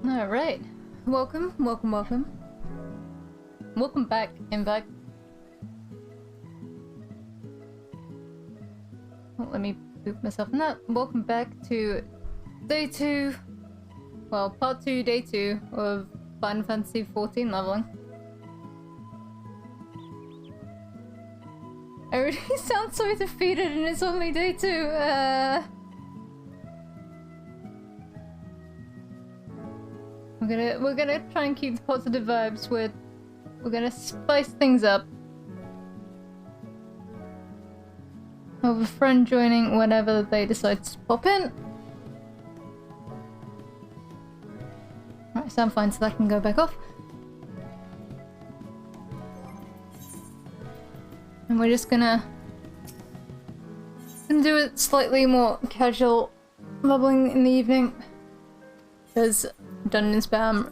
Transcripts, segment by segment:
Alright. Welcome, welcome, welcome. Welcome back, in fact. Oh, let me boot myself in that. Welcome back to day 2. Well, part 2, day 2 of Final Fantasy XIV leveling. I already sound so defeated and it's only day 2. We're gonna try and keep the positive vibes with. We're gonna spice things up. Have a friend joining whenever they decide to pop in. Alright, so I'm fine, so that can go back off. And we're just gonna do it slightly more casual leveling in the evening. Because dungeon spam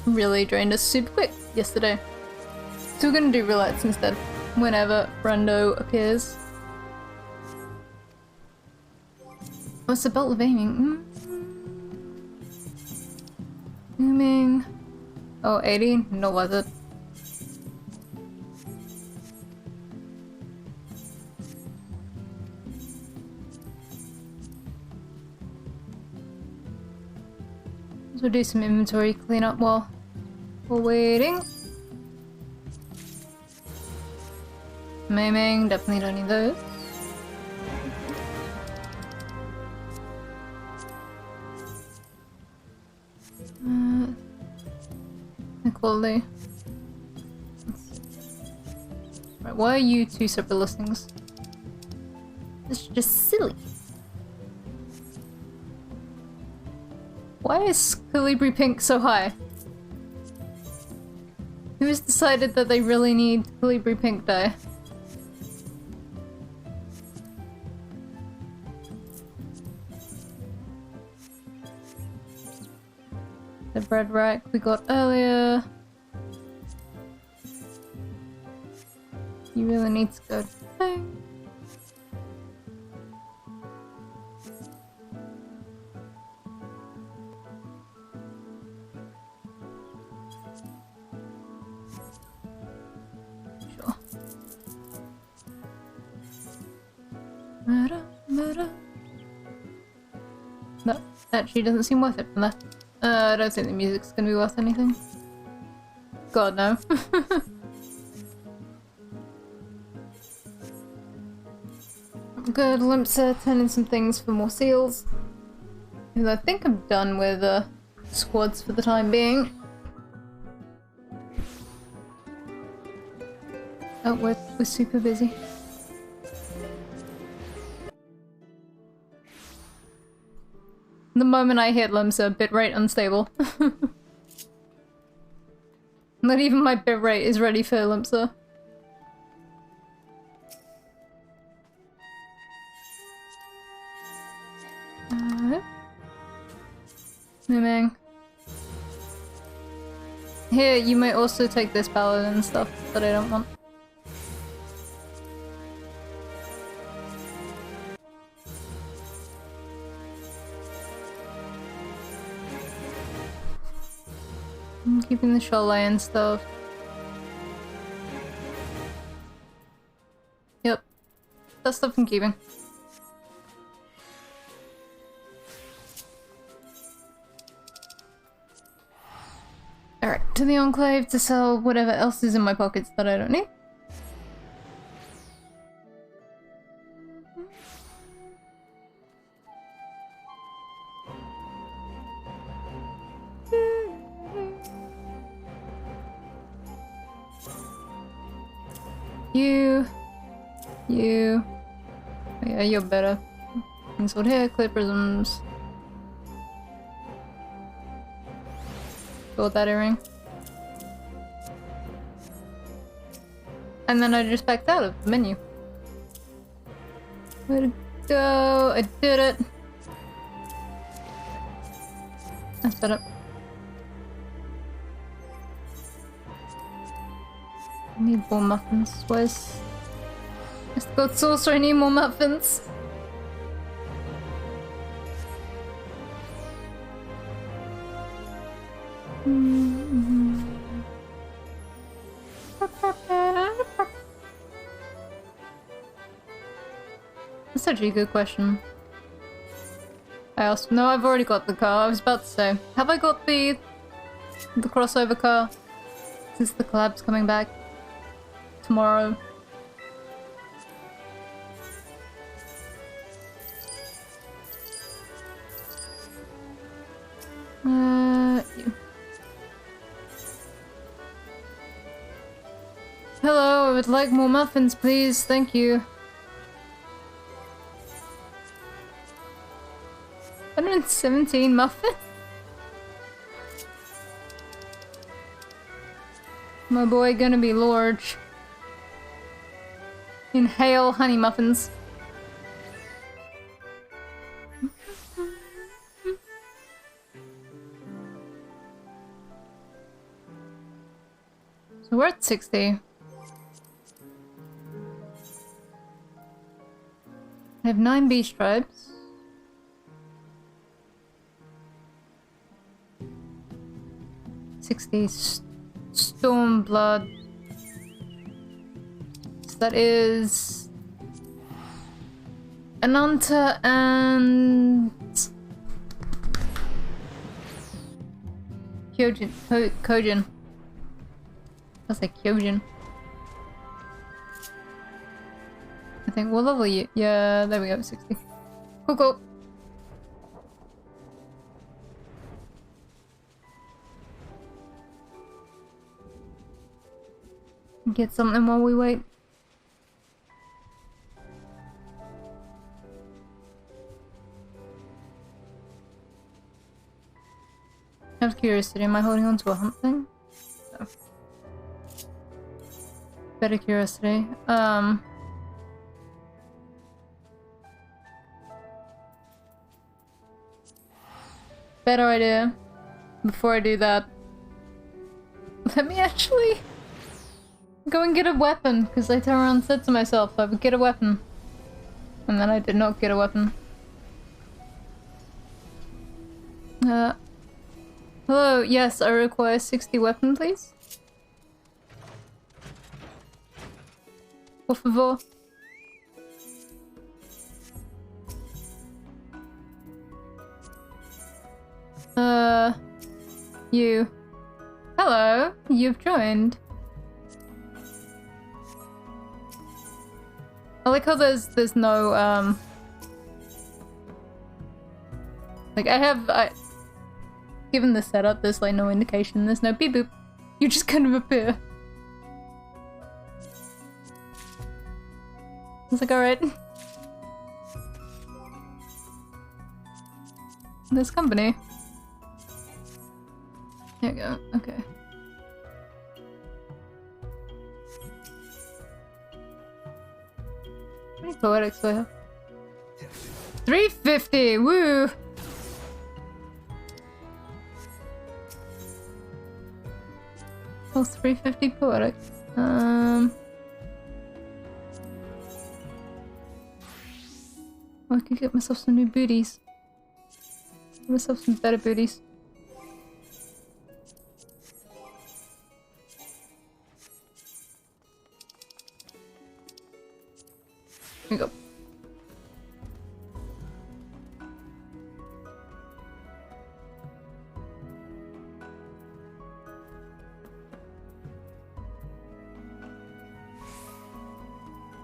really drained us super quick yesterday. So we're gonna do roulette instead, whenever Brando appears. What's the belt of aiming? Booming. Oh, 80? No, was it? So we'll do some inventory cleanup while we're waiting. Maiming, definitely don't need those. Equality. Right, why are you two separate listings? This is just silly. Why is Calibri Pink so high? Who has decided that they really need Calibri Pink dye? The bread rack we got earlier. You really need to go to the thing. That actually doesn't seem worth it for that. I don't think the music's gonna be worth anything. God, no. Good, Limpsa, turn in some things for more seals. Because I think I'm done with squads for the time being. Oh, we're super busy. The moment I hit Limsa, bitrate unstable. Not even my bitrate is ready for Limsa. Swimming. Here, you may also take this paladin and stuff that I don't want. I'm keeping the shoreline and stuff. Yep. That stuff I'm keeping. Alright, to the Enclave to sell whatever else is in my pockets that I don't need. You. Oh, yeah, you're better. Sword here, clear prisms. Got that earring. And then I just backed out of the menu. Way to go! I did it! That's better. I need more muffins. Where's the gold saucer? I need more muffins. That's actually a good question. I asked. No, I've already got the car. I was about to say, have I got the crossover car? Since the collab's coming back tomorrow. You. Hello, I would like more muffins, please. Thank you. 117 muffins? My boy gonna be large. Inhale honey muffins. So we're at 60. I have 9 bee stripes. Storm blood. So that is Ananta and Kojin. I was like Kyojin. I think what level are you? Yeah, there we go, 60. Cool, cool. Get something while we wait. Out of curiosity, am I holding on to a hump thing? No. Better curiosity. Better idea. Before I do that, let me actually go and get a weapon, because I turned around and said to myself I would get a weapon. And then I did not get a weapon. Hello, yes, I require 60 weapon, please. Por favor. You. Hello, you've joined. I like how there's no, like given the setup, there's like no indication, there's no beep boop. You just kind of appear. It's like, alright. There's company. There we go, okay. How many poetics do I have? 350! Woo! Oh, 350 poetics. Oh, I could get myself some new booties. Get myself some better booties. Here we go.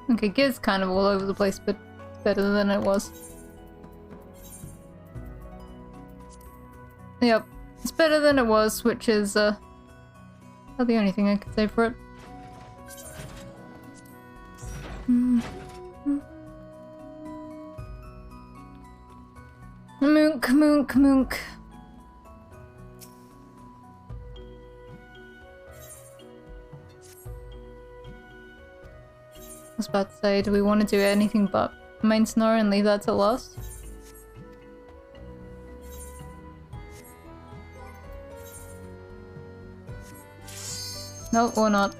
Okay, gear's kind of all over the place, but better than it was. Yep, it's better than it was, which is about the only thing I could say for it. Moonk, moonk, moonk. I was about to say, do we want to do anything but main snore and leave that till last? No, or not.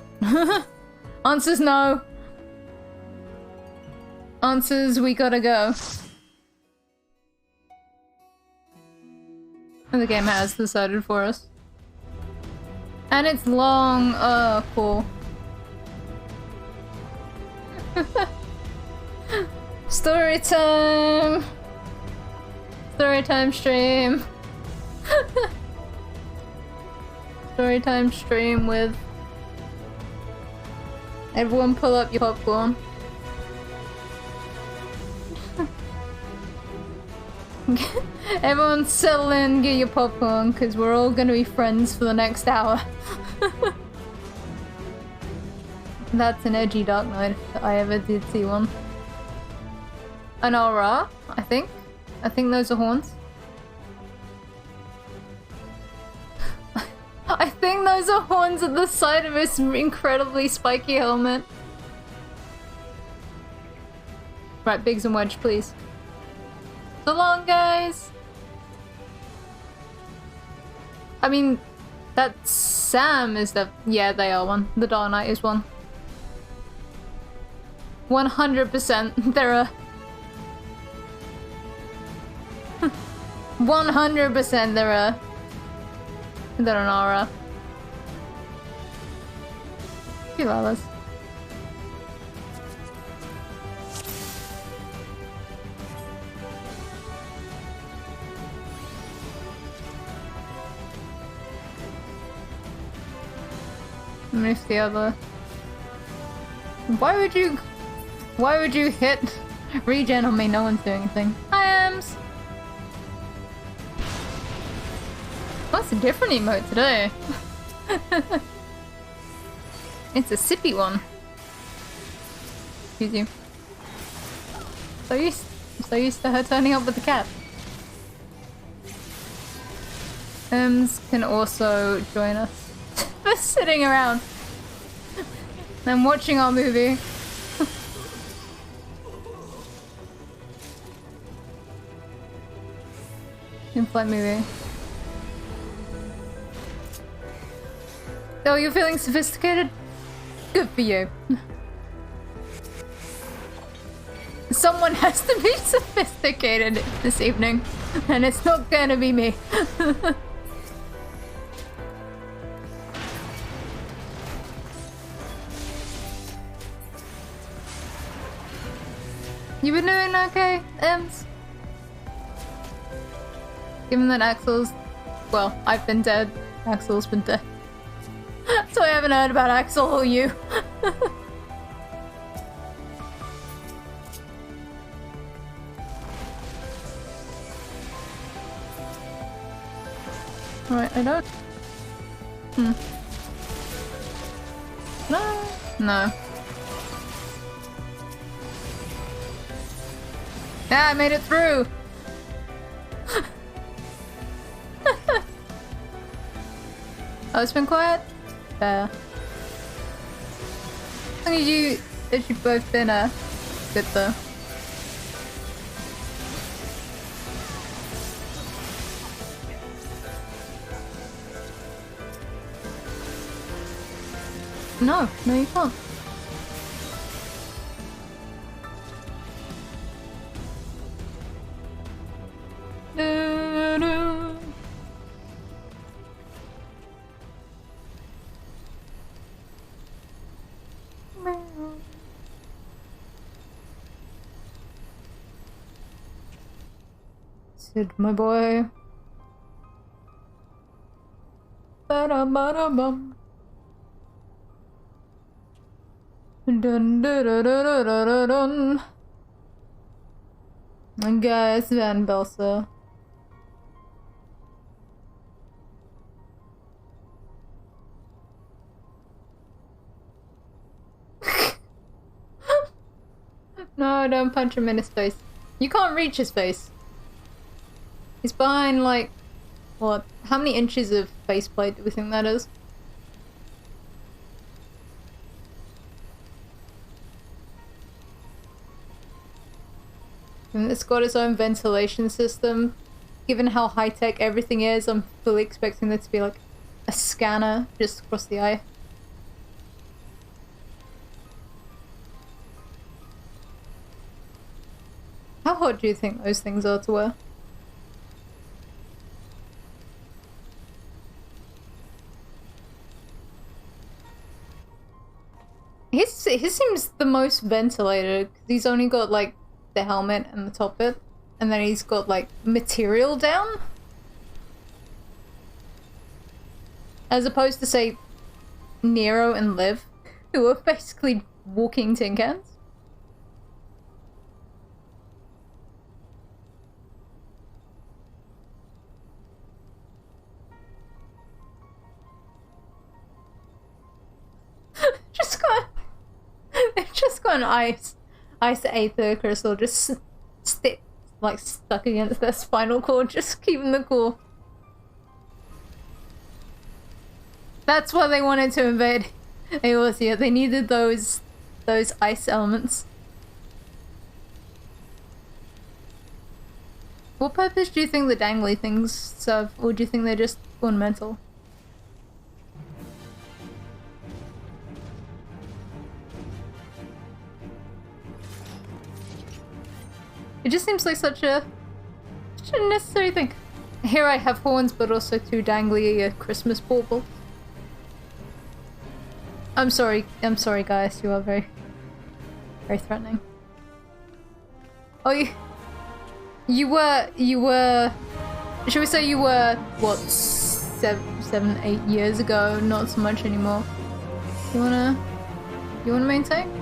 Answers no. Answers we gotta go. And the game has decided for us. And it's long. Oh, cool. Story time! Story time stream. Story time stream with... Everyone pull up your popcorn. Everyone settle in, get your popcorn, because we're all gonna be friends for the next hour. That's an edgy Dark Knight if I ever did see one. An aura, I think. I think those are horns. I think those are horns at the side of his incredibly spiky helmet. Right, Biggs and Wedge, please. So long, guys! I mean, that Sam is the... Yeah, they are one. The Dark Knight is one. 100% they're a... 100% they're a... They're an aura. You love us. Miss the other. Why would you hit regen on me? No one's doing anything. Hi, Ems. That's a different emote today. It's a sippy one. Excuse you. So used to her turning up with the cat. Ems can also join us. Just sitting around and watching our movie. In-flight movie. Oh, you're feeling sophisticated? Good for you. Someone has to be sophisticated this evening, and it's not gonna be me. You been doing okay, Ems? Given that Axel's... Well, I've been dead. Axel's been dead. So I haven't heard about Axel or you. Alright, I don't... No. No. Yeah, I made it through! Oh, it's been quiet? Fair. As long as you've both been, good though. No, you can't. Sid, my boy. Ba-da-ba-da-bum. Dun-dun-dun-dun-dun-dun. Guys, Van Belsa. No, don't punch him in his face. You can't reach his face. He's behind, like, what? How many inches of faceplate do we think that is? And it's got its own ventilation system. Given how high-tech everything is, I'm fully expecting there to be, like, a scanner just across the eye. How hot do you think those things are to wear? His seems the most ventilated, because he's only got, like, the helmet and the top bit, and then he's got, like, material down? As opposed to, say, Nero and Liv, who are basically walking tin cans. They've just got an ice aether crystal just stuck against their spinal cord, just keeping the cool. That's why they wanted to invade Eorzea. They needed those ice elements. What purpose do you think the dangly things serve, or do you think they're just ornamental? It just seems like such a necessary thing. Here I have horns, but also two dangly Christmas baubles. I'm sorry, guys. You are very, very threatening. Oh, you were. Should we say you were what 7, 8 years ago? Not so much anymore. You wanna maintain?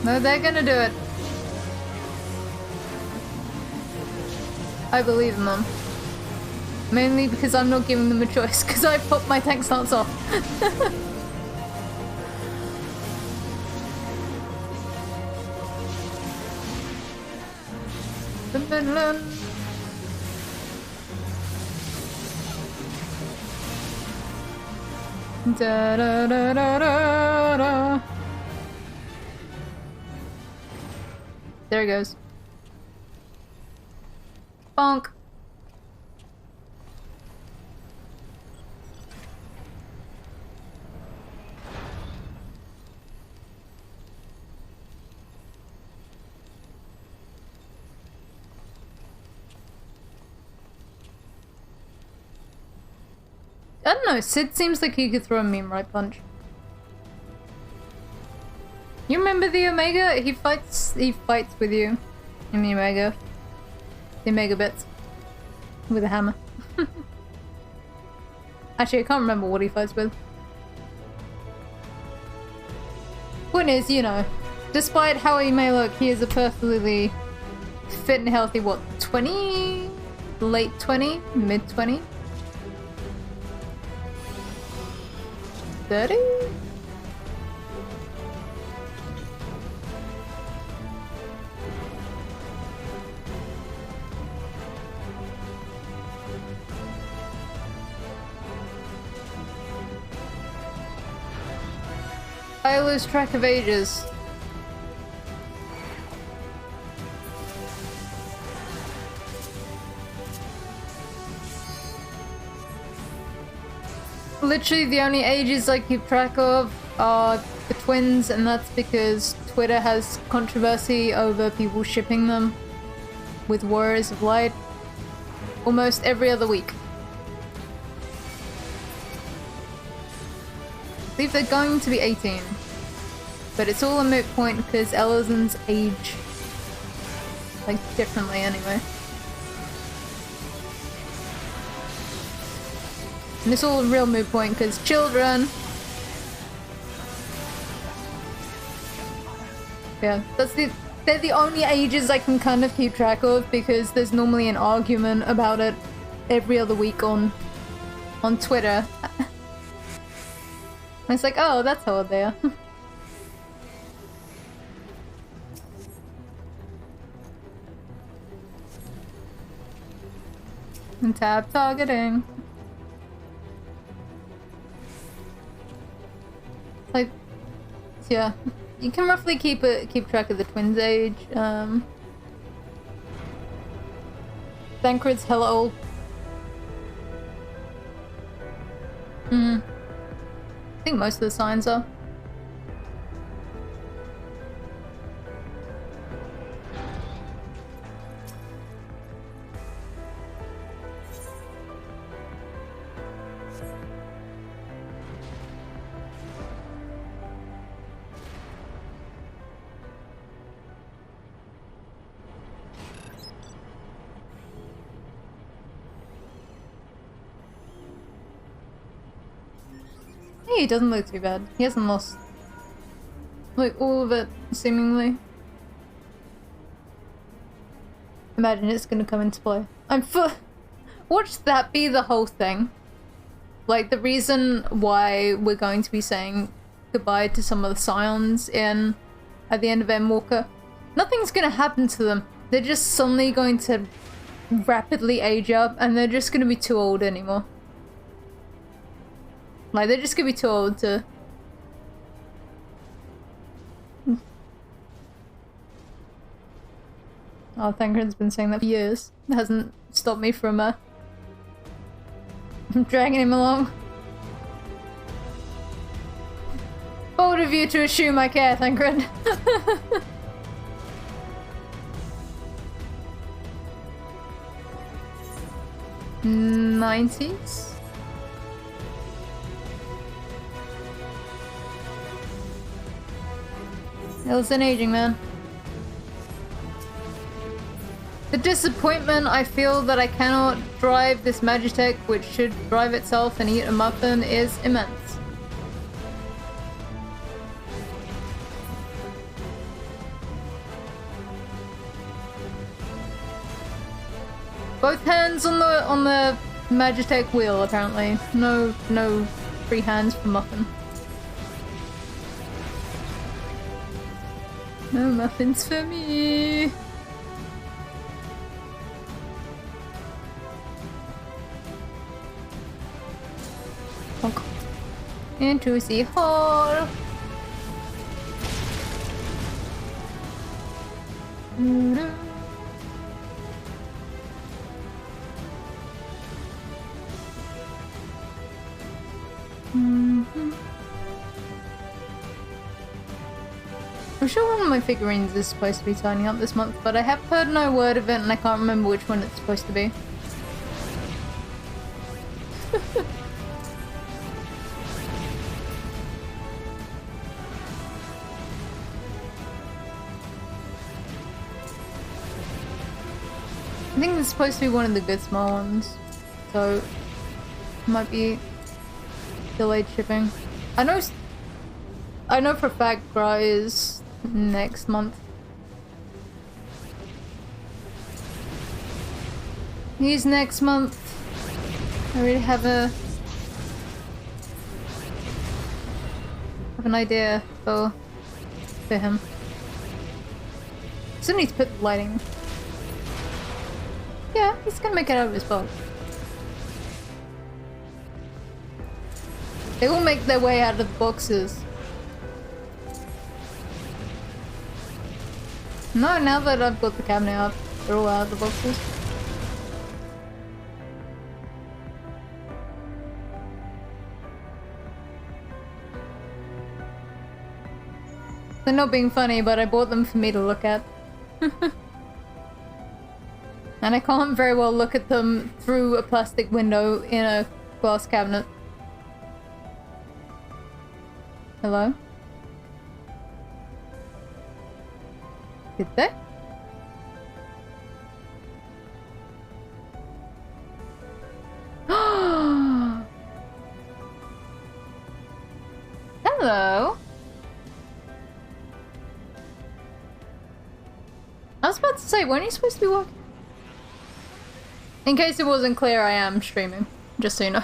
No, they're gonna do it. I believe in them. Mainly because I'm not giving them a choice, because I popped my tank starts off. Da da da da da da. There he goes. Bonk. I don't know, Sid seems like he could throw a meme right punch. You remember the Omega? He fights with you in the Omega. The Omega bits. With a hammer. Actually, I can't remember what he fights with. Point is, you know, despite how he may look, he is a perfectly fit and healthy, what, 20? Late 20? Mid 20? 30? I lose track of ages. Literally the only ages I keep track of are the twins, and that's because Twitter has controversy over people shipping them with Warriors of Light almost every other week. I believe they're going to be 18, but it's all a moot point because Elizon's age like differently anyway. And it's all a real moot point because children. Yeah, they're the only ages I can kind of keep track of because there's normally an argument about it every other week on Twitter. And it's like, oh, that's how old they are. And tab targeting. Like, yeah, you can roughly keep track of the twins' age. Thancred's hella old. I think most of the signs are. he doesn't look too bad. He hasn't lost, like, all of it, seemingly. Imagine it's gonna come into play. Watch that be the whole thing. Like, the reason why we're going to be saying goodbye to some of the scions at the end of Endwalker. Nothing's gonna happen to them. They're just suddenly going to rapidly age up, and they're just gonna be too old anymore. Like, they're just gonna be too old to... Oh, Thancred's been saying that for years. It hasn't stopped me from dragging him along. Bold of you to assume I care, Thancred. 90s? It's an aging man. The disappointment I feel that I cannot drive this Magitech, which should drive itself and eat a muffin, is immense. Both hands on the Magitech wheel, apparently. No free hands for muffin. No muffins for me. Honk. Into the hall. I'm sure one of my figurines is supposed to be turning up this month, but I have heard no word of it and I can't remember which one it's supposed to be. I think it's supposed to be one of the good small ones, so it might be delayed shipping. I know for a fact Gra is next month. He's next month. I already have an idea for him. Still need to put the lighting. Yeah, he's gonna make it out of his box. They will make their way out of the boxes. No, now that I've got the cabinet up, they're all out of the boxes. They're not being funny, but I bought them for me to look at. And I can't very well look at them through a plastic window in a glass cabinet. Hello? Did they? Hello? I was about to say, weren't you supposed to be walking? In case it wasn't clear, I am streaming. Just so you know.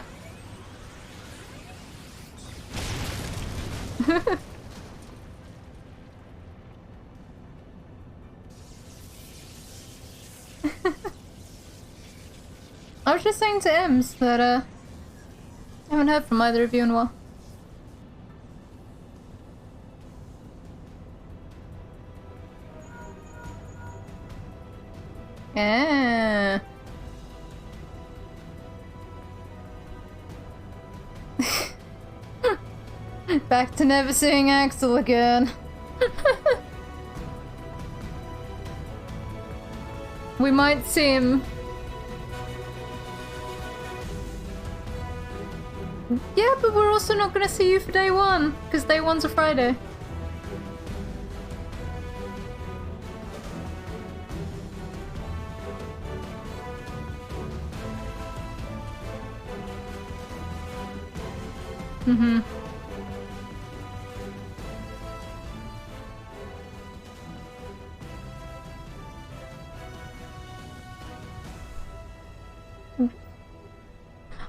I was just saying to Ems that I haven't heard from either of you in a while. Yeah. Back to never seeing Axel again. We might see him. Yeah, but we're also not gonna see you for day one, because day one's a Friday.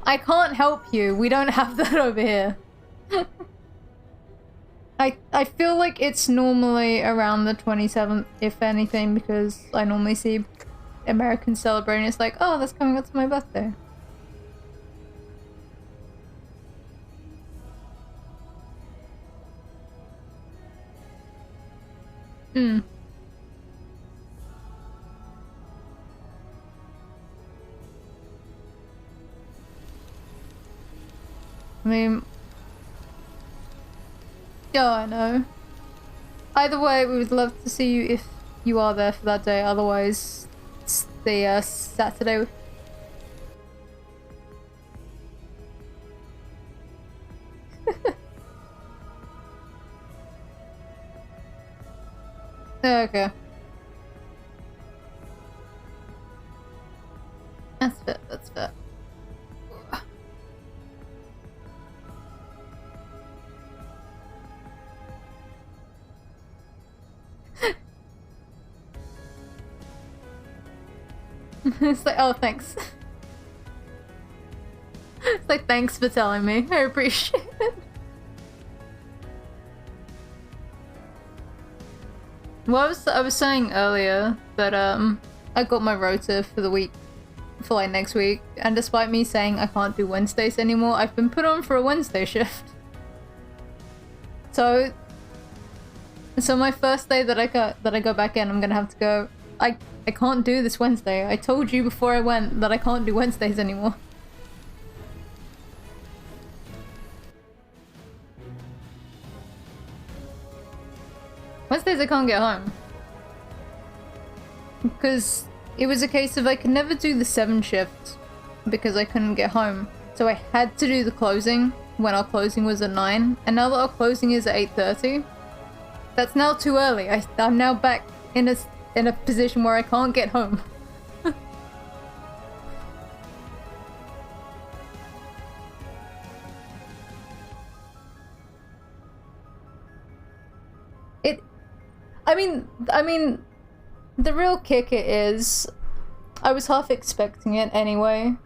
I can't help you. We don't have that over here. I feel like it's normally around the 27th, if anything, because I normally see Americans celebrating. It's like, oh, that's coming up to my birthday. Hmm. I mean... Yeah, I know. Either way, we would love to see you if you are there for that day. Otherwise, it's the Saturday. Okay. That's fair, that's fair. It's like, oh, thanks. It's like, thanks for telling me. I appreciate it. Well, I was saying earlier that I got my rota for the week, for like next week, and despite me saying I can't do Wednesdays anymore, I've been put on for a Wednesday shift. So my first day that I go back in, I'm gonna have to go. I can't do this Wednesday. I told you before I went that I can't do Wednesdays anymore. Wednesdays I can't get home. Because it was a case of I could never do the 7 shift because I couldn't get home. So I had to do the closing when our closing was at 9. And now that our closing is at 8:30, that's now too early. I'm now back in a position where I can't get home. I mean, the real kicker is, I was half expecting it anyway.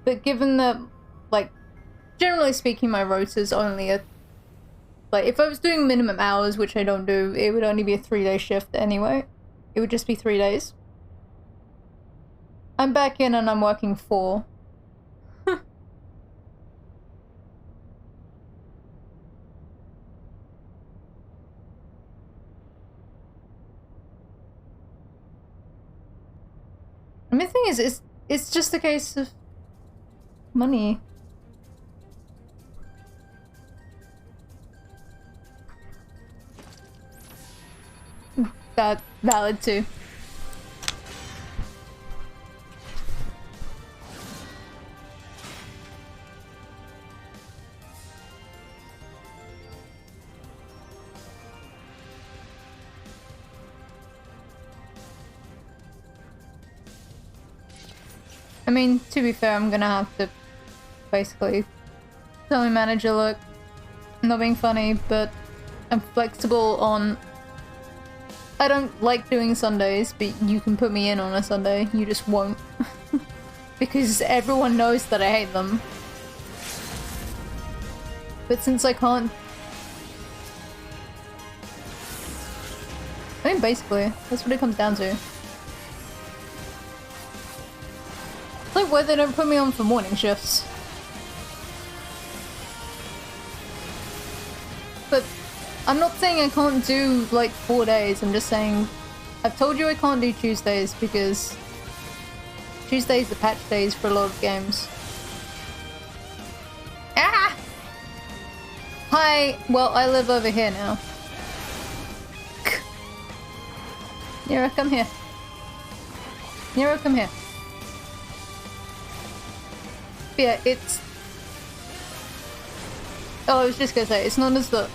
But given that, like, generally speaking, my rota's only a... Like, if I was doing minimum hours, which I don't do, it would only be a 3-day shift anyway. It would just be 3 days. I'm back in and I'm working 4. I mean, the thing is, it's just a case of money. That valid too. I mean, to be fair, I'm gonna have to basically tell my manager, look, I'm not being funny, but I'm flexible on... I don't like doing Sundays, but you can put me in on a Sunday, you just won't. Because everyone knows that I hate them. But since I can't... I mean, basically, that's what it comes down to. Like why they don't put me on for morning shifts. But I'm not saying I can't do like 4 days, I'm just saying I've told you I can't do Tuesdays because Tuesdays are patch days for a lot of games. Ah! Hi! Well, I live over here now. Nero, come here. Nero, come here. Yeah, it's... Oh, I was just gonna say, it's not as the...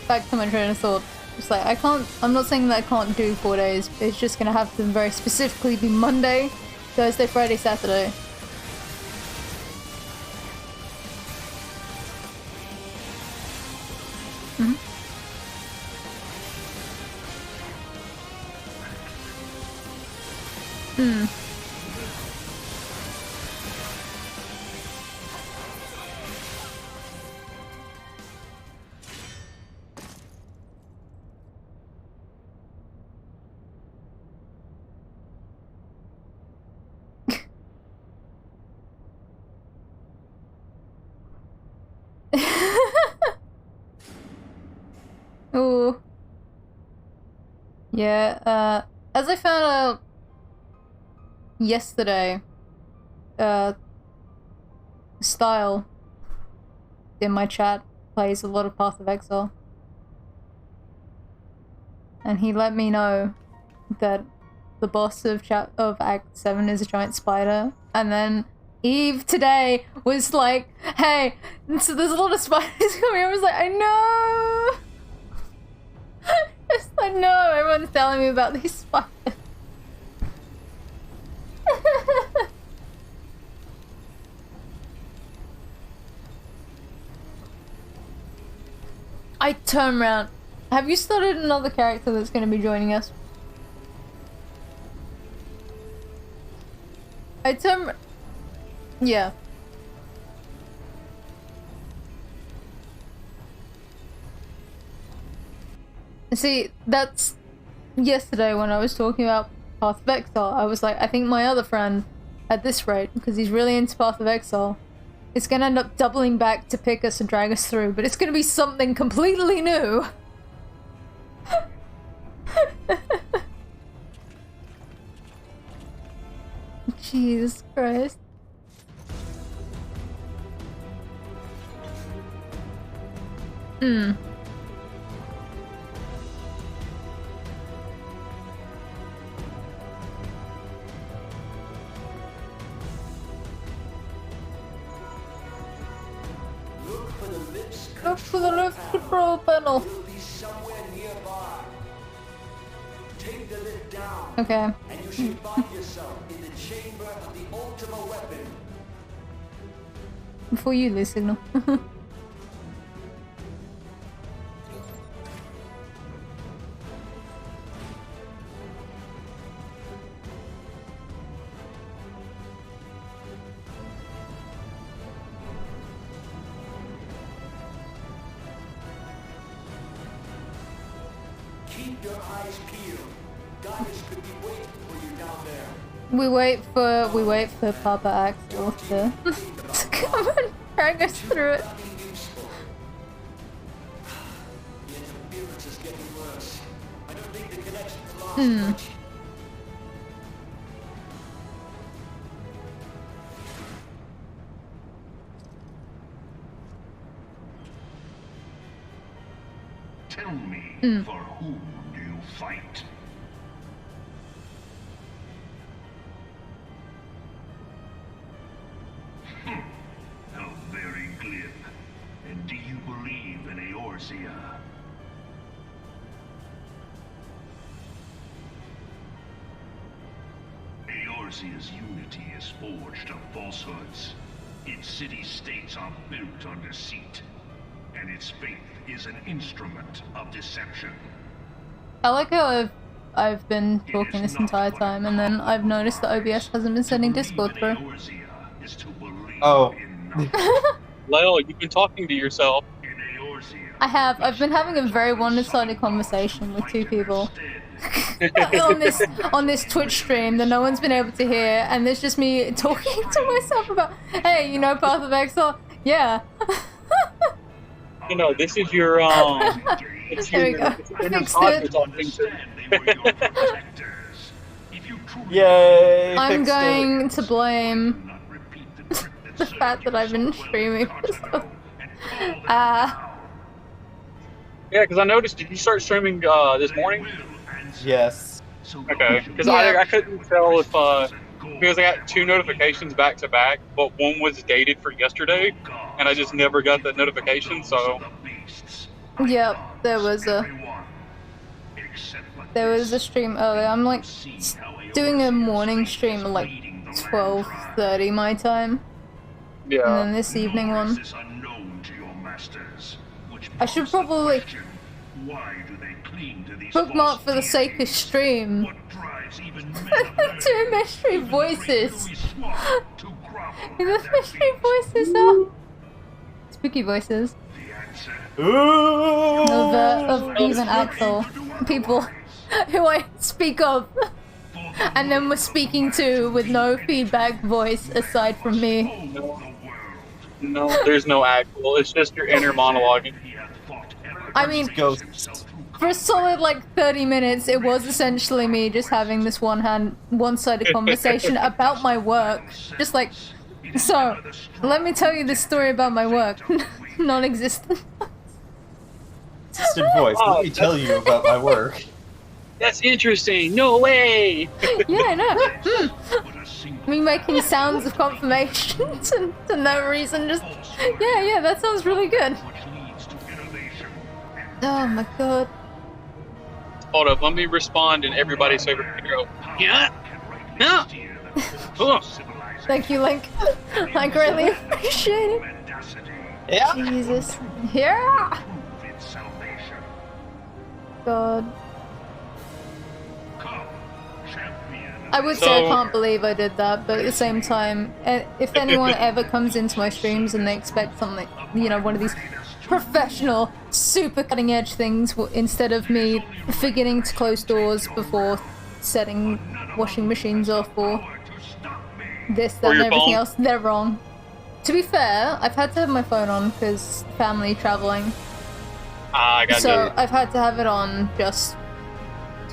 Back to my train of thought. It's like, I'm not saying that I can't do 4 days, it's just gonna have to very specifically be Monday, Thursday, Friday, Saturday. Ooh. Yeah, as I found out yesterday, Style in my chat plays a lot of Path of Exile. And he let me know that the boss of Act 7 is a giant spider, and then Eve today was like, hey, so there's a lot of spiders coming. I was like, I know! Yes, I know, everyone's telling me about these spiders. I turn around. Have you started another character that's going to be joining us? I turn... Yeah. See, that's... Yesterday when I was talking about Path of Exile, I was like, I think my other friend, at this rate, because he's really into Path of Exile, is gonna end up doubling back to pick us and drag us through, but it's gonna be something completely new! Jesus Christ. Look for the lift control panel. Will be somewhere nearby. Take the lid down. Okay. And you should find yourself in the chamber of the ultimate weapon. Before you lose signal. Keep your eyes peeled. Goddess could be waiting for you down there. We wait for Papa Axel to come and drag us through it. Nothing useful. The interference is getting worse. I don't think the connection's lost much. Tell me, for whom do you fight? How very glib. And do you believe in Eorzea? Eorzea's unity is forged of falsehoods. Its city-states are built on deceit. And its faith is an instrument of deception. I like how I've been talking this entire time, and then I've noticed that OBS hasn't been sending Discord through. Oh. Lyle, you've been talking to yourself. I have. I've been having a very one-sided conversation with two people on this Twitch stream that no one's been able to hear, and there's just me talking to myself about, hey, you know Path of Exile? Yeah. You know, this is your it's There we your, go. it's your Fixed father it. talking to. Yay! I'm fixed going to blame the fact that I've been streaming for so... Yeah, because I noticed. Did you start streaming this morning? it. Yes. Okay, because Yeah. I couldn't tell if because I got two notifications back to back, but one was dated for yesterday, and I just never got that notification. So Yep, there was a stream earlier. I'm like doing a morning stream at like 12:30 my time, and yeah, then this evening one. I should probably bookmark for the sake of stream. Two mystery voices. The mystery voices are spooky voices Ooh! of even Axel, people who I speak of, and then was speaking to with no feedback voice aside from me. No, there's no actual. It's just your inner monologue. I mean, Ghosts. for a solid like 30 minutes, it was essentially me just having this one-sided conversation about my work. Just like, so, let me tell you this story about my work. Non-existent. Distant voice. Let me tell you about my work. That's interesting. No way. Yeah, I know. Me making sounds of confirmation to no reason, just, yeah, that sounds really good. Oh my god. Hold up, let me respond in everybody's favorite hero. Yeah. No. Oh. Thank you, Link. I greatly appreciate it. Yeah. Jesus. Yeah! God. I would say I can't believe I did that, but at the same time, if anyone ever comes into my streams and they expect something, you know, one of these professional, super cutting edge things instead of me forgetting to close doors before setting washing machines off or this, that, and everything else, they're wrong. To be fair, I've had to have my phone on because family traveling. I got So it. I've had to have it on just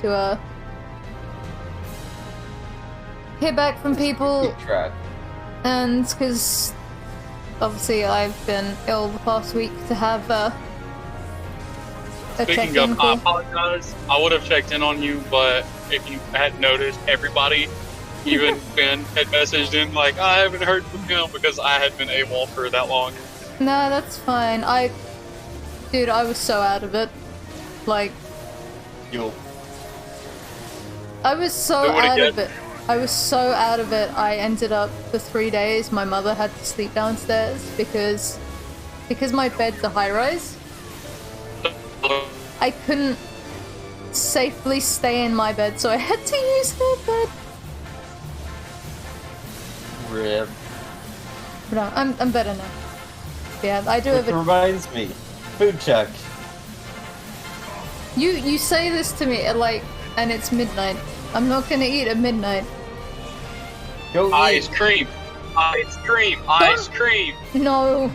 to hear back from people, Keep track. and because obviously I've been ill the past week, to have a Speaking check-in of, I call. apologize. I would have checked in on you, but if you had noticed, everybody, even Ben, had messaged in like, I haven't heard from him because I had been AWOL for that long. No, that's fine. Dude, I was so out of it. Like, You'll. I was so Do it out again. of it. I was so out of it. I ended up for 3 days. My mother had to sleep downstairs because my bed's a high rise. I couldn't safely stay in my bed, so I had to use her bed. Rip. But no, I'm better now. Yeah, I do Which have a. reminds me. Food check. You say this to me at like, and it's midnight. I'm not gonna eat at midnight. Go Ice eat. cream. Ice cream. Ice cream. No,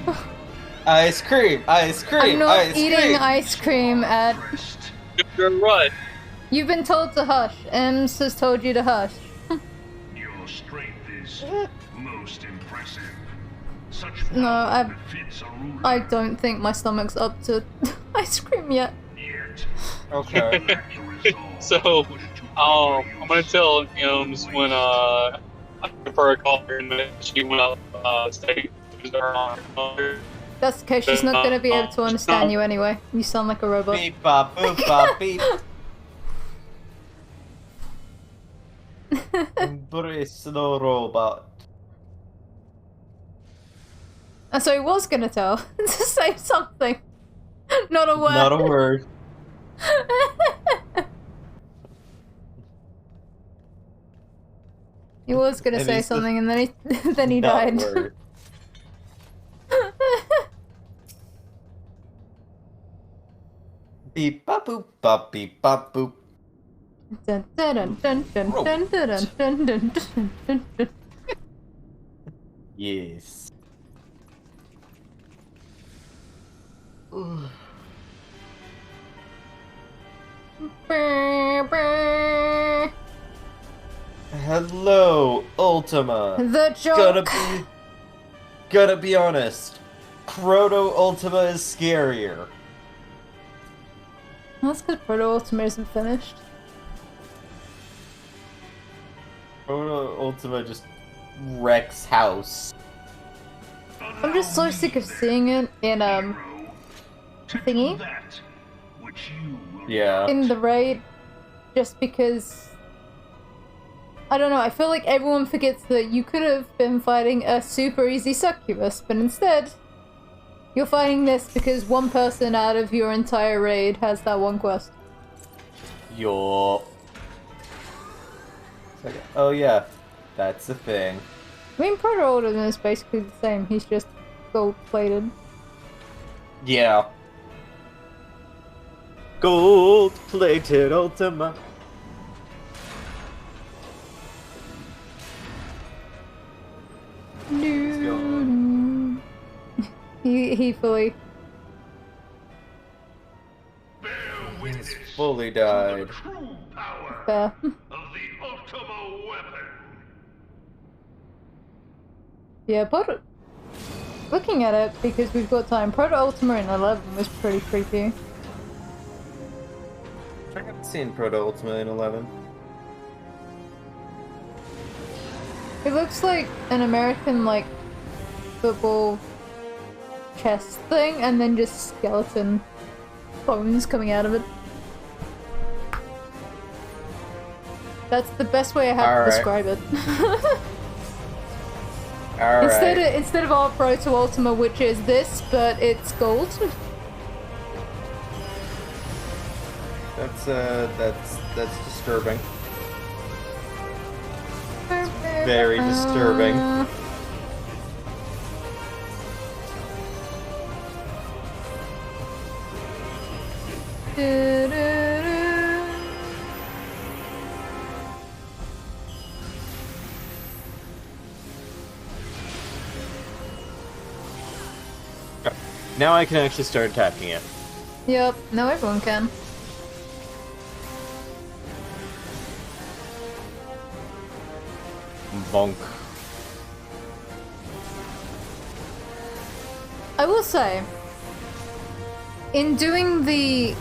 Ice cream. Ice cream. I'm not ice eating cream. ice cream at. You're right. You've been told to hush. Ems has told you to hush. Your strength is most impressive. Such No, power befits a ruler, I don't think my stomach's up to ice cream yet. yet Okay. lack the resolve So, to push to I'm gonna tell Ems when I prefer a call her and she went up state on That's okay. She's not gonna be able to understand you anyway. You sound like a robot. Beep bop boop bop beep. Embrace the robot. And so he was gonna tell to say something. Not a word. Not a word. He was gonna And say he's the- something, and then he Not a died. word. Beep bop boop bop beep bop boop. Dun, dun, dun, dun, dun, dun, dun, dun, dun, dun, dun, dun. Yes. Brr, brr. Hello, Ultima. The joke. Gotta be honest. Proto Ultima is scarier. That's because Proto Ultima isn't finished. Proto Ultima just wrecks house. I'm just so sick of seeing it in thingy, that which you will Yeah. in the raid, just because I don't know. I feel like everyone forgets that you could have been fighting a super easy succubus, but instead you're fighting this because one person out of your entire raid has that one quest. Yo. It's like, oh yeah, that's the thing. I mean, Proto Ultima is basically the same. He's just gold-plated. Yeah. Gold-plated Ultima. He fully. Bear witness fully to died. the true power Fair. of the Ultima weapon. Yeah, looking at it, because we've got time, Proto Ultima in 11 was pretty creepy. I haven't seen Proto Ultima in 11. It looks like an American, like, football chest thing, and then just skeleton bones coming out of it. That's the best way I have to describe it. Alright. Instead of our Proto Ultima, which is this, but it's gold. That's disturbing. Very disturbing. Now I can actually start attacking it. Yep, now everyone can. Bonk. I will say, in doing the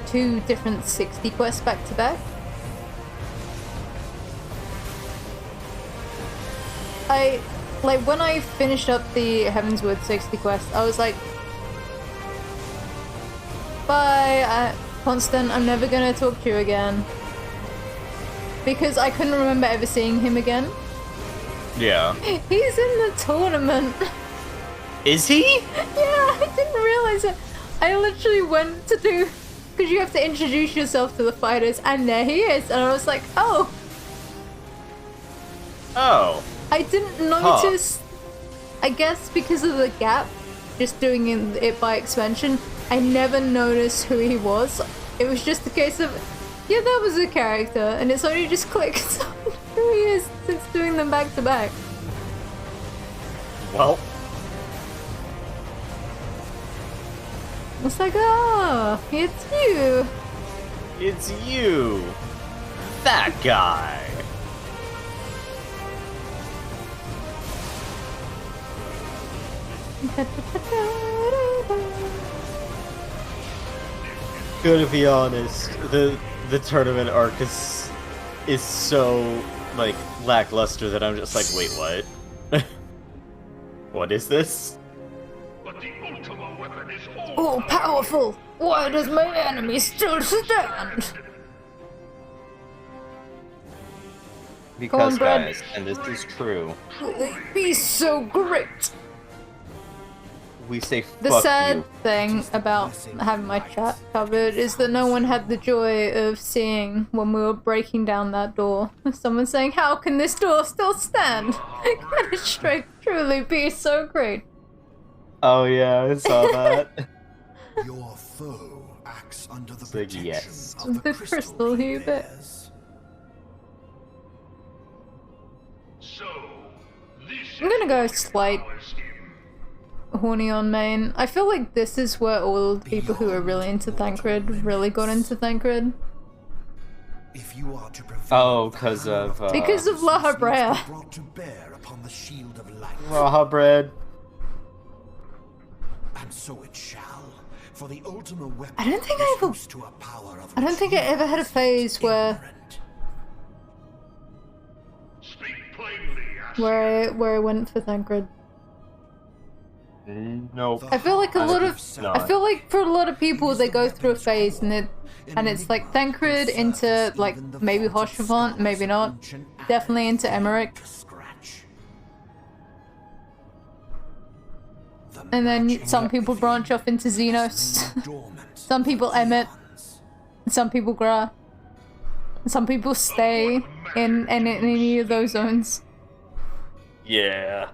two different 60 quests back to back, when I finished up the Heavensward 60 quest, I was like, bye, Constant, I'm never gonna talk to you again. Because I couldn't remember ever seeing him again. Yeah. He's in the tournament. Is he? Yeah, I didn't realize it. I literally went to do, because you have to introduce yourself to the fighters, and there he is. And I was like, oh. Oh. I didn't notice, I guess because of the gap, just doing it by expansion, I never noticed who he was. It was just a case of, yeah, that was a character, and it's only just clicked on who he is since doing them back to back. Well. It's like, oh, it's you. It's you. That guy. Gotta be honest, the tournament arc is so like lackluster that I'm just like, wait, what? What is this? But the Ultima weapon is All powerful. Why does my enemy still stand? Because, Cornbread. guys, and this is true, Will they be so great? we say The fuck sad you. thing about having my chat covered is that no one had the joy of seeing when we were breaking down that door. Someone saying, how can this door still stand? Can it straight truly be so great? Oh yeah, I saw that. Your foe acts under the It's like, protection yes. of The crystal he bit. bears. So, this I'm gonna go is slight our scheme. horny on main. I feel like this is where all the people who are really into Thancred really got into Thancred. If you are to prevent Oh, the 'cause hammer of, Because of darkness La needs to be Habrea. brought to bear upon the shield of light. Raw bread. And so it shall. For the Ultima weapon I don't think is I ever- used to a power of I don't which think I you ever had a are phase where ignorant. Speak plainly, Asher. where I went for Thancred. Nope. I feel like a lot of No. I feel like for a lot of people they go through a phase and it's like Thancred into like maybe Hoshivant, maybe not, definitely into Emmerich, and then some people branch off into Xenos, some people Emmet, some people Gra, some people stay in any of those zones. Yeah.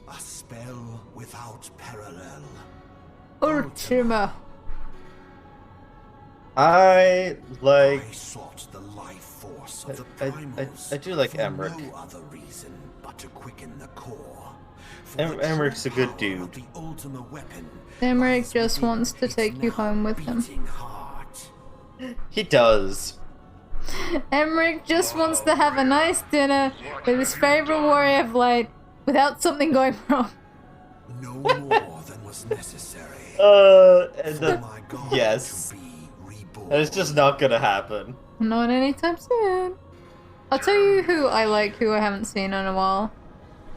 A spell without parallel. Ultima. I like. I sought the life force of the I primals do like for Emmerich. no other reason but to quicken the core. Emmerich's a good dude. The Ultima weapon Emmerich lies just within wants to its take you now home with him. beating heart. He does. Emmerich just wants to have a nice dinner with his favorite warrior of light without something going wrong. No more than was necessary. And For my god yes. to be reborn. That is just not gonna happen. Not anytime soon. I'll tell you who I like, who I haven't seen in a while.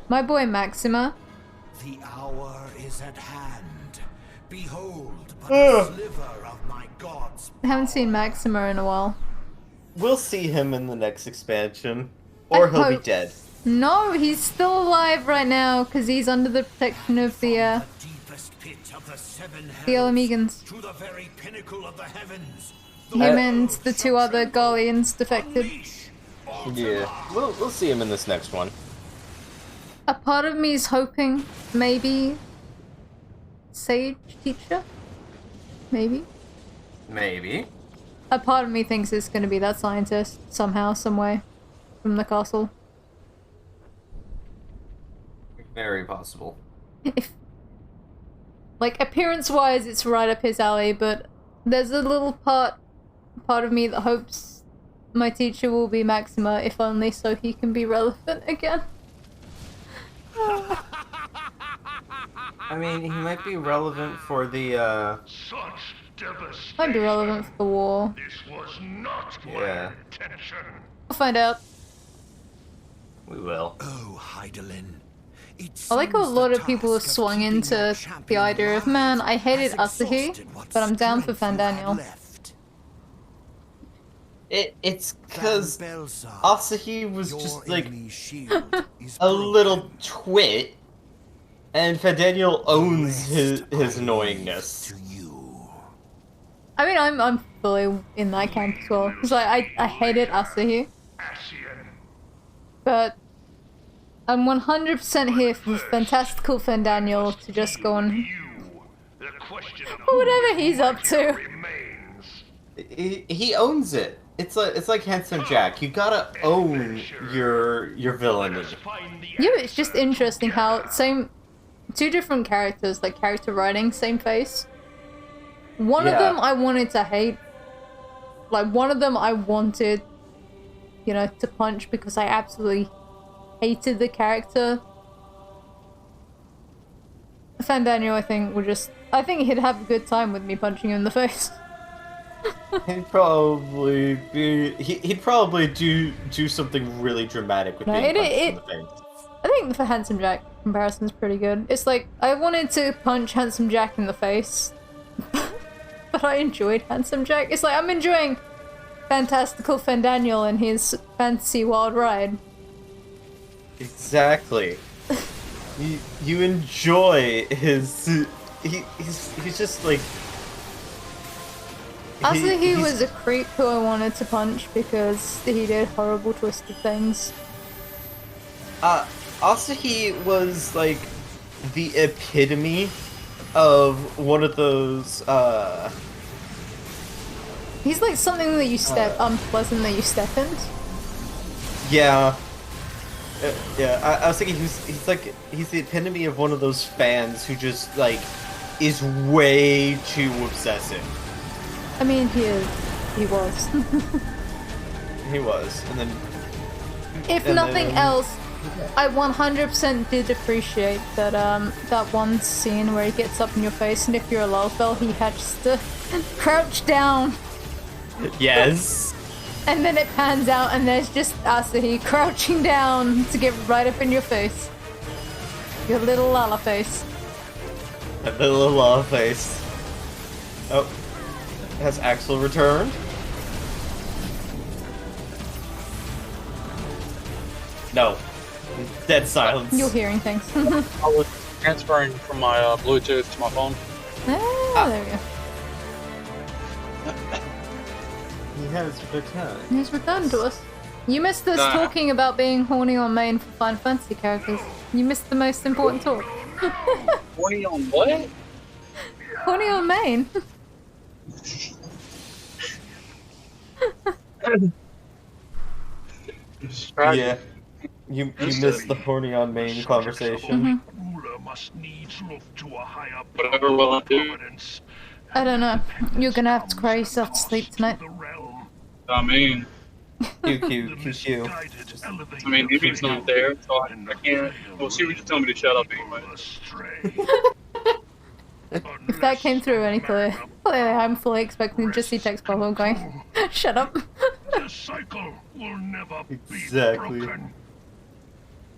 My boy Maxima. The hour is at hand. Behold, but a sliver of my god's I haven't seen Maxima in a while. We'll see him in the next expansion. Or he'll be hope- dead. No, he's still alive right now because he's under the protection of the deepest pit of the seven the hells, Olamegans. to the very pinnacle of the heavens. Him and the two other Garleans defected. Yeah. We'll see him in this next one. A part of me is hoping maybe Sage Teacher? Maybe? Maybe. A part of me thinks it's gonna be that scientist somehow, some way, from the castle. Very possible. If, like, appearance-wise, it's right up his alley, but there's a little part of me that hopes my teacher will be Maxima, if only so he can be relevant again. I mean, he might be relevant for the, Such devastation. Might be relevant for the war. This was not Yeah. my intention. We'll find out. We will. Oh, Heidelin. I like how a lot of people have swung into the idea of, man, I hated Asahi, but I'm down for Fandaniel. It's because Asahi was just like is a little twit, and Fandaniel owns his annoyingness. to you. I mean, I'm fully in that camp as well. Because I hated Asahi, Ascian. but I'm 100% here for fantastical Fandaniel to just go on You. The question of whatever he's up to. remains. He owns it. It's like Handsome Jack. You gotta own your villainy. Find the Yeah, it's just interesting how two different characters, like character writing, same face. One of Yeah. them I wanted to hate. Like, one of them I wanted, to punch because I absolutely hated the character. Fandaniel, I think he'd have a good time with me punching him in the face. He'd probably do something really dramatic with No, being punched in it- the face. I think the Handsome Jack comparison's pretty good. It's like, I wanted to punch Handsome Jack in the face, but I enjoyed Handsome Jack. It's like, I'm enjoying fantastical Fandaniel and his fantasy wild ride. Exactly. you enjoy his he's just like Also, he he's- was a creep who I wanted to punch because he did horrible twisted things. Asahi was like the epitome of one of those He's like something that you unpleasant that you step in. yeah. I was thinking he's the epitome of one of those fans who just like is way too obsessive. I mean, he was. He was, and then If And nothing then- else, I 100% did appreciate that that one scene where he gets up in your face, and if you're a Lalfell, he has to crouch down, yes, and then it pans out, and there's just Asahi crouching down to get right up in your face. Your little Lala face. a little law face. Oh, has Axel returned? No, dead silence. You're hearing things. I was transferring from my Bluetooth to my phone. There we go. He has returned. He's returned to us. You missed us Nah. talking about being horny on main for Final Fantasy characters. You missed the most important talk. Horny on what? Horny on main. Yeah. You Understood. missed the horny on main conversation. Ruler must needs look to a higher Whatever will I do? providence. I don't know. You're gonna have to cry yourself to sleep tonight. The realm. I mean, QQ. Guided elevate I mean, the Evie's not veil, there, so I and the can't. Well, she would just tell me to shut up anyway. astray. If that came through any clearly, I'm fully expecting to just see text bubble going, shut up. The cycle will never Exactly. be broken.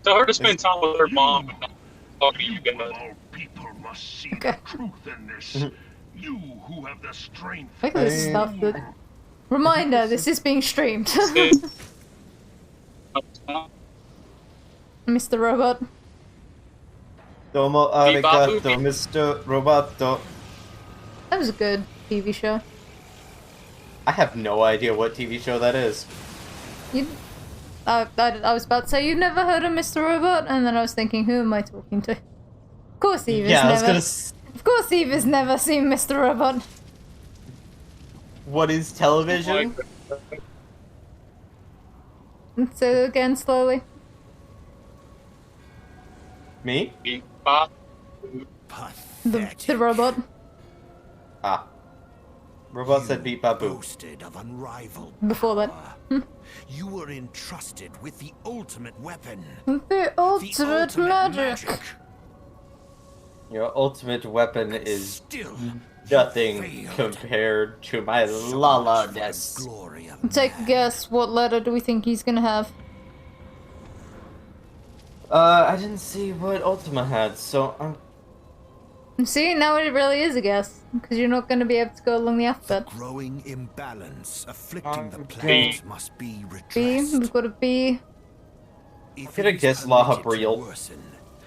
Tell her to spend time with her mom and not talk to you guys. All people must see Okay. the truth in this. You who have the strength. Look at this stuff that... Reminder, this is being streamed. Mr. Robot. Domo Beep, arigato, bop, boop. Mr. Roboto. That was a good TV show. I have no idea what TV show that is. You, I was about to say, you've never heard of Mr. Robot? And then I was thinking, who am I talking to? Of course Eve has Yeah, I was never... gonna. Of course Eve has never seen Mr. Robot. What is television? Say it again slowly. Me? Beep, bop. The robot. Ah. Robot said beep bop boop. Boasted of unrivaled Before that. power. You were entrusted with the ultimate weapon. The The ultimate magic. Your ultimate weapon And is still nothing failed. compared to my So much for the lala-ness. glory of Take a man. guess, what letter do we think he's gonna have? I didn't see what Ultima had, so See, now it really is a guess. Because you're not gonna be able to go along the alphabet. Growing imbalance afflicting the B. planet must be B, redressed. we've got a B. If gonna it is guess permitted to Lahabriel. worsen,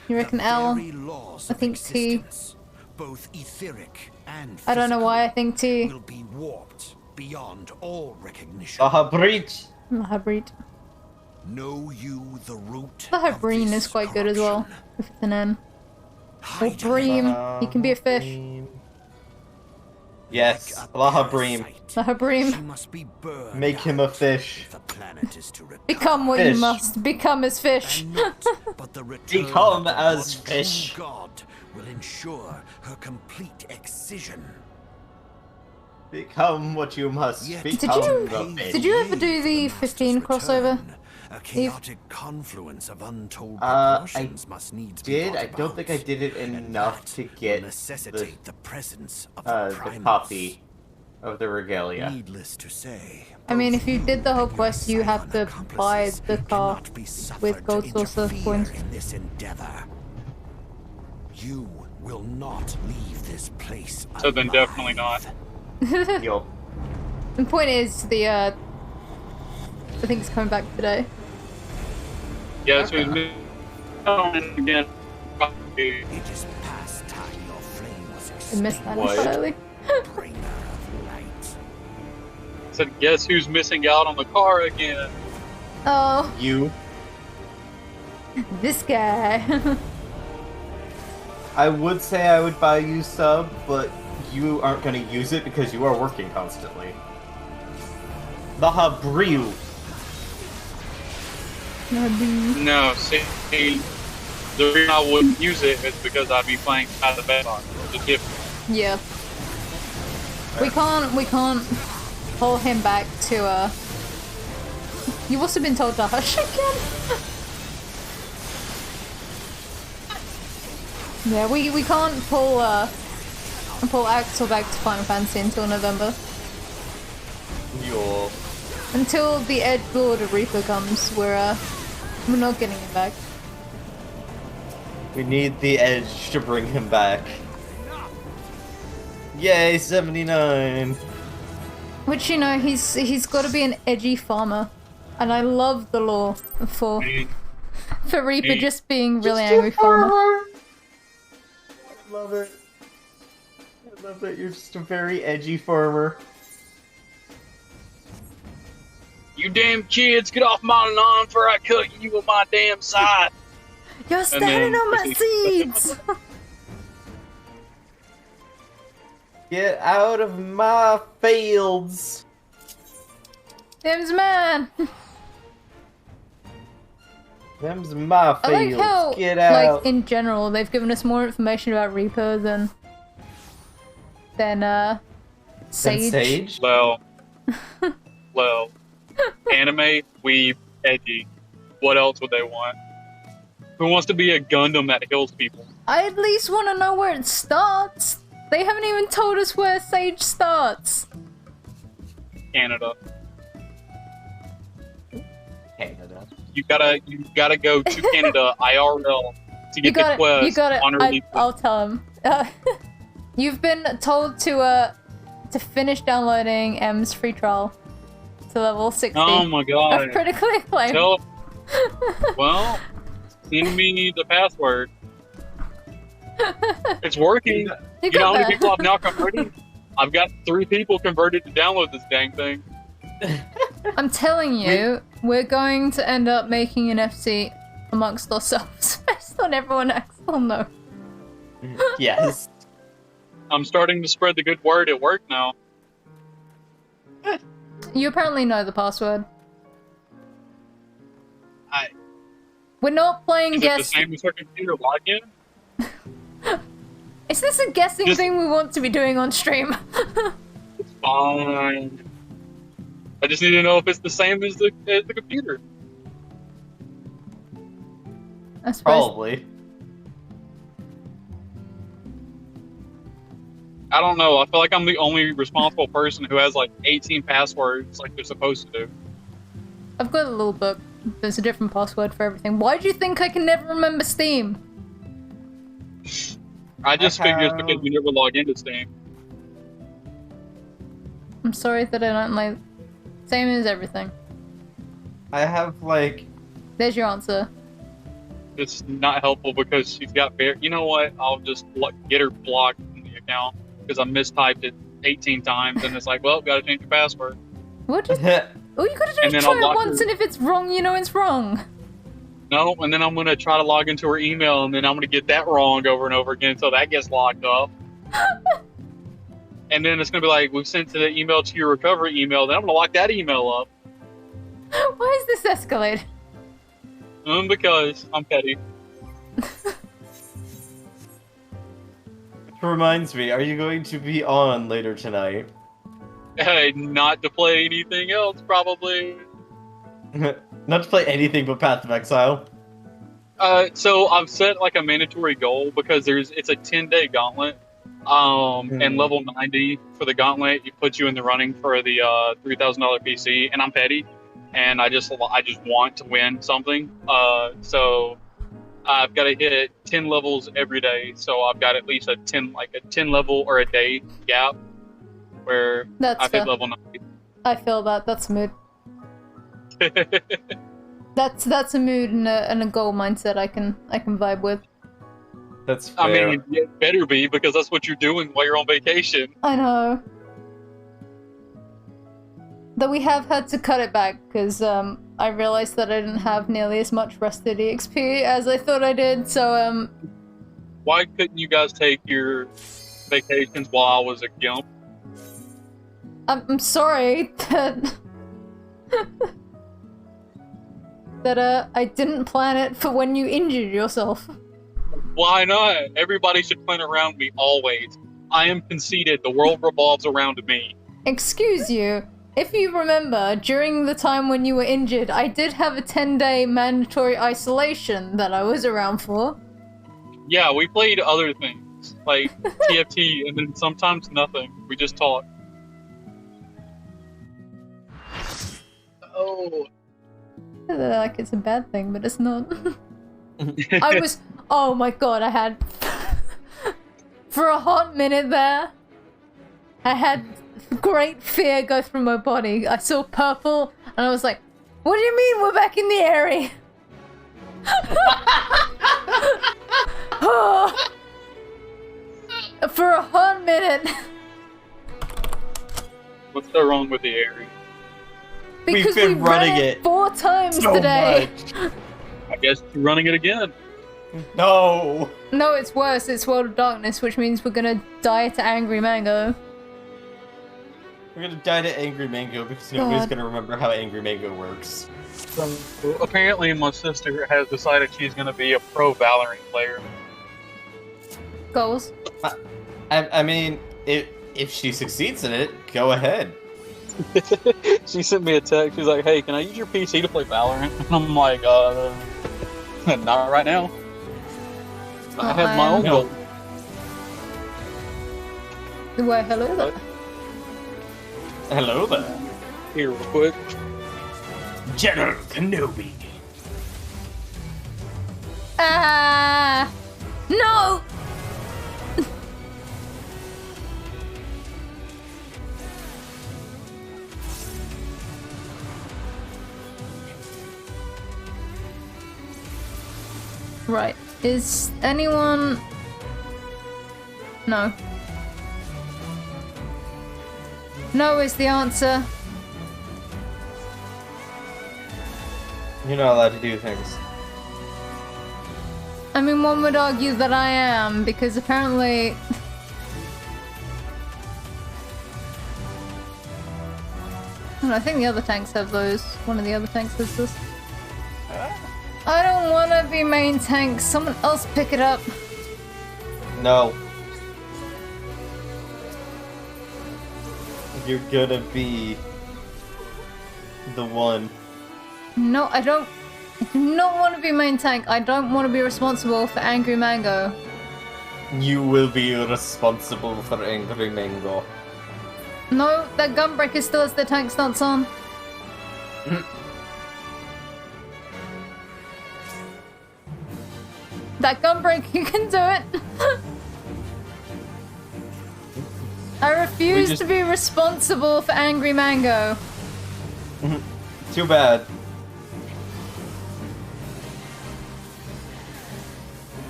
You reckon the L? very laws I of think T. existence, both etheric and I don't know why I physical, think T. will be warped beyond all recognition. Lahabreach. Lahabreed. Know you the root Lahabreen of is this quite good as well. corruption? If it's an N. Or Hide your Bream. light He can be a fish. Yes, like a Lahabreem. parasite. Lahabreem. She must be burned Make him a out fish. if the planet is to recover. Become what Fish. you must. Become as fish. And not, but the return Become of the as one fish. true God will ensure her complete excision. Become what you must. Yet Become you- the fish. Did you ever do the Master's 15 crossover? return, a chaotic confluence of untold I proportions must needs be did. brought I don't think I about, did it and enough that to will get necessitate the presence of the primates. copy of the regalia. Needless to say, I mean, both if you did the whole quest, you have to silent buy accomplices the car cannot be with suffered gold to saucer interfere coins. in this endeavor. You will not leave this place So then definitely not. Yo. The point is, I think it's coming back today. Yeah, so and again, probably It is past time your flame was I missed that What? entirely. bringer of light. said, guess who's missing out on the car again? Oh, You. this guy. I would say I would buy you sub, but you aren't going to use it because you are working constantly. Lahabrew. No, see, the reason I wouldn't use it is because I'd be playing out the best on the different. Yeah. We can't pull him back to, You've also been told to hush again? Yeah, we can't pull Axel back to Final Fantasy until November. Yo. Until the Edge Lord of Reaper comes, we're not getting him back. We need the edge to bring him back. Yay, 79. Which, you know, he's got to be an edgy farmer, and I love the lore for Reaper just being really angry farmer. I love it. I love that you're just a very edgy farmer. You damn kids, get off my lawn before I cut you with my damn side. You're standing on my seeds! Get out of my fields. Tim's man! Them's my I like fields. how, Get out. like, in general, they've given us more information about Reaper than Sage. And Sage? Well, anime, weeb, edgy. What else would they want? Who wants to be a Gundam that kills people? I at least want to know where it starts. They haven't even told us where Sage starts. Canada. Canada. You gotta go to Canada IRL to get the quest. You got on it. her I'll tell him. You've been told to finish downloading M's free trial to level 60 Oh my god. of critically acclaimed. Tell, well, send me the password. It's working. You know how many people I've now converted? I've got 3 people converted to download this dang thing. I'm telling you, we're going to end up making an FC amongst ourselves based on everyone else will know. Yes. I'm starting to spread the good word at work now. You apparently know the password. I- We're not playing Is it the guess. same as her computer login? Is this a guessing Just- thing we want to be doing on stream? It's fine. I just need to know if it's the same as the computer. I suppose. Probably. I don't know. I feel like I'm the only responsible person who has like 18 passwords like they're supposed to do. I've got a little book. There's a different password for everything. Why do you think I can never remember Steam? I just figured it's because you never log into Steam. I'm sorry that I don't like. Same as everything. I have like. There's your answer. It's not helpful because she's got you know what? I'll just get her blocked from the account because I mistyped it 18 times and it's like, well, gotta change your password. What? Just, all you gotta do And is then I'll try it lock once, her. and if it's wrong, you know it's wrong. No, and then I'm gonna try to log into her email and then I'm gonna get that wrong over and over again until that gets locked up. And then it's gonna be like, we've sent the email to your recovery email, then I'm gonna lock that email up. Why is this escalated? Because I'm petty. Which reminds me, are you going to be on later tonight? Hey, not to play anything else, probably. Not to play anything but Path of Exile. So I've set like a mandatory goal because it's a 10-day gauntlet. And level 90 for the gauntlet, it puts you in the running for the $3,000 PC. And I'm petty, and I just want to win something. So I've got to hit 10 levels every day. So I've got at least a 10 level or a day gap where That's I've fair. hit level 90. I feel that. That's a mood. That's a mood and a goal mindset I can vibe with. That's fair. I mean, it better be because that's what you're doing while you're on vacation. I know. Though we have had to cut it back because I realized that I didn't have nearly as much rusted EXP as I thought I did. So Why couldn't you guys take your vacations while I was a gimp? I'm sorry that that I didn't plan it for when you injured yourself. Why not? Everybody should plan around me always. I am conceited. The world revolves around me. Excuse you. If you remember, during the time when you were injured, I did have a 10-day mandatory isolation that I was around for. Yeah, we played other things, like TFT, and then sometimes nothing. We just talked. Oh. Like it's a bad thing, but it's not. Oh my god, I had... For a hot minute there, I had great fear go through my body. I saw purple, and I was like, what do you mean we're back in the area? For a hot minute. What's so wrong with the area? Because We've been we ran running it it 4 times so today. much. I guess you're running it again. No. No, it's worse. It's World of Darkness, which means we're gonna die to Angry Mango. We're gonna die to Angry Mango because nobody's God. gonna remember how Angry Mango works. So apparently, my sister has decided she's going to be a pro Valorant player. Goals. I mean, if she succeeds in it, go ahead. She sent me a text. She's like, "Hey, can I use your PC to play Valorant?" And I'm like, not right now. I have my own No. goal. Why, hello there. Hello there. Here, real quick. General Kenobi. Ah! No! Right. Is anyone... No. No is the answer. You're not allowed to do things. I mean, one would argue that I am, because apparently... I think the other tanks have those. One of the other tanks has this. I don't want to be main tank. Someone else pick it up. No. You're gonna be the one. No, I don't. I do not want to be main tank. I don't want to be responsible for Angry Mango. You will be responsible for Angry Mango. No, that Gunbreaker still has the tank stance on. That Gunbreaker, you can do it. I refuse to be responsible for Angry Mango. Too bad.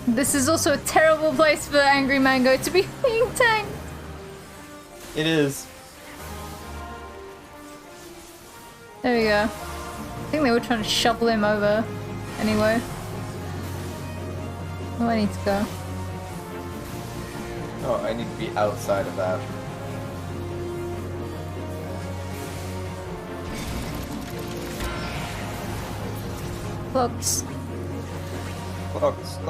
This is also a terrible place for Angry Mango to be being tanked. It is. There we go. I think they were trying to shovel him over. Anyway. Oh, I need to go. Oh, I need to be outside of that. Clocks. Clocks.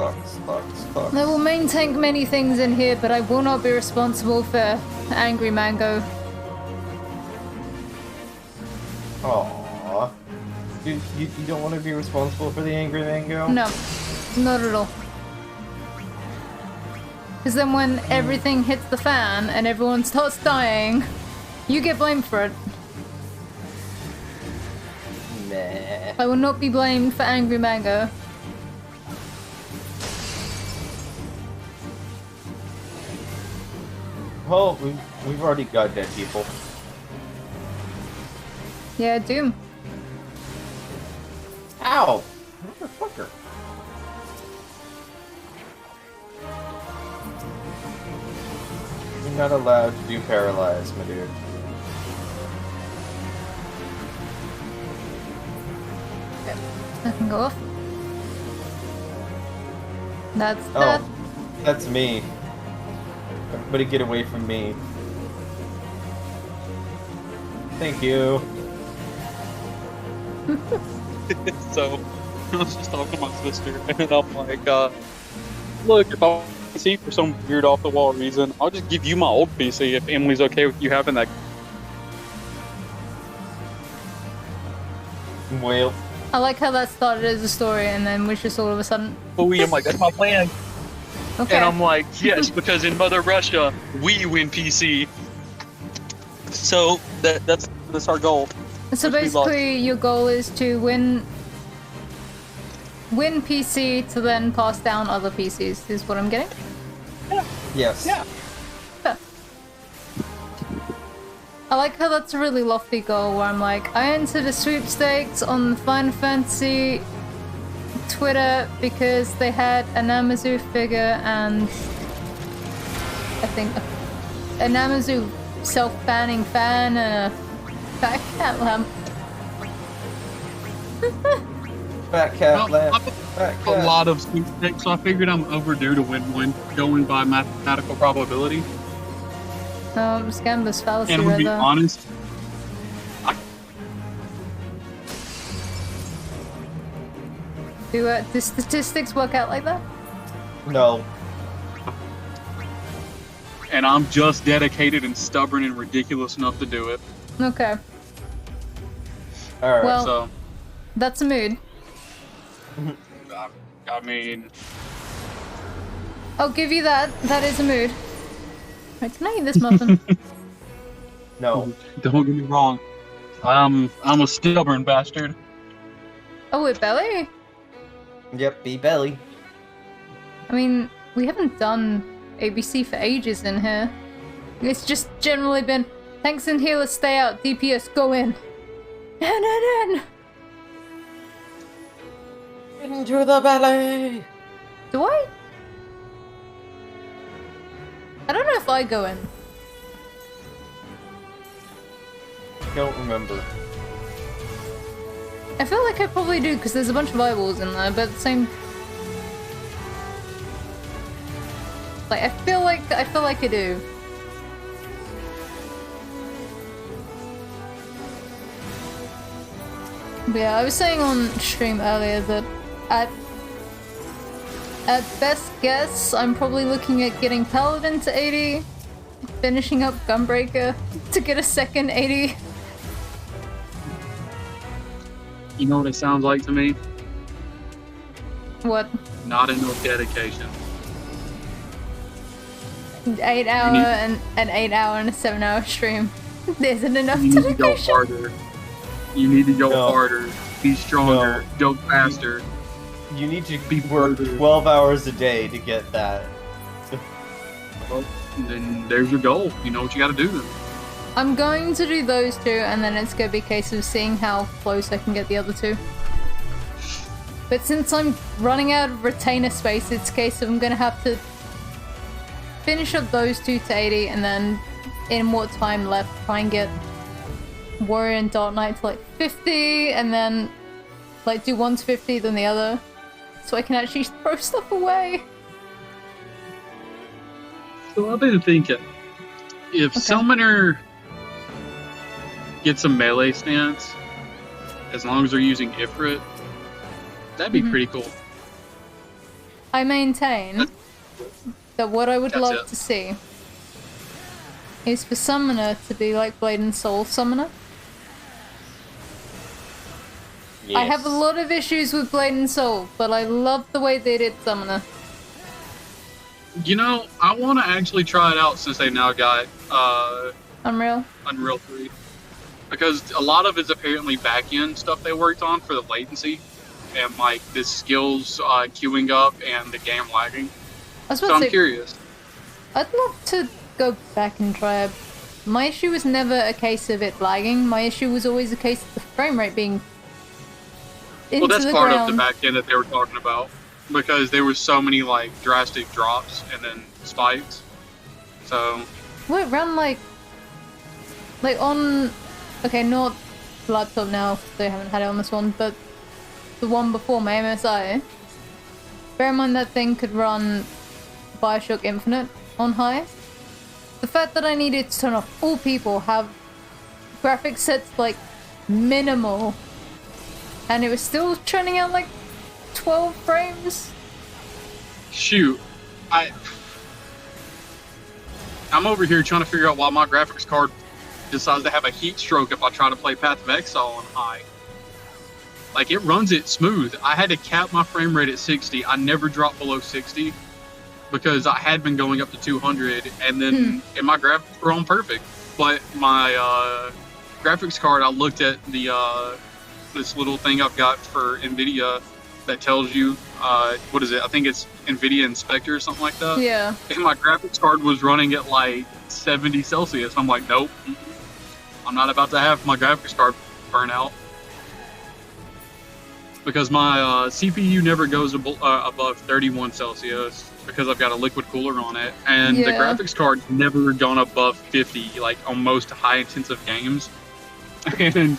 I will main tank many things in here, but I will not be responsible for Angry Mango. Aww. You don't want to be responsible for the Angry Mango? No, not at all. Because then when everything hits the fan and everyone starts dying, you get blamed for it. Nah. I will not be blamed for Angry Mango. Well, we've already got dead people. Yeah, Doom. Ow! Motherfucker. You're not allowed to do paralyze, my dude. I can go off. That's that. Oh, that's me. Everybody get away from me. Thank you. So, I was just talking to my sister, and I'm like, look, if I PC for some weird off-the-wall reason, I'll just give you my old PC if Emily's okay with you having that. Well, I like how that started as a story and then was just all of a sudden. I'm like, that's my plan. Okay. And I'm like, yes, because in Mother Russia, we win PC. So that's our goal. So basically, your goal is to win PC to then pass down other PCs. Is what I'm getting. yes. Yeah. Fair. I like how that's a really lofty goal. Where I'm like, I entered a sweepstakes on the Final Fantasy Twitter because they had a Namazu figure and I think a Namazu self-banning fan and a fat cat lamp. Fat cat Well, lamp. Fat A cat. lot of sweepstakes, so I figured I'm overdue to win one, going by mathematical probability. Scamber's fallacy And to right be there. honest, Do statistics work out like that? No. And I'm just dedicated and stubborn and ridiculous enough to do it. Okay. Alright. Well, So, that's a mood. I mean, I'll give you that. That is a mood. Right, can I eat this muffin? No. don't get me wrong. I'm a stubborn bastard. Oh, with belly? Yep, be belly. I mean, we haven't done ABC for ages in here. It's just generally been, tanks and healers stay out, DPS go in. N. Into the belly! Do I? I don't know if I go in. Don't remember. I feel like I probably do because there's a bunch of eyeballs in there, but at the same. Like I feel like I do. But yeah, I was saying on stream earlier that at best guess, I'm probably looking at getting Paladin to 80, finishing up Gunbreaker to get a second 80. You know what it sounds like to me? What? Not enough dedication. 8 hour and an 8 hour and a 7 hour stream. Isn't enough You need to go dedication. harder. You need to go No. harder. Be stronger. Go faster. You need to Be work further. 12 hours a day to get that. Well, then there's your goal. You know what you got to do then. I'm going to do those two, and then it's going to be a case of seeing how close I can get the other two. But since I'm running out of retainer space, it's a case of I'm going to have to finish up those two to 80, and then in what time left, try and get Warrior and Dark Knight to like 50, and then like do one to 50, then the other, so I can actually throw stuff away. So I've been thinking, if Summoner gets a melee stance, as long as they're using Ifrit, that'd be pretty cool. I maintain that what I would That's love it. to see is for Summoner to be like Blade and Soul Summoner. I have a lot of issues with Blade and Soul, but I love the way they did Summoner. You know, I want to actually try it out since they now got Unreal. Unreal 3. Because a lot of it's apparently back-end stuff they worked on for the latency. And like the skills queuing up and the game lagging. I was So about I'm to say, curious. I'd love to go back and try it. My issue was never a case of it lagging. My issue was always a case of the frame rate being into Well, that's the part ground. of the back end that they were talking about. Because there was so many like drastic drops and then spikes. So What around like on, okay, not laptop now, they haven't had it on this one, but the one before my MSI. Bear in mind that thing could run Bioshock Infinite on high. The fact that I needed to turn off all people, have graphics sets like minimal, and it was still churning out like 12 frames. shoot, I'm over here trying to figure out why my graphics card decides to have a heat stroke if I try to play Path of Exile on high. Like, it runs it smooth. I had to cap my frame rate at 60. I never dropped below 60 because I had been going up to 200, and then and my graphics were on perfect. But my graphics card, I looked at the this little thing I've got for NVIDIA that tells you, what is it? I think it's NVIDIA Inspector or something like that. Yeah. And my graphics card was running at like 70 Celsius. I'm like, nope, I'm not about to have my graphics card burn out. Because my CPU never goes above 31 Celsius because I've got a liquid cooler on it. And the Yeah. graphics card's never gone above 50, like on most high intensive games. And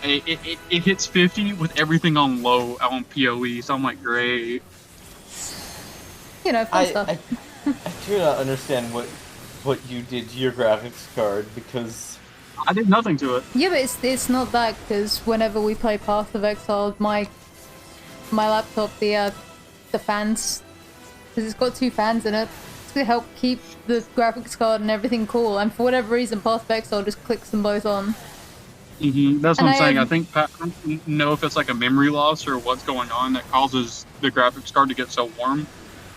it hits 50 with everything on low on PoE. So I'm like, great. You know, fun stuff. I do not understand what you did to your graphics card because I did nothing to it. Yeah, but it's not that, because whenever we play Path of Exile, my my laptop the fans, because it's got 2 fans in it to help keep the graphics card and everything cool. And for whatever reason, Path of Exile just clicks them both on. That's what And I'm saying. I have- think I don't know if it's like a memory loss or what's going on that causes the graphics card to get so warm.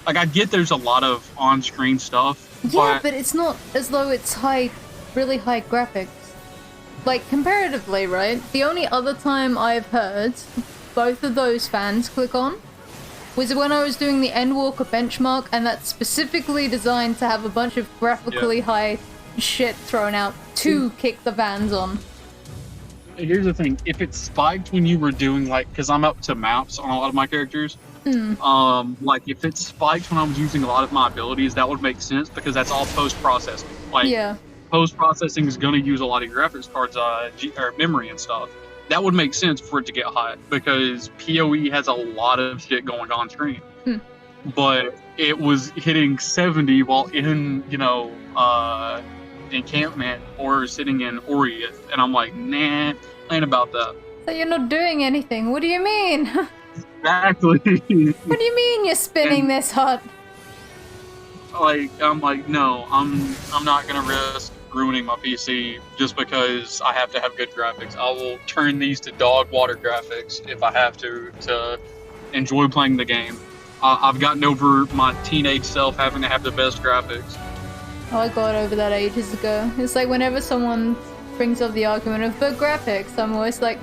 Like, I get there's a lot of on-screen stuff, Yeah, but it's not as though it's really high graphics. Like, comparatively, right? The only other time I've heard both of those fans click on was when I was doing the Endwalker benchmark, and that's specifically designed to have a bunch of graphically high shit thrown out to kick the fans on. Here's the thing: if it spiked when you were doing because I'm up to maps on a lot of my characters, like if it spiked when I was using a lot of my abilities, that would make sense because that's all post-processing. Like, Yeah. post-processing is going to use a lot of your graphics cards, or memory and stuff. That would make sense for it to get hot because PoE has a lot of shit going on screen. But it was hitting 70 while in, encampment or sitting in Oriath, and I'm like, nah, ain't about that. So you're not doing anything. What do you mean? Exactly. What do you mean you're spinning this hot? I'm like, no, I'm not gonna risk ruining my PC just because I have to have good graphics. I will turn these to dog water graphics if I have to enjoy playing the game. I've gotten over my teenage self having to have the best graphics. Oh, I got over that ages ago. It's like whenever someone brings up the argument of the graphics, I'm always like,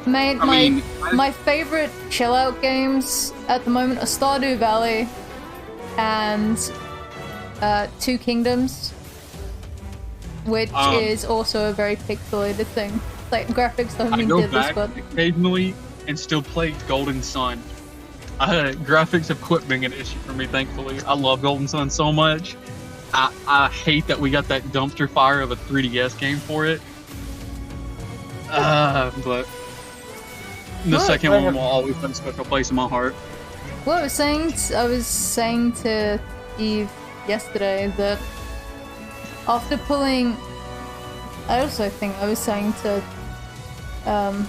mate, my favorite chill out games at the moment are Stardew Valley and Two Kingdoms, which is also a very pixelated thing. Like, graphics don't I mean go did this, back but occasionally and still play Golden Sun. Graphics have quit being an issue for me, thankfully. I love Golden Sun so much. I hate that we got that dumpster fire of a 3DS game for it. But the second one will always have a special place in my heart. well, I was saying to Eve yesterday that after pulling, I also think I was saying to, I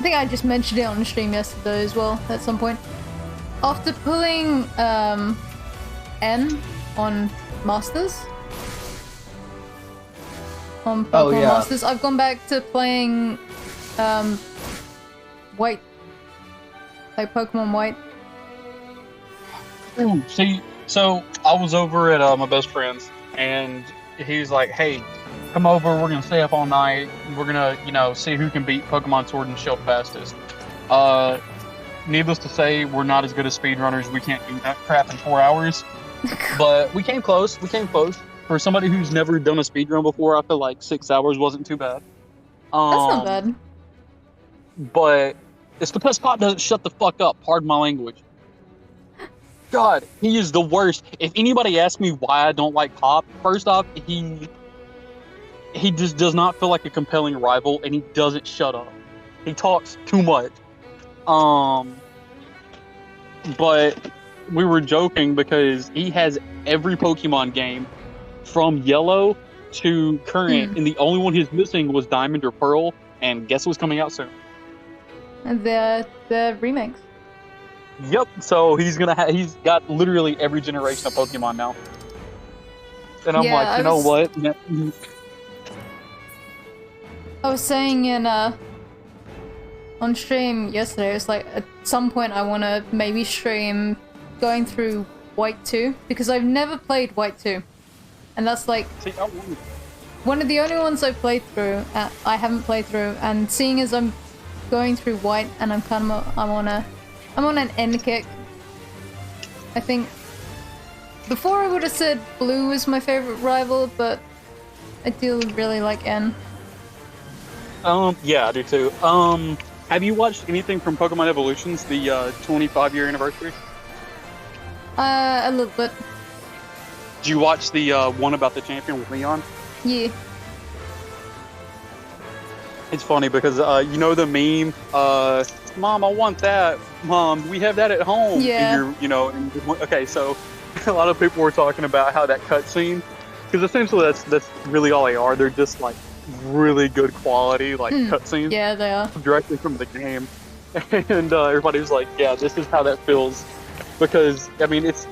think I just mentioned it on the stream yesterday as well at some point. After pulling N on Masters, on Pokemon Masters, I've gone back to playing White, like Pokemon White. See, so I was over at my best friend's, and he's like, "Hey, come over. We're gonna stay up all night. We're gonna, see who can beat Pokemon Sword and Shield fastest." Needless to say, we're not as good as speedrunners. We can't do that crap in 4 hours. But we came close. For somebody who's never done a speedrun before, I feel like 6 hours wasn't too bad. That's not bad. But it's because Pop doesn't shut the fuck up. Pardon my language. God, he is the worst. If anybody asks me why I don't like Pop, first off, he just does not feel like a compelling rival, and he doesn't shut up. He talks too much. But we were joking because he has every Pokemon game from Yellow to current, and the only one he's missing was Diamond or Pearl, and guess what's coming out soon? The remakes. Yep, so he's got literally every generation of Pokemon now. And I'm like, you know what? I was saying on stream yesterday, it's like at some point I want to maybe stream going through White 2, because I've never played White 2. And that's like one of the only ones I've played through, I haven't played through, and seeing as I'm going through White and I'm on an end kick. I think before I would have said Blue was my favorite rival, but I do really like N. Yeah, I do too. Have you watched anything from Pokemon Evolutions, the 25-year anniversary? A little bit. Did you watch the one about the champion with Leon? Yeah. It's funny because you know the meme, Mom, I want that. Mom, we have that at home. Yeah. And okay, so a lot of people were talking about how that cutscene, because essentially that's really all they are. They're just like really good quality cutscenes. Yeah, they are. Directly from the game. and everybody was like, "Yeah, this is how that feels," because I mean, it's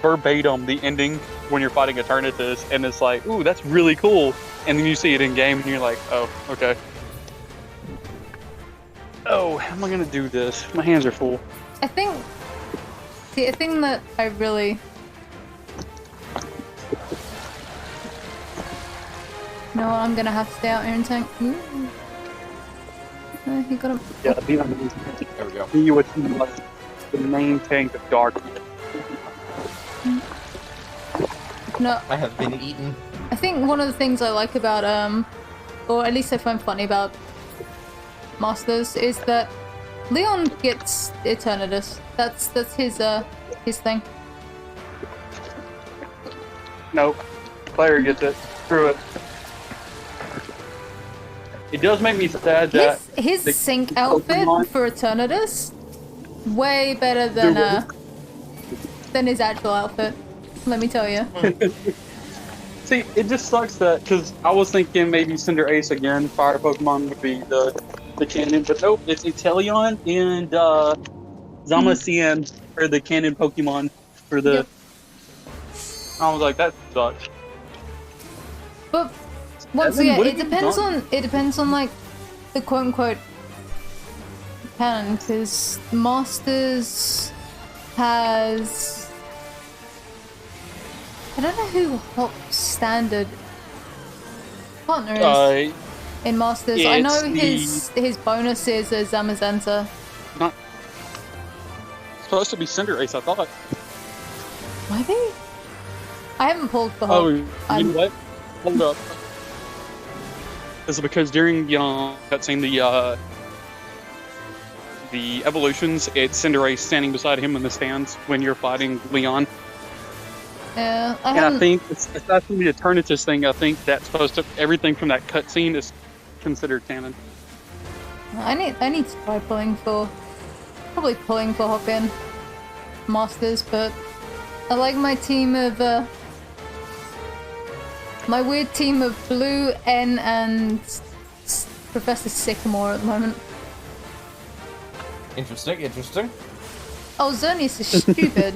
verbatim the ending when you're fighting Eternatus, and it's like, "Ooh, that's really cool," and then you see it in game, and you're like, "Oh, okay." Oh, how am I gonna do this? My hands are full. I think the thing that I really No, I'm gonna have to stay out here and tank. Ooh. He got him. Yeah, be on the There we go. Be what you like, the main tank of darkness. No, I have been eaten. I think one of the things I like about or at least I find funny about Masters is that Leon gets Eternatus. That's his thing. Nope. Player gets it. Screw it. It does make me sad that His the sync outfit Pokemon- for Eternatus way better than his actual outfit. Let me tell you. See, it just sucks that because I was thinking maybe Cinderace again, fire Pokemon would be the canon, but nope, it's Inteleon and Zamacian are the canon Pokemon for the. Yep. I was like, that sucks. But once Evan, again, what it have you depends on like the quote unquote canon, because Masters has I don't know who Hop's standard partner is in Masters. I know his bonus is a Zamazenta. Not supposed to be Cinderace, I thought. Maybe? I haven't pulled for Hop. Oh, you know what? Hold up. Is it because during cutscene the evolutions, it's Cinderace standing beside him in the stands when you're fighting Leon. Yeah, And I think it's actually the Eternatus thing. I think that's supposed to everything from that cutscene is considered canon. I need to try pulling for Hop in Masters, but I like my team of my weird team of Blue, N, and Professor Sycamore at the moment. Interesting. Oh, Xerneas is stupid.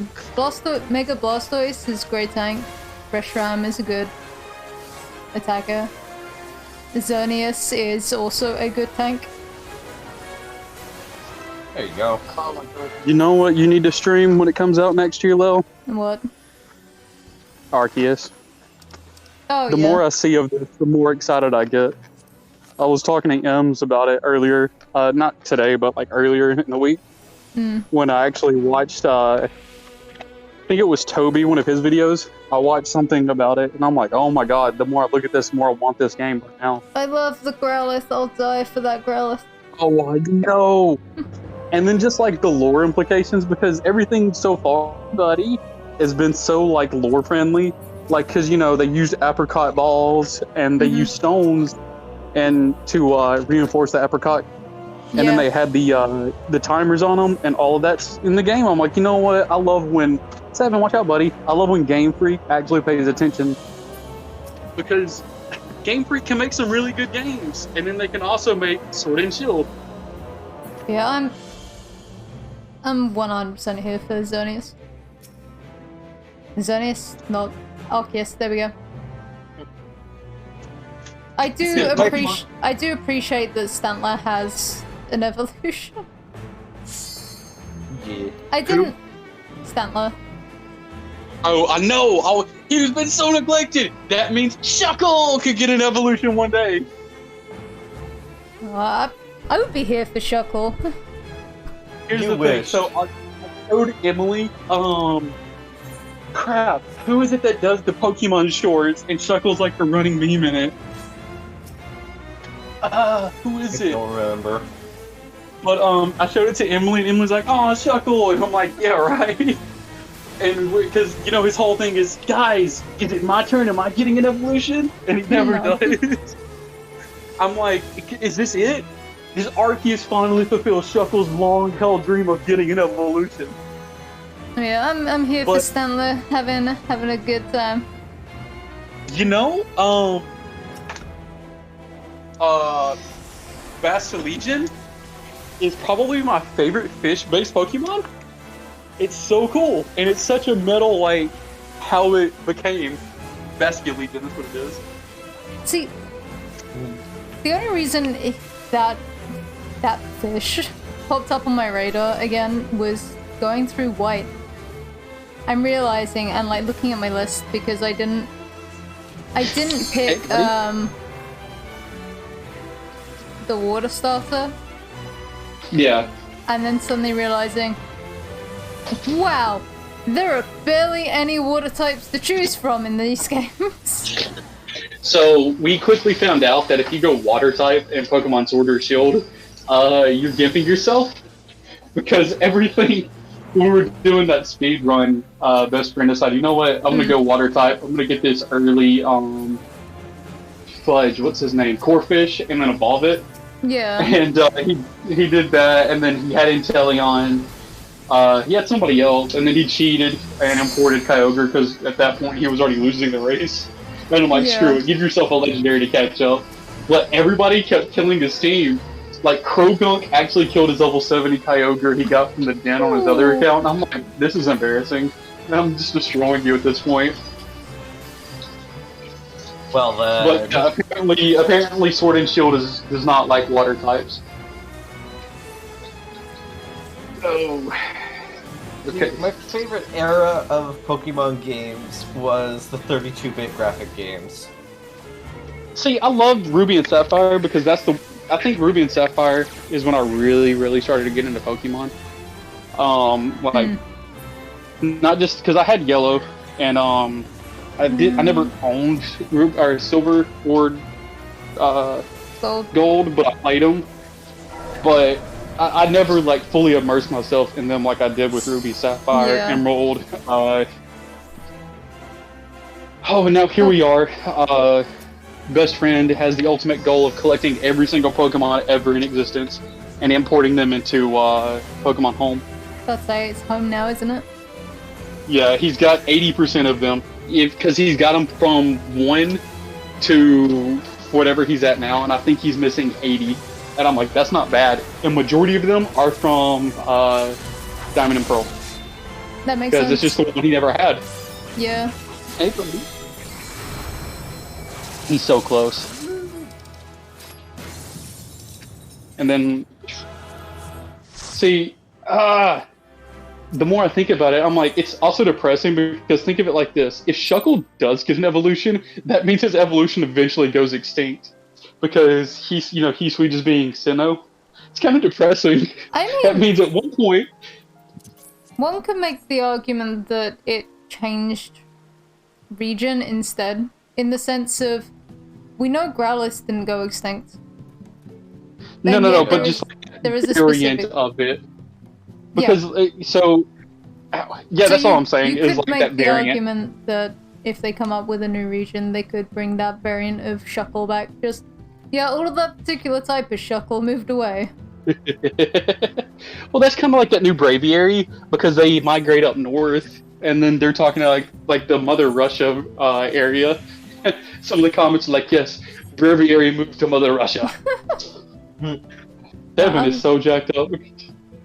Mega Blastoise is a great tank. Reshiram is a good attacker. Xerneas is also a good tank. There you go. Oh my god. You know what you need to stream when it comes out next year, Lil? What? Arceus. Oh, The yeah. more I see of this, the more excited I get. I was talking to Ems about it earlier, not today, but like earlier in the week, when I actually watched, I think it was Toby, one of his videos. I watched something about it, and I'm like, oh my god, the more I look at this, the more I want this game right now. I love the Growlithe. I'll die for that Growlithe. Oh, I know! And then just like the lore implications, because everything so far, buddy, has been so like lore friendly. Like, because, you know, they used apricot balls and they used stones and to reinforce the apricot. And then they had the timers on them and all of that's in the game. I'm like, you know what? I love when... Seven, watch out, buddy. I love when Game Freak actually pays attention. Because Game Freak can make some really good games. And then they can also make Sword and Shield. Yeah, I'm 100% here for Xerneas. Xerneas, not Arceus. There we go. I do appreciate that Stantler has an evolution. Yeah. I didn't. Stantler. Oh, I know! He's been so neglected! That means Shuckle could get an evolution one day! I would be here for Shuckle. Here's You the wish. thing. So I showed Emily, crap, who is it that does the Pokemon shorts and Shuckle's like the running meme in it? Who is I it? don't remember. But I showed it to Emily and Emily's like, oh, Shuckle, and I'm like, yeah, right. And because, you know, his whole thing is, guys, is it my turn? Am I getting an evolution? And he never No. does. I'm like, is this it? Does Arceus finally fulfill Shuckle's long-held dream of getting an evolution? Yeah, I'm here for But- Stantler having a good time. You know, Basilegion is probably my favorite fish-based Pokemon. It's so cool, and it's such a metal, like, how it became Basket Legion, that's what it is. See, the only reason that fish popped up on my radar again was going through white. I'm realizing and like looking at my list because I didn't pick the water starter. Yeah. And then suddenly realizing, wow, there are barely any water types to choose from in these games. So we quickly found out that if you go water type in Pokemon Sword or Shield, you're gimping yourself, because everything when we were doing that speed run, best friend decided, you know what, I'm gonna go water type. I'm gonna get this early fudge, what's his name, Corphish, and then evolve it. Yeah. And he did that, and then he had Inteleon. He had somebody else, and then he cheated and imported Kyogre because at that point he was already losing the race. And I'm like, screw it, give yourself a legendary to catch up. But everybody kept killing his team. Like, Krogunk actually killed his level 70 Kyogre he got from the den on his other account. And I'm like, this is embarrassing. And I'm just destroying you at this point. Well, But apparently Sword and Shield does not like water types. Oh. Okay. my favorite era of Pokemon games was the 32-bit graphic games. See, I loved Ruby and Sapphire because I think Ruby and Sapphire is when I really started to get into Pokemon. Not just because I had Yellow, and I never owned Silver or Gold, but I played them. But I never like fully immersed myself in them like I did with Ruby, Sapphire, Emerald. And now here we are. Best friend has the ultimate goal of collecting every single Pokemon ever in existence and importing them into Pokemon Home. That's say it's home now, isn't it? Yeah, he's got 80% of them because he's got them from 1 to whatever he's at now, and I think he's missing 80. And I'm like, that's not bad. And majority of them are from Diamond and Pearl. That makes sense. Because it's just the one he never had. Yeah. Hey, buddy. He's so close. And then, see, the more I think about it, I'm like, it's also depressing because think of it like this. If Shuckle does get an evolution, that means his evolution eventually goes extinct. Because he's sweet as being Sinnoh. It's kind of depressing. I mean, that means at one point... One could make the argument that it changed region instead. In the sense of, we know Growlithe didn't go extinct. No, but just like there is a variant specific of it. Because, that's all I'm saying, is like that variant. You could make the argument that if they come up with a new region, they could bring that variant of Shuckle back. Just, all of that particular type of Shuckle moved away. Well, that's kind of like that new Braviary, because they migrate up north, and then they're talking like the Mother Russia area. Some of the comments are like, yes, Braviary moved to Mother Russia. Devin is so jacked up.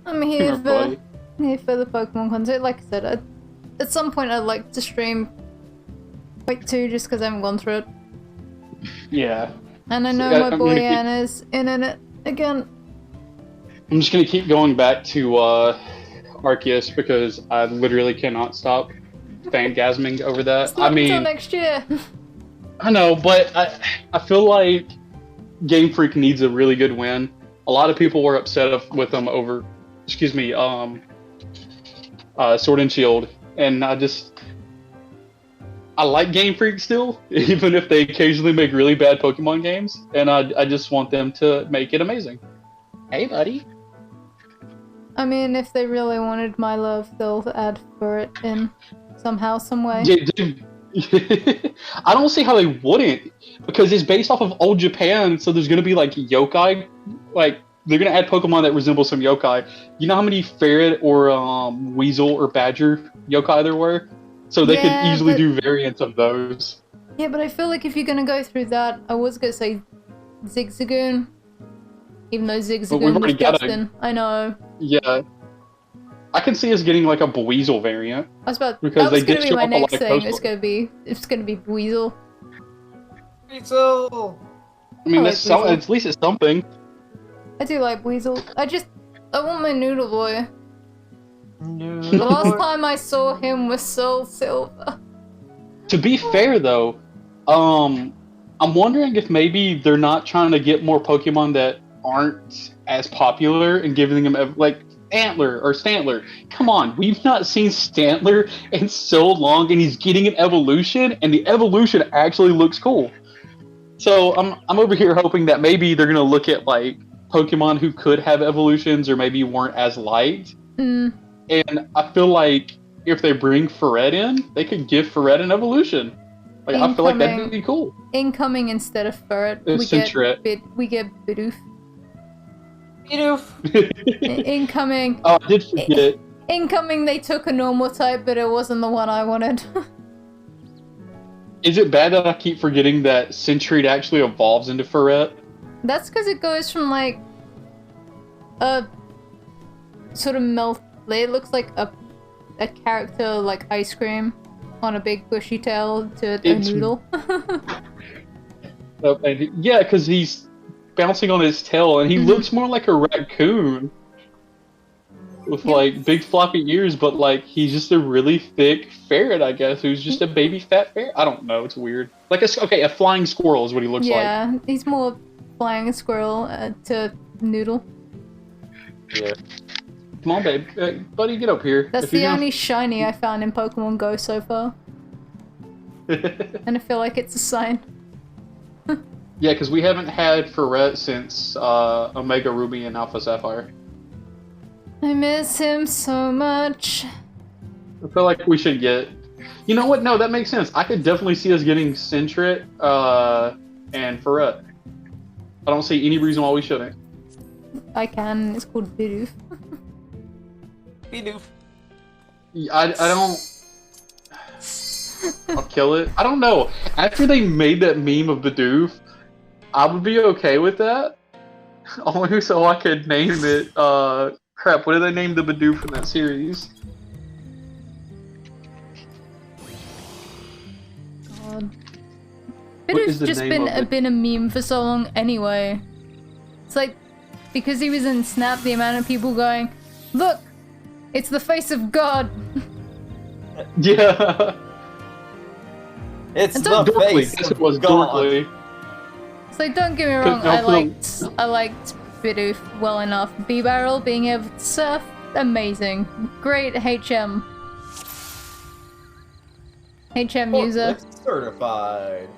I'm here for the Pokemon content. Like I said, at some point I'd like to stream Quake 2 just because I haven't gone through it. Yeah. And I know my boy Anna's in it again. I'm just gonna keep going back to Arceus because I literally cannot stop fangasming over that. It's not until next year. I know, but I feel like Game Freak needs a really good win. A lot of people were upset with them over, Sword and Shield, and I like Game Freak still, even if they occasionally make really bad Pokemon games, and I just want them to make it amazing. Hey, buddy. I mean, if they really wanted my love, they'll add for it in somehow, some way. I don't see how they wouldn't, because it's based off of old Japan, so there's gonna be like yokai, like they're gonna add Pokemon that resemble some yokai. You know how many ferret or weasel or badger yokai there were? So they could easily do variants of those. Yeah, but I feel like if you're gonna go through that, I was gonna say Zigzagoon, Even though But we've Zigzagoon was already got Justin. I know. Yeah. I can see us getting like a Weasel variant. I was about Because that was they gonna did be show my up a next lot of thing. coastal- It's gonna be Weasel. Weasel! I mean, I that's like Weasel. at least it's something. I do like Weasel. I want my Noodle Boy. No. The last time I saw him was Soul Silver. To be fair, though, I'm wondering if maybe they're not trying to get more Pokemon that aren't as popular and giving them like Antler or Stantler. Come on, we've not seen Stantler in so long, and he's getting an evolution, and the evolution actually looks cool. So I'm over here hoping that maybe they're gonna look at like Pokemon who could have evolutions or maybe weren't as liked. Mm. And I feel like if they bring Ferret in, they could give Ferret an evolution. Like I feel like that'd be cool. Incoming instead of Ferret, It's Centret. we get Bidoof. Bidoof! Incoming. Oh, I did forget. Incoming, they took a normal type, but it wasn't the one I wanted. Is it bad that I keep forgetting that Centret actually evolves into Ferret? That's because it goes from like a sort of melt. It looks like a character like ice cream on a big bushy tail to a noodle. Yeah, because he's bouncing on his tail, and he looks more like a raccoon with like big floppy ears, but like he's just a really thick ferret, I guess, who's just a baby fat ferret. I don't know. It's weird. Like a flying squirrel is what he looks like. Yeah, he's more flying squirrel to noodle. Yeah. Come on, babe. Buddy, get up here. That's the only shiny I found in Pokemon Go so far. And I feel like it's a sign. Yeah, because we haven't had Ferret since Omega Ruby and Alpha Sapphire. I miss him so much. I feel like we should get... You know what? No, that makes sense. I could definitely see us getting Centret and Ferret. I don't see any reason why we shouldn't. I can. It's called Bidoof. Bidoof. I don't... I'll kill it. I don't know. After they made that meme of Bidoof, I would be okay with that. Only so I could name it, crap, what did they name the Bidoof in that series? God. What is Bidoof's the just name of it? been a meme for so long anyway. It's like, because he was in Snap, the amount of people going, look, it's the face of God. Yeah. It's And the don't- Dorkly. face Yes, of it was God. Dorkly. It's like, don't get me wrong, No, I liked Bidoof well enough. B-Barrel being able to surf, amazing. Great HM. HM user. Forklift certified.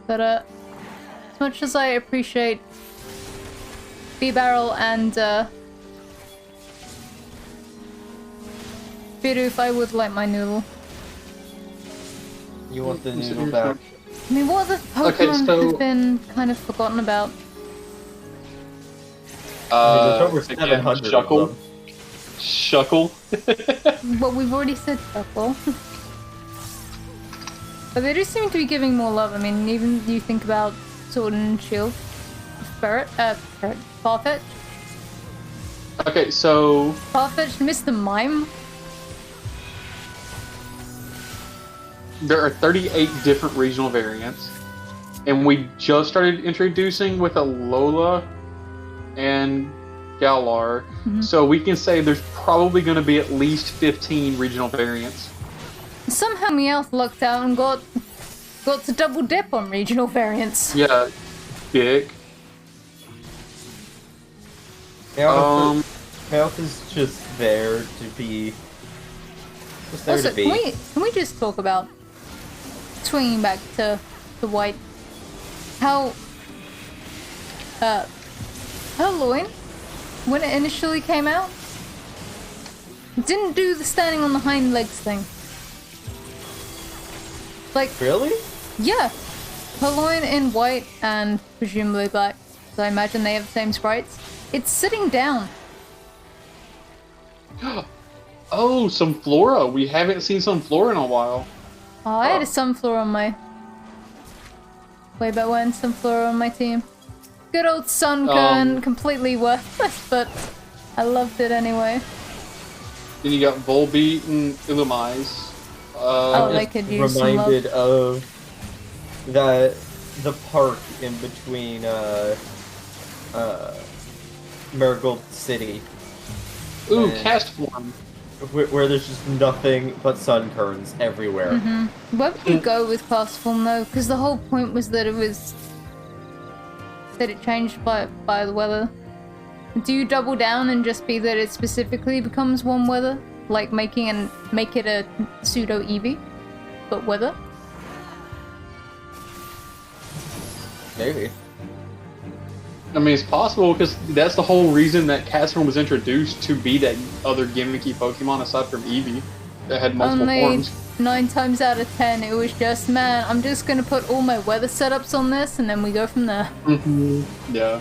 But as much as I appreciate B-Barrel and Bidoof, I would like my noodle. You want the noodle back? I mean, what other Pokemon Okay, so- have been kind of forgotten about? There's over Again, 700 of Shuckle. them. Shuckle. Well, we've already said Shuckle. But they do seem to be giving more love. I mean, even you think about Sword and Shield. Farfetch. Okay, so Farfetch, Mr. Mime. there are 38 different regional variants, and we just started introducing with Alola and Galar, so we can say there's probably going to be at least 15 regional variants. Somehow Meowth lucked out and got to double dip on regional variants. Yeah, big. Meowth is just there to be. Just there Also, to be. can we just talk about swinging back to the white? How Purloin, when it initially came out, didn't do the standing on the hind legs thing. Like, Really? yeah, Purloin in white and presumably black, so I imagine they have the same sprites. It's sitting down. Oh, some Flora. We haven't seen some Flora in a while. Oh, I had a sunflower on my way better when Sunflora on my team. Good old Sunkern, completely worthless, but I loved it anyway. Then you got Volbeat and Illumise. I could use some love. Reminded of the park in between Marigold City. Ooh, and Cast Form. where there's just nothing but Sunkerns everywhere. Where would you go with Class Form though? Because the whole point was that it changed by the weather. Do you double down and just be that it specifically becomes one weather? Like make it a pseudo Eevee, but weather? Maybe. I mean, it's possible because that's the whole reason that Castform was introduced, to be that other gimmicky Pokemon aside from Eevee that had multiple Only forms. 9 times out of 10 it was just, man, I'm just gonna put all my weather setups on this and then we go from there. Yeah.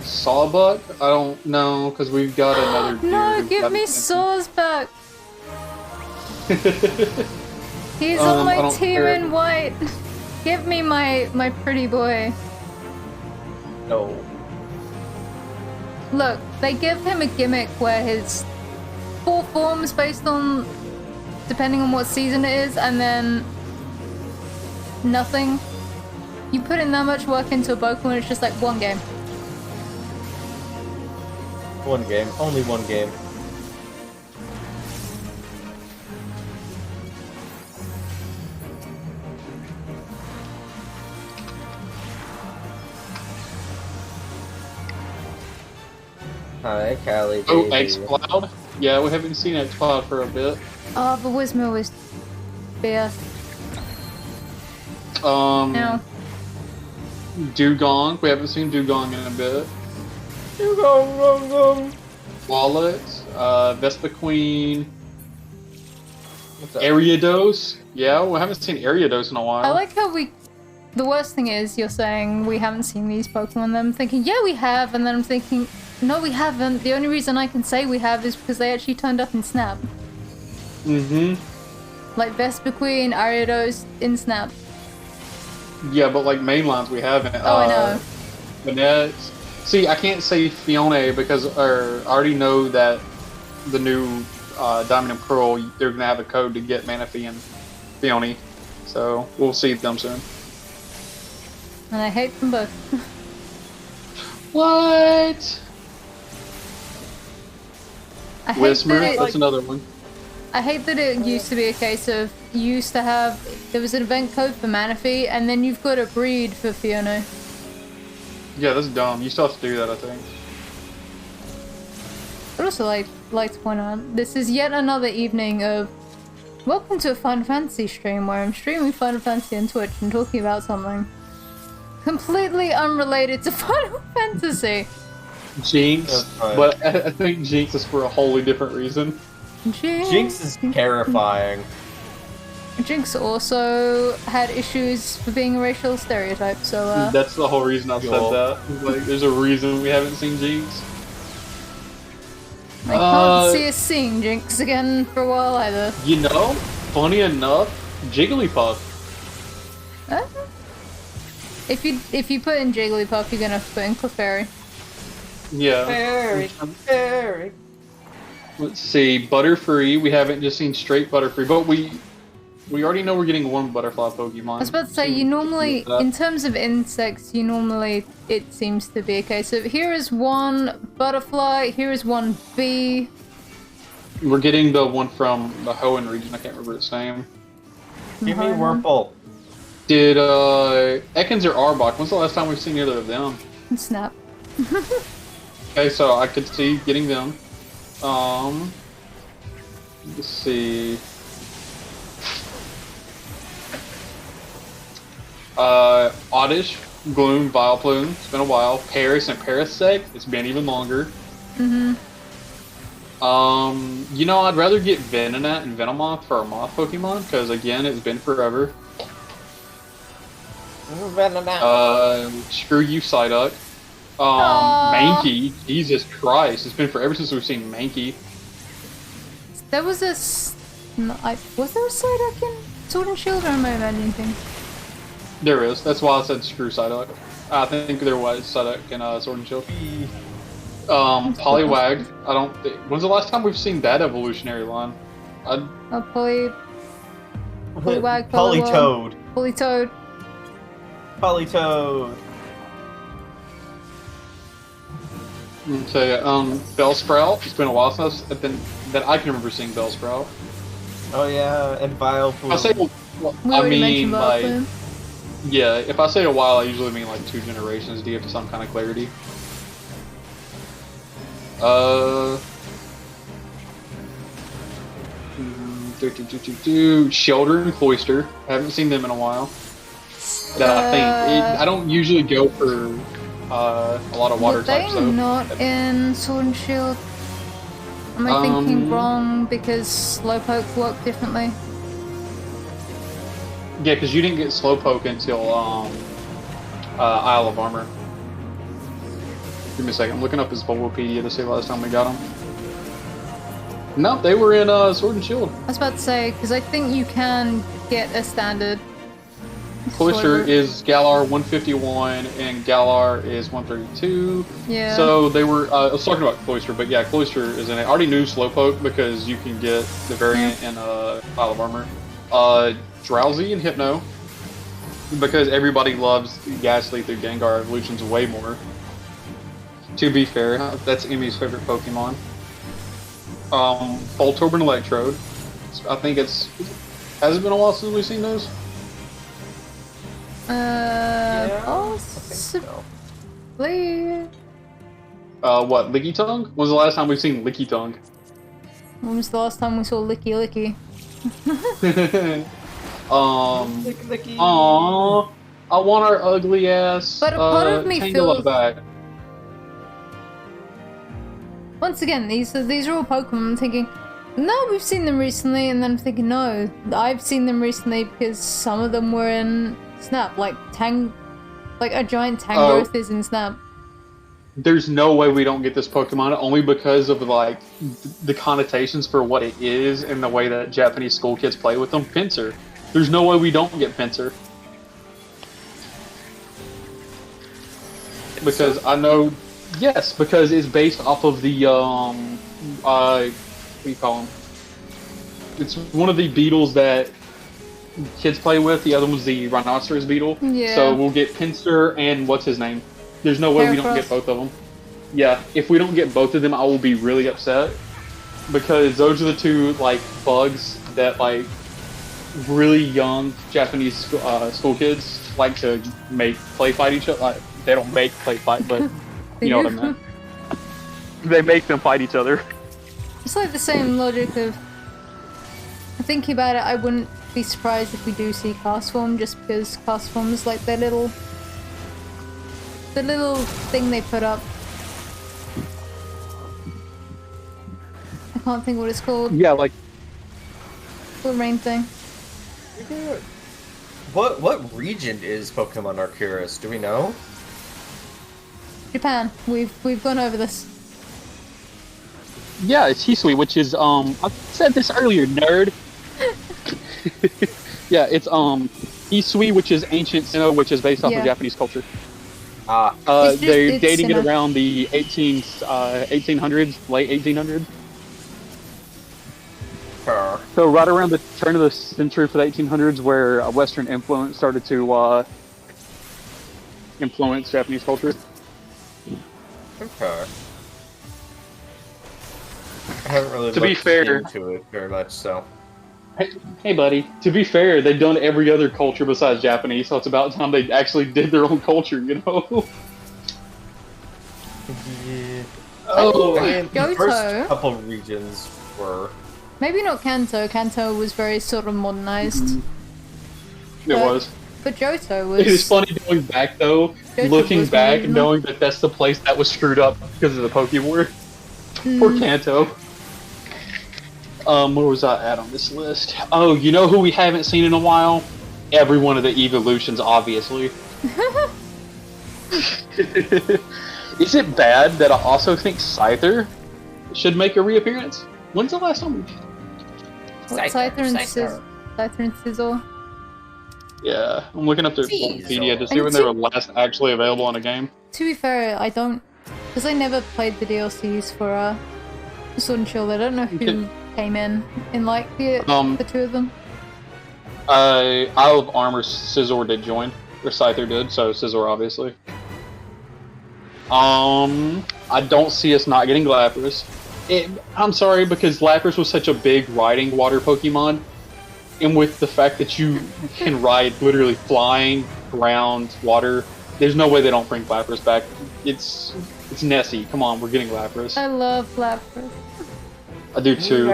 Sawbuck? I don't know, because we've got another dude. No, give me Saws back! He's on I my don't team care. in white! Give me my pretty boy. No. Look, they give him a gimmick where his 4 forms based on, depending on what season it is, and then nothing. You put in that much work into a Pokemon, it's just like one game. One game. Only one game. Hi, Callie. Oh, baby. X-Cloud? Yeah, we haven't seen X-Cloud for a bit. Oh, but Whismur was BS. Now, Dugong. We haven't seen Dugong in a bit. Dugong. Wallet. Vespiquen. What's up? Ariados. Yeah, we haven't seen Ariados in a while. I like how the worst thing is you're saying we haven't seen these Pokemon, and I'm thinking, yeah, we have, and then I'm thinking, no, we haven't. The only reason I can say we have is because they actually turned up in Snap. Like Vespiquen, Ariados in Snap. Yeah, but like mainlines we haven't. Oh, I know. Banette. See, I can't say Fiona because I already know that the new Diamond and Pearl, they're gonna have a code to get Manaphy and Fiona, so we'll see them soon. And I hate them both. What? I hate that Whismur, that's another one. I hate that it used to be a case of you used to have, there was an event code for Manaphy, and then you've got a breed for Fiona. Yeah, that's dumb. You still have to do that, I think. I'd also like to point out, this is yet another evening of welcome to a Final Fantasy stream where I'm streaming Final Fantasy on Twitch and talking about something completely unrelated to Final Fantasy. Jinx, but I think Jinx is for a wholly different reason. Jinx is terrifying. Jinx also had issues for being a racial stereotype, so That's the whole reason I said that. Like, there's a reason we haven't seen Jinx. I can't see us seeing Jinx again for a while either. You know, funny enough, Jigglypuff. If you put in Jigglypuff, you're gonna have to put in Clefairy. Yeah. Very. Let's see, Butterfree. We haven't just seen straight Butterfree, but we already know we're getting one Butterfly Pokemon. I was about to say, you normally, in terms of insects, it seems to be a case of here is one butterfly, here is one bee. We're getting the one from the Hoenn region. I can't remember its name. Give me Wurmple. Did Ekans or Arbok? When's the last time we've seen either of them? Snap. Okay, so I could see getting them. Let's see. Oddish, Gloom, Vileplume. It's been a while. Paris and Parasect. It's been even longer. You know, I'd rather get Venonat and Venomoth for our Moth Pokemon, because again, it's been forever. Screw you, Psyduck. Mankey. Jesus Christ. It's been forever since we've seen Mankey. There was a... was there a Psyduck in Sword and Shield, or am I imagining things? There is. That's why I said screw Psyduck. I think there was Psyduck in Sword and Shield. Poliwag. I don't think. When's the last time we've seen that evolutionary line? Poliwag, Polytoad. Polytoad. Polytoad. So yeah, Bellsprout. It's been a while since that I can remember seeing Bellsprout. Oh yeah, and Vileplume. I say, We I already mean, mentioned like, Vileplume. yeah. If I say a while, I usually mean like 2 generations to give some kind of clarity. Shelter and Cloyster. I haven't seen them in a while. I don't usually go for a lot of water Were they types though. not in Sword and Shield? Am I thinking wrong because Slowpoke worked differently? Yeah, because you didn't get Slowpoke until Isle of Armor. Give me a second. I'm looking up his Bulbapedia to see the last time we got him. No, they were in Sword and Shield. I was about to say, because I think you can get a standard. Cloyster is Galar 151 and Galar is 132. Yeah. So they were. I was talking about Cloyster, but yeah, Cloyster is in it. I already knew Slowpoke because you can get the variant in Isle of Armor. Drowsy and Hypno because everybody loves Ghastly through Gengar evolutions way more. To be fair, that's Emmy's favorite Pokemon. Voltorb and Electrode. I think has it been a while since we've seen those? Possibly. What, Licky Tongue? When's the last time we've seen Licky Tongue? When was the last time we saw Licky Licky? Licky. Aww, I want our ugly ass. But a part of me Tangela feels- back. Once again, these are all Pokemon. I'm thinking, no, we've seen them recently, and then I'm thinking, no, I've seen them recently because some of them were in Snap, like a giant Tangrowth is in Snap. There's no way we don't get this Pokemon only because of like the connotations for what it is and the way that Japanese school kids play with them. Pinsir. There's no way we don't get Pinsir. Because I know, yes, because it's based off of the what do you call them? It's one of the beetles that kids play with. The other one's the rhinoceros beetle. Yeah. So we'll get Pinsir and what's his name? There's no way we don't get both of them. Yeah, if we don't get both of them, I will be really upset because those are the two like bugs that like really young Japanese school kids like to make play fight each other. Like, they don't make play fight, but you know what I meant. They make them fight each other. It's like the same logic of thinking about it. I wouldn't be surprised if we do see Cast Form, just because Cast Form is like the little thing they put up. I can't think what it's called. Yeah, like The rain thing. What region is Pokemon Arceus? Do we know? Japan. We've gone over this. yeah, it's Hisui, which is I said this earlier, nerd. Yeah, it's Hisui, which is ancient Sinnoh, which is based off of Japanese culture. They're dating it around the 1800s, late 1800s. So right around the turn of the century for the 1800s, where Western influence started to influence Japanese culture. Okay. I haven't really To be looked fair- into it very much, so. Hey, buddy. To be fair, they've done every other culture besides Japanese, so it's about time they actually did their own culture, you know? Yeah. Oh, I mean, the Johto. first couple regions were. Maybe not Kanto. Kanto was very sort of modernized. it was. But Johto was. It is funny going back, though, Johto looking was back, original. knowing that that's the place that was screwed up because of the Pokewar. Poor Kanto. Where was I at on this list? Oh, you know who we haven't seen in a while? Every one of the evolutions, obviously. Is it bad that I also think Scyther should make a reappearance? When's the last time? Scyther and Sizzle. Yeah, I'm looking up their Wikipedia to see And when they were last actually available in a game. To be fair, I don't, because I never played the DLCs for Sword and Shield. I don't know who came in like the two of them. Isle of Armor, Scizor did join, or Scyther did, so Scizor obviously. I don't see us not getting Lapras. I'm sorry, because Lapras was such a big riding water Pokemon, and with the fact that you can ride literally flying, ground, water, there's no way they don't bring Lapras back. It's Nessie. Come on, we're getting Lapras. I love Lapras. I do too.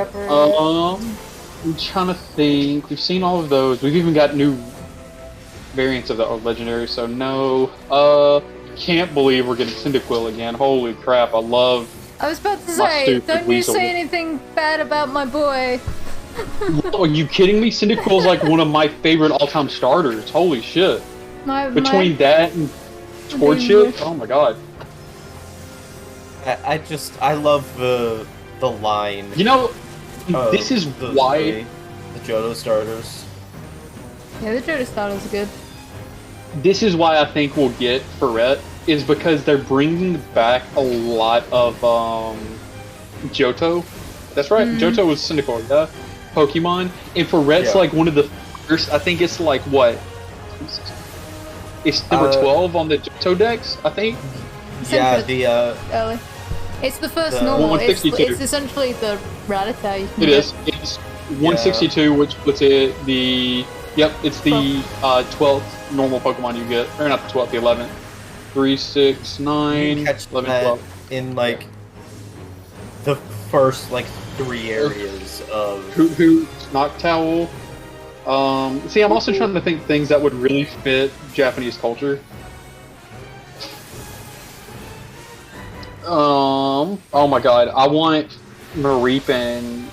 I'm trying to think. We've seen all of those. We've even got new variants of the legendary, so no. Can't believe we're getting Cyndaquil again. Holy crap, I love. I was about to say, don't you say anything bad about my boy. Are you kidding me? Cyndaquil's like one of my favorite all-time starters. Holy shit. Between that and Torchic, oh my god. I love the line. You know, this is why the Johto starters. Yeah, the Johto starters are good. This is why I think we'll get Ferret, is because they're bringing back a lot of Johto. That's right, Johto was Cyndaquil, yeah? Pokemon. And Ferret's like one of the first, I think it's like what? It's number 12 on the Johto decks, I think? Yeah, the early. It's the first normal, it's essentially the Rattata. It is. It's 162, which puts it the... Yep, it's the 12th normal Pokemon you get. Or not the 12th, the 11th. 3, 6, 9, 11, 12. In, like, the first, like, 3 areas of... Who Noctowl. See, I'm also trying to think things that would really fit Japanese culture. Oh my god, I want Mareep and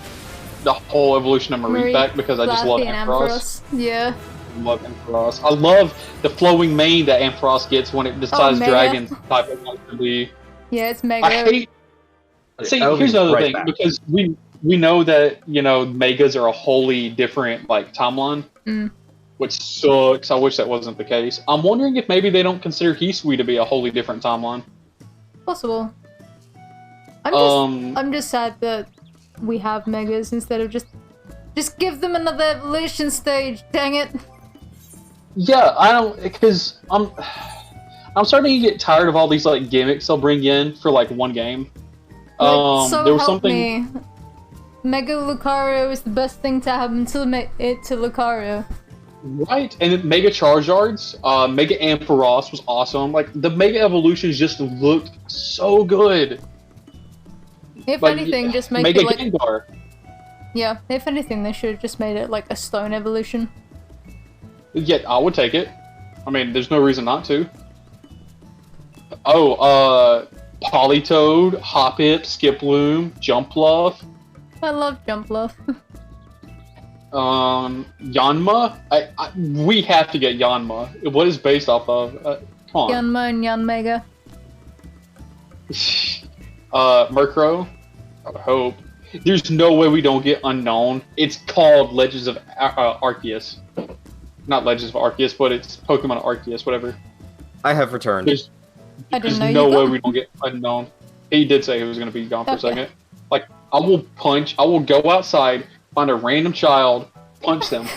the whole evolution of Mareep back because I just love Ampharos. Yeah. I love Ampharos. I love the flowing mane that Ampharos gets when it decides Dragon type of to be. Yeah, it's mega. I hate. See, here's the other thing, because we know that, you know, Megas are a wholly different like timeline, which sucks. I wish that wasn't the case. I'm wondering if maybe they don't consider Hisui to be a wholly different timeline. Possible. I'm just sad that we have Megas instead of just give them another evolution stage. Dang it. Yeah, I don't, because I'm starting to get tired of all these like gimmicks they'll bring in for like one game. So there was help me. Mega Lucario is the best thing to happen to Lucario. Right, and then Mega Charizards, Mega Ampharos was awesome. Like, the Mega Evolutions just looked so good. If anything, just make Mega it like... Gengar. Yeah, if anything, they should have just made it like a stone evolution. Yeah, I would take it. I mean, there's no reason not to. Oh, Politoed, Hoppip, Skiploom, Jumpluff. I love Jumpluff. Yanma? We have to get Yanma. What is it based off of? Come on. Yanma and Yanmega. Murkrow? I hope. There's no way we don't get Unknown. It's called Legends of Arceus. Not Legends of Arceus, but it's Pokemon Arceus, whatever. I have returned. There's no way we don't get Unknown. He did say he was going to be gone for a second. Like, I will go outside, find a random child, punch them.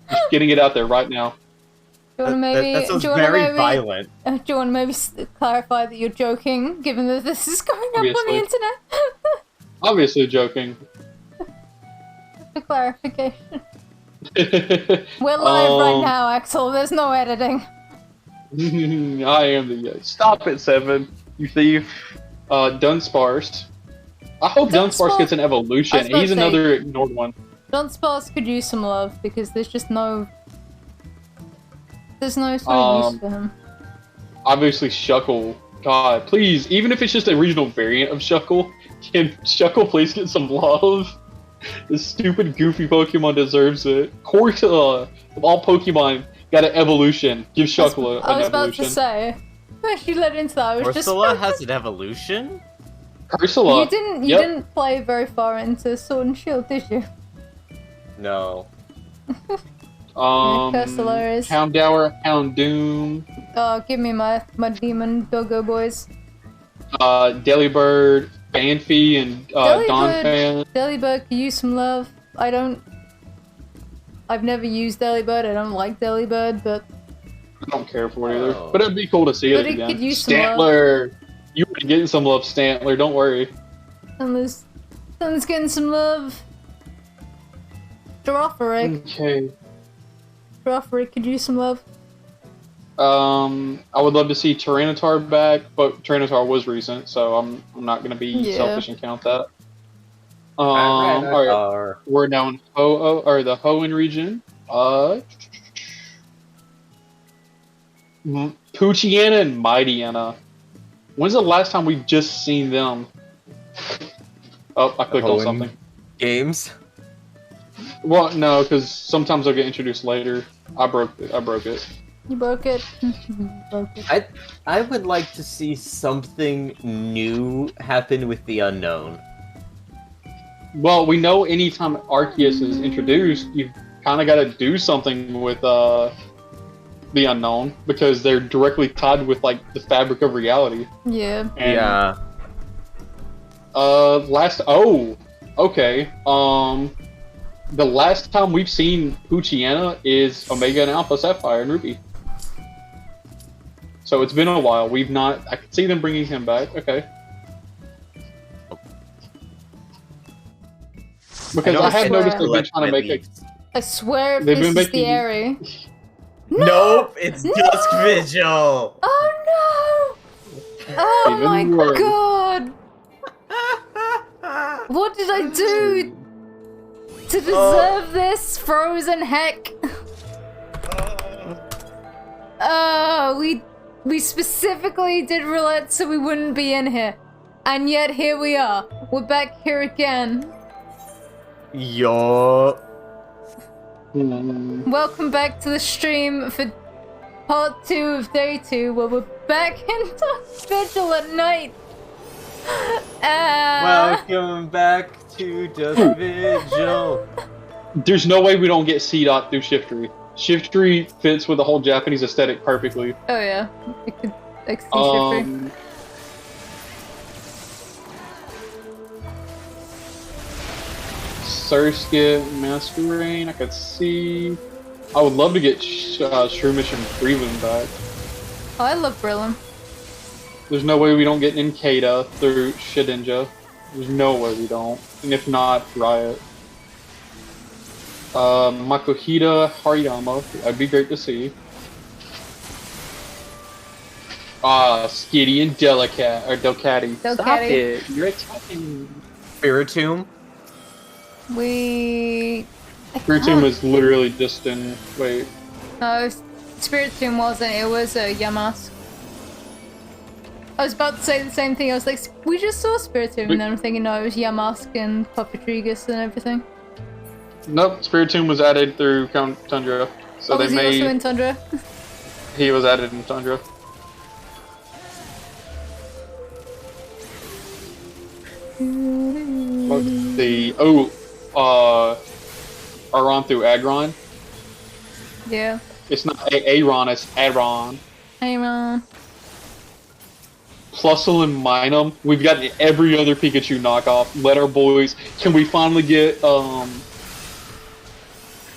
Just getting it out there right now. Do you want to maybe... That sounds very violent. Do you want to maybe clarify that you're joking, given that this is going up on the internet? Obviously joking. For clarification. We're live right now, Axel. There's no editing. I am the... Stop it, Seven. You thief. Dunsparce. I hope Dunsparce gets an evolution. He's another ignored one. Dunsparce could use some love, because there's just no... There's no sort of use for him. Obviously, Shuckle. God, please, even if it's just a regional variant of Shuckle, can Shuckle please get some love? This stupid, goofy Pokemon deserves it. Corsola, of all Pokemon, got an evolution. Give Shuckle an evolution. I was about to say. She led into that. I was Corsola has an evolution? Corsola. You didn't play very far into Sword and Shield, did you? No. Castellaris. Houndour, Houndoom, Oh, give me my demon doggo boys. Delibird, Banfy, and Donphan. Delibird could use some love. I've never used Delibird. I don't like Delibird, but I don't care for it either. But it'd be cool to see But it it again. could use some Stantler! You were getting some love, Stantler, don't worry. someone's getting some love. Giraffaric. Okay. Giraffaric could use some love. I would love to see Tyranitar back, but Tyranitar was recent, so I'm not gonna be selfish and count that. Alright. We're now in the Hoenn region. Poochyena and Mightyena. When's the last time we've just seen them? Oh, I clicked on something. Games? Well, no, because sometimes they'll get introduced later. I broke it. You broke it. Broke it. I would like to see something new happen with the unknown. Well, we know anytime Arceus is introduced, you've kind of got to do something with the unknown because they're directly tied with like the fabric of reality. Yeah. And, yeah. Okay. The last time we've seen Poochyena is Omega and Alpha Sapphire and Ruby. So it's been a while. I could see them bringing him back. Okay. Because I have noticed they've been trying to make it. I swear if this is the area. Nope, it's Dusk Vigil! Oh no! Oh my god! What did I do to deserve this frozen heck? We specifically did roulette so we wouldn't be in here. And yet here we are. We're back here again. Yo. Welcome back to the stream for part 2 of day 2, where we're back in Dusk Vigil at night. Welcome back to Dusk Vigil. There's no way we don't get C-Dot through Shiftry. Shiftry fits with the whole Japanese aesthetic perfectly. Oh yeah, I could see Shiftry. Surskit, Masquerain, I could see. I would love to get Shroomish and Breland back. Oh, I love Breland. There's no way we don't get Ninkata through Shedinja. There's no way we don't. And if not, Riot. Makuhita, Hariyama, that'd be great to see. Skitty and Delcatty. Stop it! You're attacking. Spiritomb? Spiritomb was literally just in. Wait. No, Spiritomb wasn't. It was a Yamask. I was about to say the same thing. I was like, we just saw Spiritomb, and then I'm thinking, no, it was Yamask and Papatrigus and everything. Nope, Spiritomb was added through Count Tundra. So was he also in Tundra? He was added in Tundra. Let's see. Aron through Agron. Yeah. It's not Aron, it's Aron. Aron. Plusle and Minun. We've gotten every other Pikachu knockoff. Let our boys. Can we finally get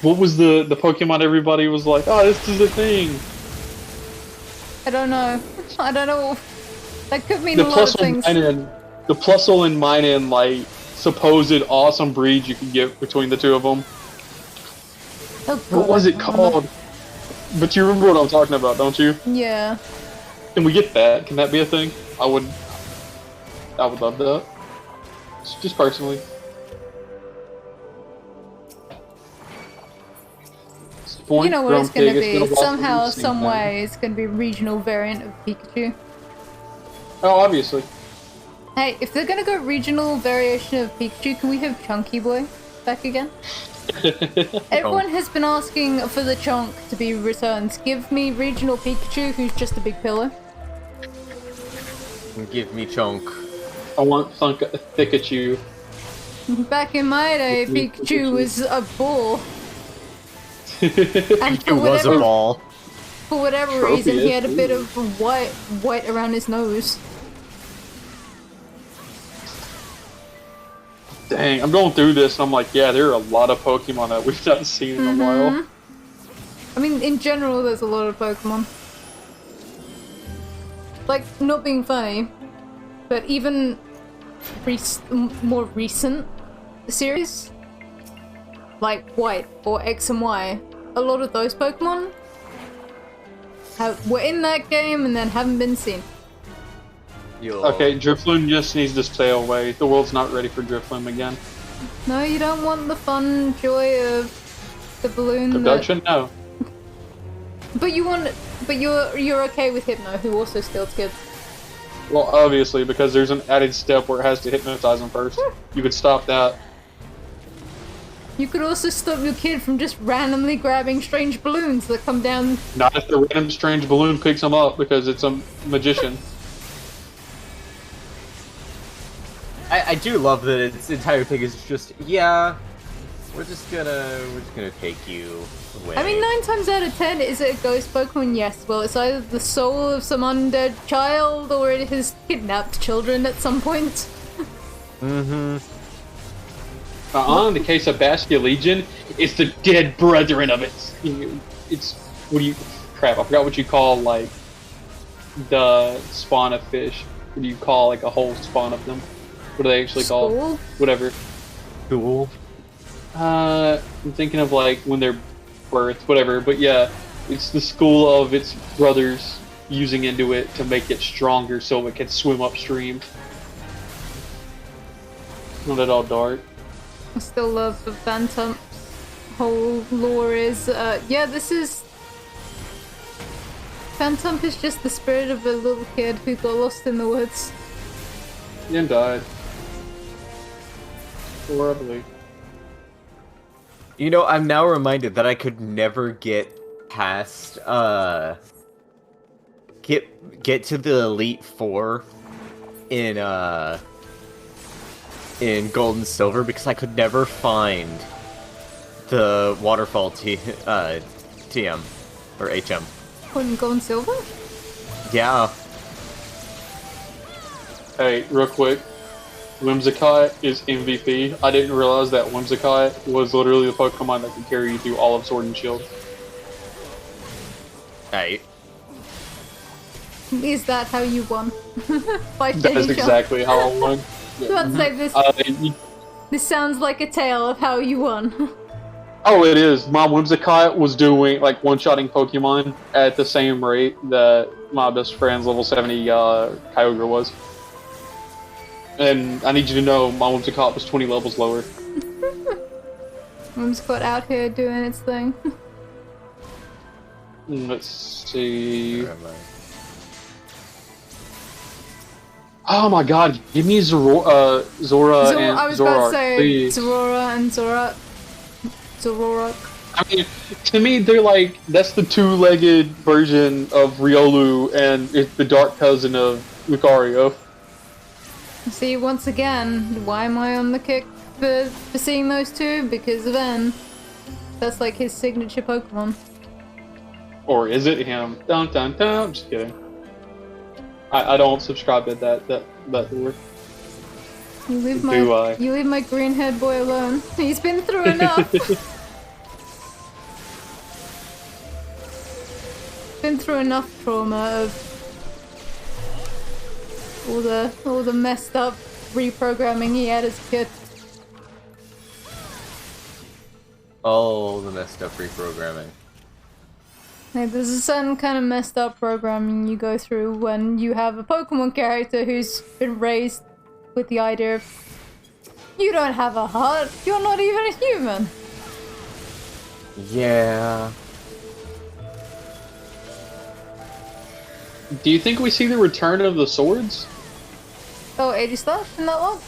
what was the Pokemon everybody was like, oh, this is a thing? I don't know. That could mean a lot of things. The Plusle and Minun, like, supposed awesome breed you can get between the two of them. Oh, what was it called? But you remember what I'm talking about, don't you? Yeah. Can we get that? Can that be a thing? I would love that. Just personally. You know what it's gonna be. Somehow, some way, it's gonna be a regional variant of Pikachu. Oh, obviously. Hey, if they're gonna go regional variation of Pikachu, can we have Chunky Boy back again? Everyone has been asking for the Chonk to be returned. Give me regional Pikachu, who's just a big pillow. Give me Chonk. I want Pikachu. Back in my day, Pikachu was a bull. And It was a ball. For whatever Trophy reason, he is had a bit of white around his nose. Dang, I'm going through this and I'm like, yeah, there are a lot of Pokemon that we've not seen in a while. I mean, in general, there's a lot of Pokemon. Like, not being funny, but even more recent series, like White or X and Y, a lot of those Pokemon were in that game and then haven't been seen. Okay, Drifloon just needs to stay away. The world's not ready for Drifloon again. No, you don't want the fun joy of the balloon. Abduction? No. But you want, but you're okay with Hypno, who also steals kids. Well, obviously, because there's an added step where it has to hypnotize him first. You could stop that. You could also stop your kid from just randomly grabbing strange balloons that come down. Not if the random strange balloon picks him up because it's a magician. I do love that its entire thing is just, yeah, we're just gonna take you away. I mean, 9 times out of 10, is it a ghost Pokemon? Yes. Well, it's either the soul of some undead child or it has kidnapped children at some point. In the case of Bastia Legion, it's the dead brethren of it. It's, what do you, crap, I forgot what you call, like, the spawn of fish. What do you call, like, a whole spawn of them? What are they actually called? School? Whatever. Cool. I'm thinking of, like, when they're birthed, whatever, but yeah, it's the school of its brothers using into it to make it stronger so it can swim upstream. Not at all dark. I still love the Phantom's whole lore is, yeah, this is... Phantom is just the spirit of a little kid who got lost in the woods. And died. Horribly. You know, I'm now reminded that I could never get past, get to the Elite Four in Gold and Silver because I could never find the Waterfall TM or HM. Couldn't Gold and Silver? Yeah. Hey, real quick. Whimsicott is MVP. I didn't realize that Whimsicott was literally the Pokemon that could carry you through all of Sword and Shield. Hey. Is that how you won? By That is exactly how I won. Let's say this. This sounds like a tale of how you won. Oh, it is. My Whimsicott was doing, like, one-shotting Pokemon at the same rate that my best friend's level 70 Kyogre was. And I need you to know, my Whimsicott was 20 levels lower. Whimsicott out here doing its thing. Let's see... Oh my god, give me Zora and Zoroark. I was about to say please. Zorora and Zoroark. I mean, to me, they're like, that's the two-legged version of Riolu, and it's the dark cousin of Lucario. See, once again, why am I on the kick for seeing those two? Because of N. That's like his signature Pokemon. Or is it him? Dun dun dun. I'm just kidding. I don't subscribe to that word. You leave Do my green-haired boy alone. He's been through enough. Been through enough trauma of all the messed up reprogramming he had as a kid. Oh, the messed up reprogramming. Like, there's a certain kind of messed up programming you go through when you have a Pokemon character who's been raised with the idea of, you don't have a heart, you're not even a human. Yeah. Do you think we see the return of the swords? Oh, 80 stuff in that log?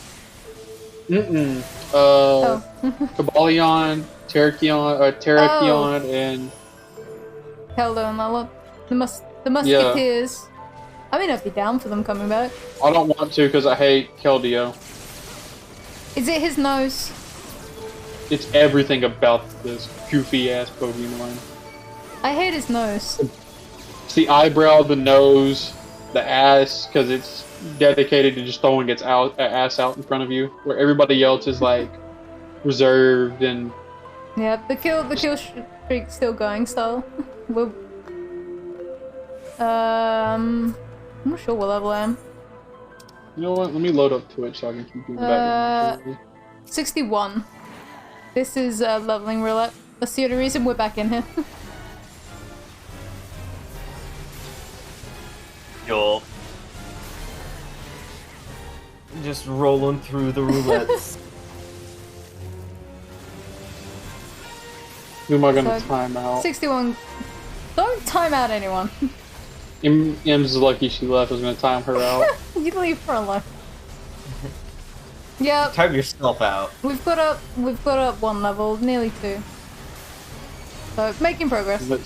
Cobalion, Terrakion, and... Hello in that log. The Musketeers. I mean, I'd be down for them coming back. I don't want to because I hate Keldeo. Is it his nose? It's everything about this goofy ass Pokemon. I hate his nose. It's the eyebrow, the nose, the ass, because it's dedicated to just throwing its ass out in front of you, where everybody else is like reserved and. Yeah, the kill streak's still going, so we're I'm not sure what level I am. You know what? Let me load up Twitch so I can keep doing back. 61. This is leveling roulette. That's the only reason we're back in here. Yo. Just rolling through the roulettes. Who am I gonna So, time out? 61. Don't time out anyone. M's lucky she left. I was gonna time her out. You leave her alone. Yeah, Time yourself out. we've got up one level, nearly 2. So making progress. But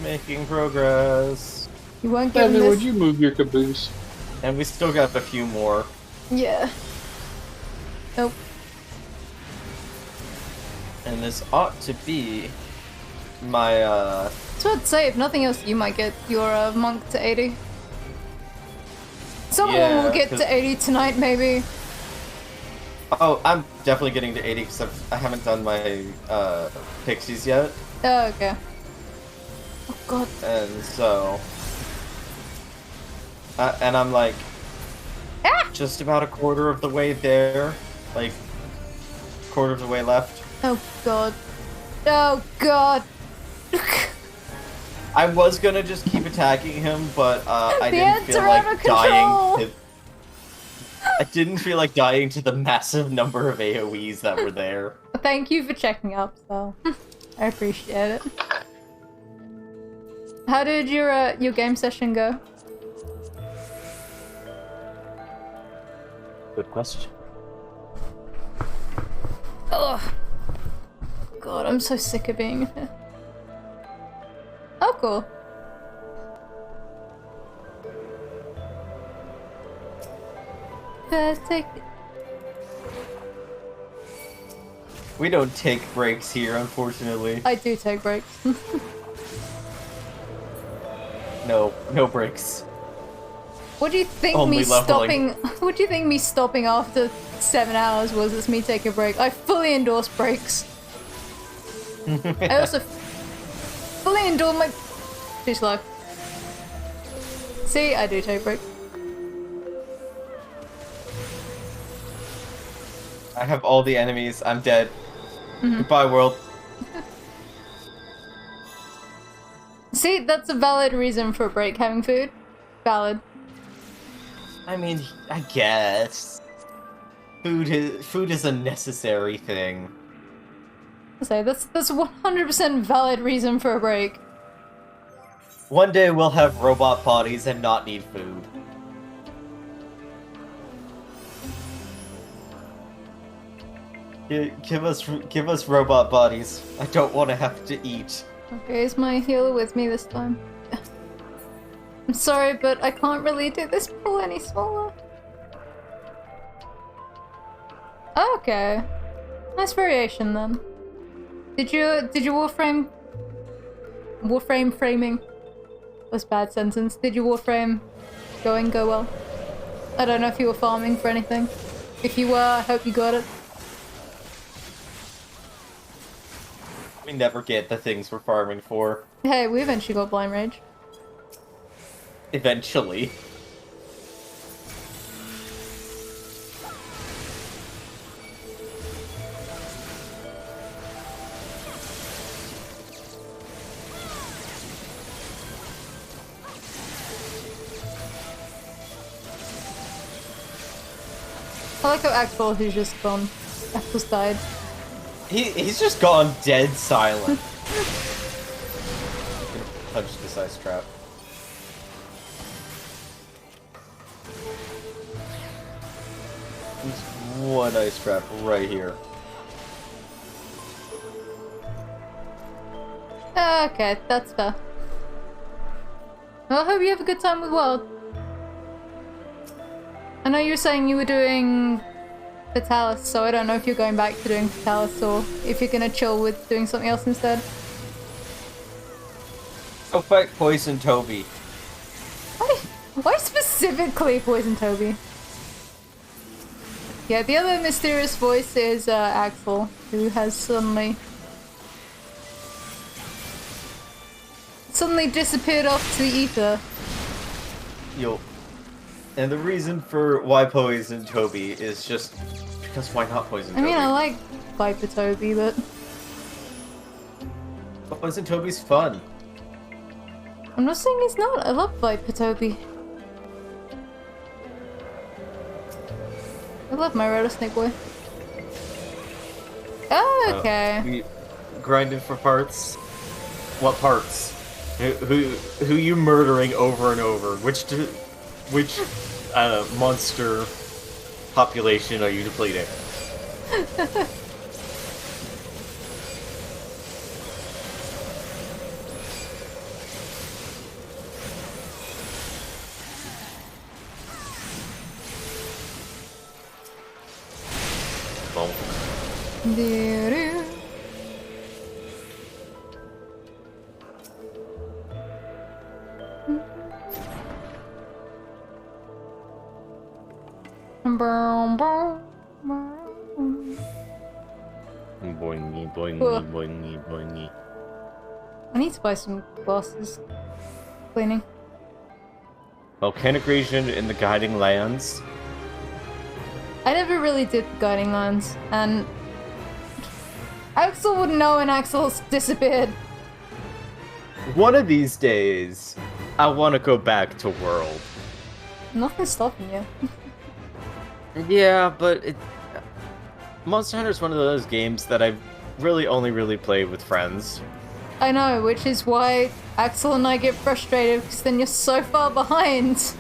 Making progress. You won't get Devin, this. would you move your caboose? And we still got a few more. Yeah. Nope. And this ought to be my, I was about to say, if nothing else, you might get your monk to 80. Someone Yeah, will get 'cause- to 80 tonight, maybe. Oh, I'm definitely getting to 80 because I haven't done my, pixies yet. Oh, okay. Oh god. And so... and I'm like... Ah! Just about a quarter of the way there. Like, quarter of the way left. Oh god. Oh god. I was gonna just keep attacking him, but I The didn't ants feel are like out of control. dying to... I didn't feel like dying to the massive number of AoEs that were there. Thank you for checking up, so I appreciate it. How did your game session go? Good question. Ugh. God, I'm so sick of being here. Oh, cool. Take it. We don't take breaks here, unfortunately. I do take breaks. No breaks. What do you think Only me leveling. stopping? What do you think me stopping after 7 hours was? It's me taking a break. I fully endorse breaks. I also fully endorse my. Too slow. See, I do take breaks. I have all the enemies. I'm dead. Goodbye, world. See, that's a valid reason for a break. Having food, valid. I mean, I guess. Food is a necessary thing. So that's 100% valid reason for a break. One day we'll have robot bodies and not need food. Give us robot bodies. I don't want to have to eat. Okay, is my healer with me this time? I'm sorry, but I can't really do this pool any smaller. Okay. Nice variation then. Did you warframe framing? Was bad sentence. Did you warframe go well? I don't know if you were farming for anything. If you were, I hope you got it. We never get the things we're farming for. Hey, we eventually got Blind Rage. Eventually. I like how Axel, who's just gone. Axel's died. He's just gone dead silent. Punch this ice trap. There's one ice trap right here. Okay, that's fair. Well, I hope you have a good time with World. I know you were saying you were doing Fatalis, so I don't know if you're going back to doing Fatalis or if you're gonna chill with doing something else instead. Go fight Poison Toby. Why specifically Poison Toby? Yeah, the other mysterious voice is Axel, who has suddenly disappeared off to the ether. Yo. And the reason for why Poison Toby is just because why not Poison Toby? I mean, I like Viper Toby, but Poison Toby's fun. I'm not saying he's not. I love Viper Toby. I love my rattlesnake boy. Oh, okay. We grinded for parts. What parts? Who you murdering over and over? Which monster population are you depleting? Doo-doo. Boom, boom, boom. Boingy, boingy, Ugh. boingy, boingy. I need to buy some glasses. Cleaning. Volcanic region in the Guiding Lands. I never really did the guiding lines, and Axel would know, and Axel's disappeared. One of these days, I want to go back to World. Nothing's stopping you. Yeah, but Monster Hunter is one of those games that I've really only played with friends. I know, which is why Axel and I get frustrated, because then you're so far behind.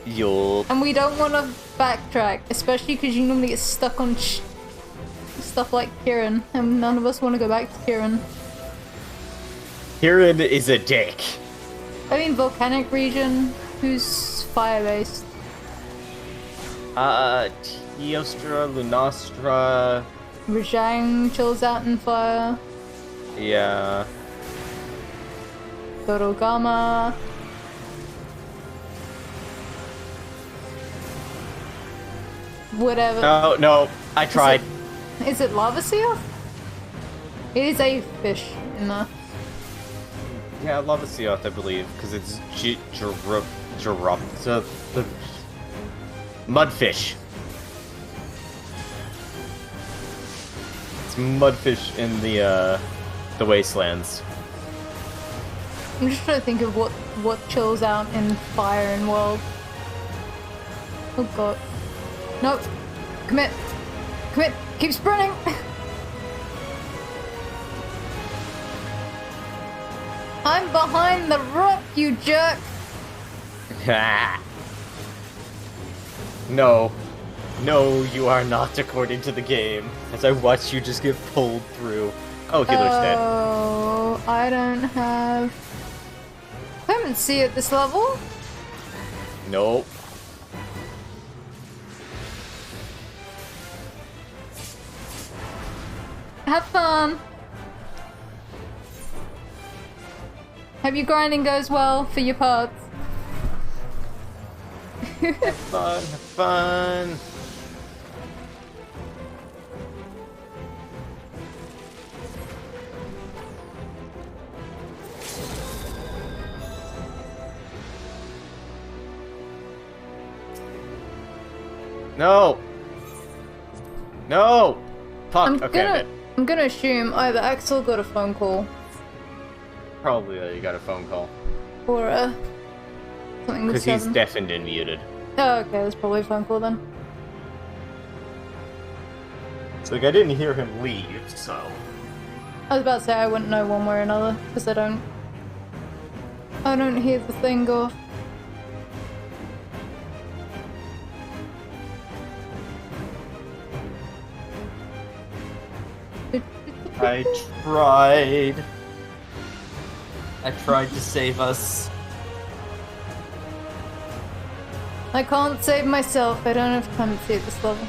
And we don't want to backtrack, especially because you normally get stuck on stuff like Kieran, and none of us want to go back to Kieran. Kieran is a dick. I mean, volcanic region, who's fire-based? Teostra, Lunastra... Rajang chills out in fire. Yeah. Dorogama. Whatever. Oh, no, I tried. Is it Lava Seal? It is a fish in there. Yeah, Lava Seoth, I believe, because it's the mudfish. It's mudfish in the wastelands. I'm just trying to think of what chills out in fire and world. Oh god. Nope. Commit. Commit. Keep sprinting. I'm behind the rock, you jerk. No. No, you are not according to the game. As I watch you just get pulled through. Oh, Healer's dead. Oh, I don't have clemency at this level. Nope. Have fun. Hope your grinding goes well for your parts. Have fun, have fun. No! No! Fuck, okay, I'm gonna assume either Axel got a phone call probably you got a phone call. or something with Because he's 7. deafened and muted. Oh, okay, that's probably a phone call then. It's like I didn't hear him leave, so... I was about to say I wouldn't know one way or another, because I don't hear the thing go off. I tried. I tried to save us. I can't save myself, I don't have clemency at this level.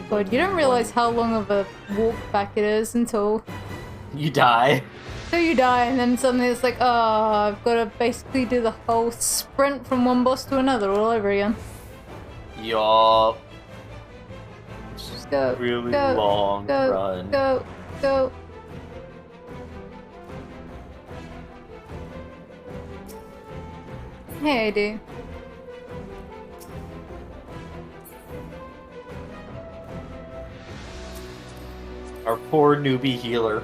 God, you don't realize how long of a walk back it is until You die. you die, and then suddenly it's like, oh, I've got to basically do the whole sprint from one boss to another all over again. Yup. Just go, Really go, long go, run. go, go. Hey, AD. Our poor newbie healer.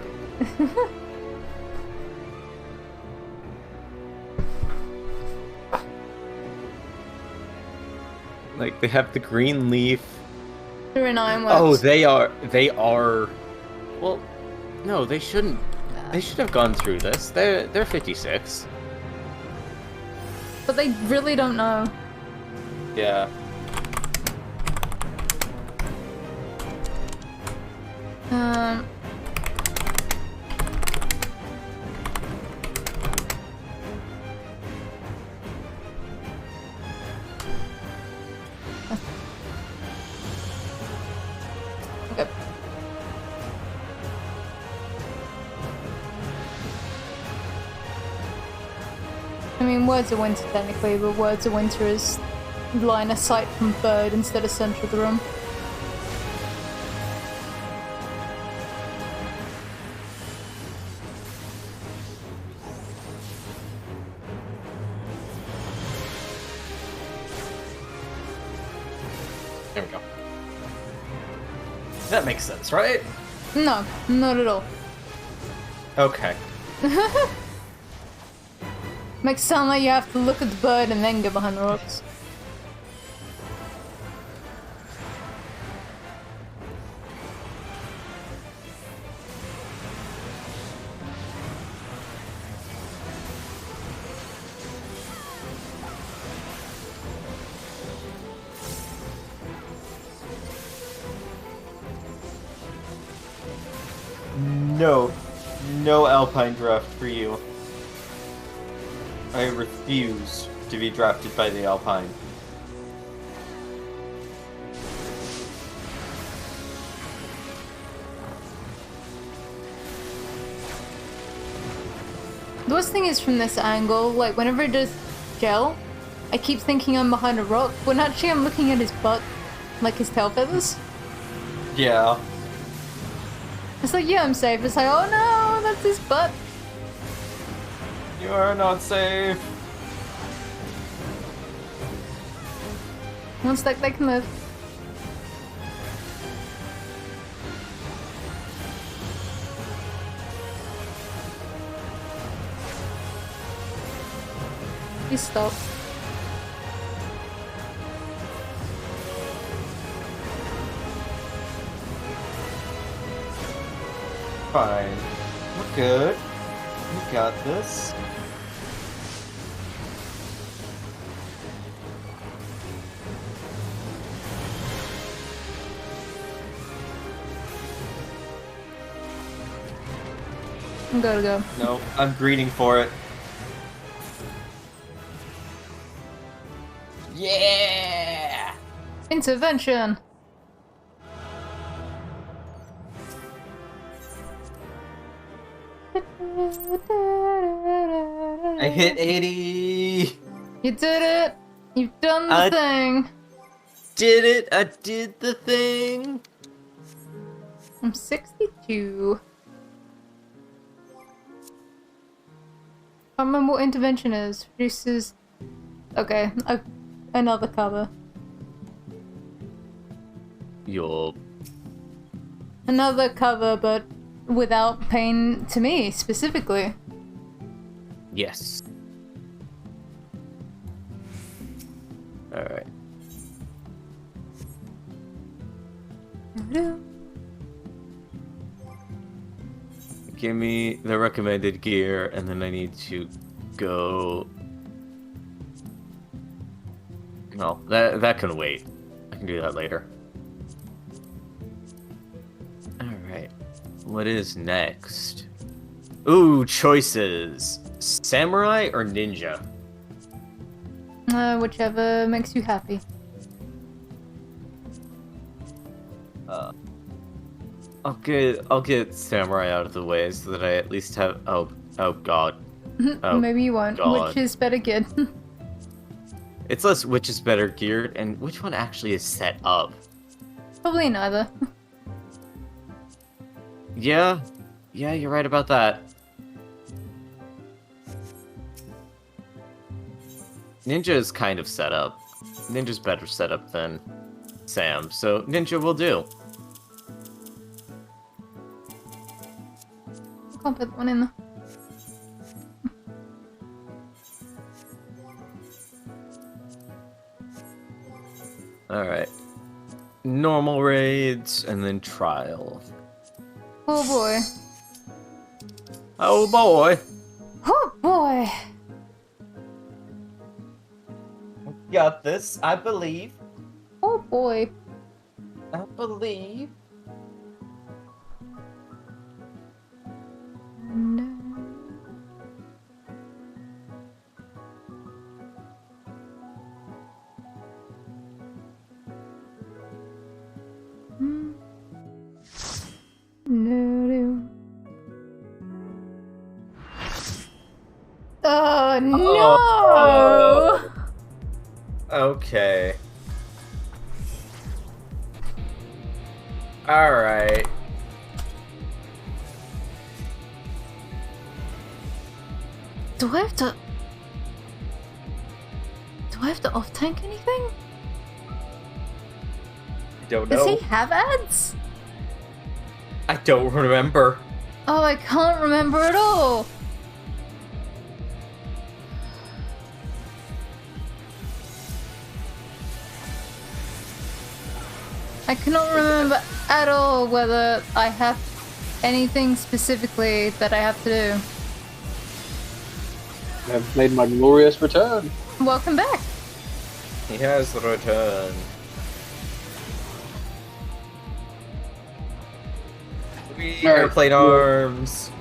Like, they have the green leaf. Through an iron Oh, works. they are... Well, no, they shouldn't. They should have gone through this. They're 56. But they really don't know. Yeah. Um... Okay. I mean, Words of Winter technically, but Words of Winter is line of sight from third instead of center of the room. There we go. That makes sense, right? No, not at all. Okay. Makes it sound like you have to look at the bird and then go behind the rocks. No. No Alpine draft for you. I refuse to be drafted by the Alpine. The worst thing is from this angle, like whenever it does gel, I keep thinking I'm behind a rock, when actually I'm looking at his butt, like his tail feathers. Yeah. It's like, yeah, I'm safe. It's like, oh no, that's his butt. You are not safe. One stack they can live. Please stop. Fine. We're good. We got this. Gotta go. No, I'm greeting for it. Yeah! Intervention! I hit 80! You did it! You've done the thing! Did it! I did the thing! I'm 62. I can't remember what intervention is. Produces... Okay, another cover. Yup. Another cover, but without pain to me, specifically. Yes. Alright. Give me the recommended gear, and then I need to go... No, that can wait. I can do that later. Alright. What is next? Ooh, choices. Samurai or ninja? Whichever makes you happy. I'll get samurai out of the way so that I at least have oh god. Oh, Maybe you won't. God. Which is better geared. It's less which is better geared and which one actually is set up. Probably neither. Yeah, you're right about that. Ninja is kind of set up. Ninja's better set up than Sam, so Ninja will do. Can't put one in there. Alright. Normal raids, and then trial. Oh boy. Oh boy! Oh boy! Got this, I believe. Oh boy. I believe. No. No. Oh no! Okay. Alright. Do I have to off-tank anything? Don't Does know. he have ads? I don't remember. Oh, I can't remember at all. I cannot remember at all whether I have anything specifically that I have to do. I've made my glorious return. Welcome back. He has returned. We airplane arms.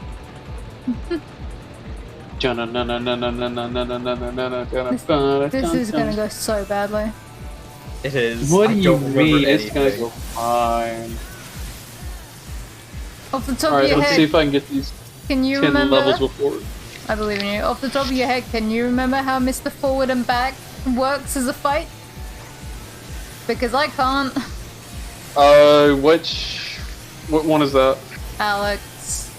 This is gonna go so badly. It is. What I do you don't remember mean? It's gonna anything. go fine. Off the top of Alright, your let's see head, if I can get these can you 10 remember? levels before. I believe in you. Off the top of your head, can you remember how Mr. Forward and Back works as a fight? Because I can't. What one is that? Alex.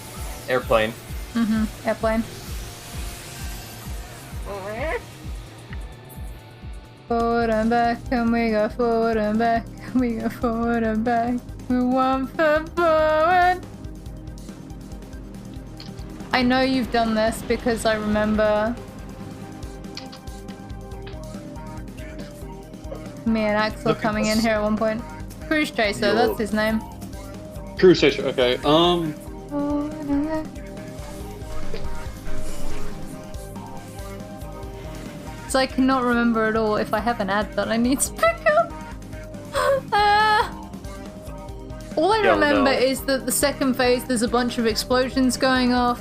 Airplane. Airplane. Forward and back, and we go forward and back, and we go forward and back. We want for forward. I know you've done this because I remember me and Axel Look at coming in this. here at one point. Cruise Chaser, Yo. that's his name. Cruise station. Okay. Forward and back. So I cannot remember at all if I have an ad that I need to pick up. All I Yo, remember no. is that the second phase there's a bunch of explosions going off.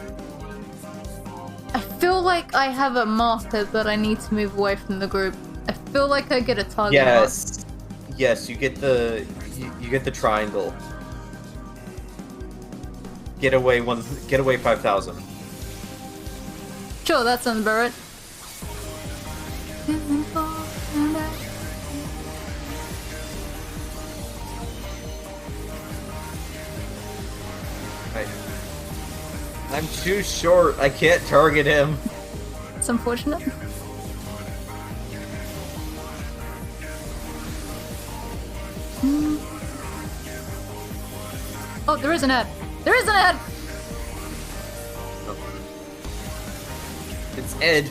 I feel like I have a marker that I need to move away from the group. I feel like I get a target mark. Yes, you get the you get the triangle. Get away 5,000. Sure, that sounds about right. I'm too short. I can't target him. It's unfortunate. Oh, there is an ad. There is an ad. It's Ed.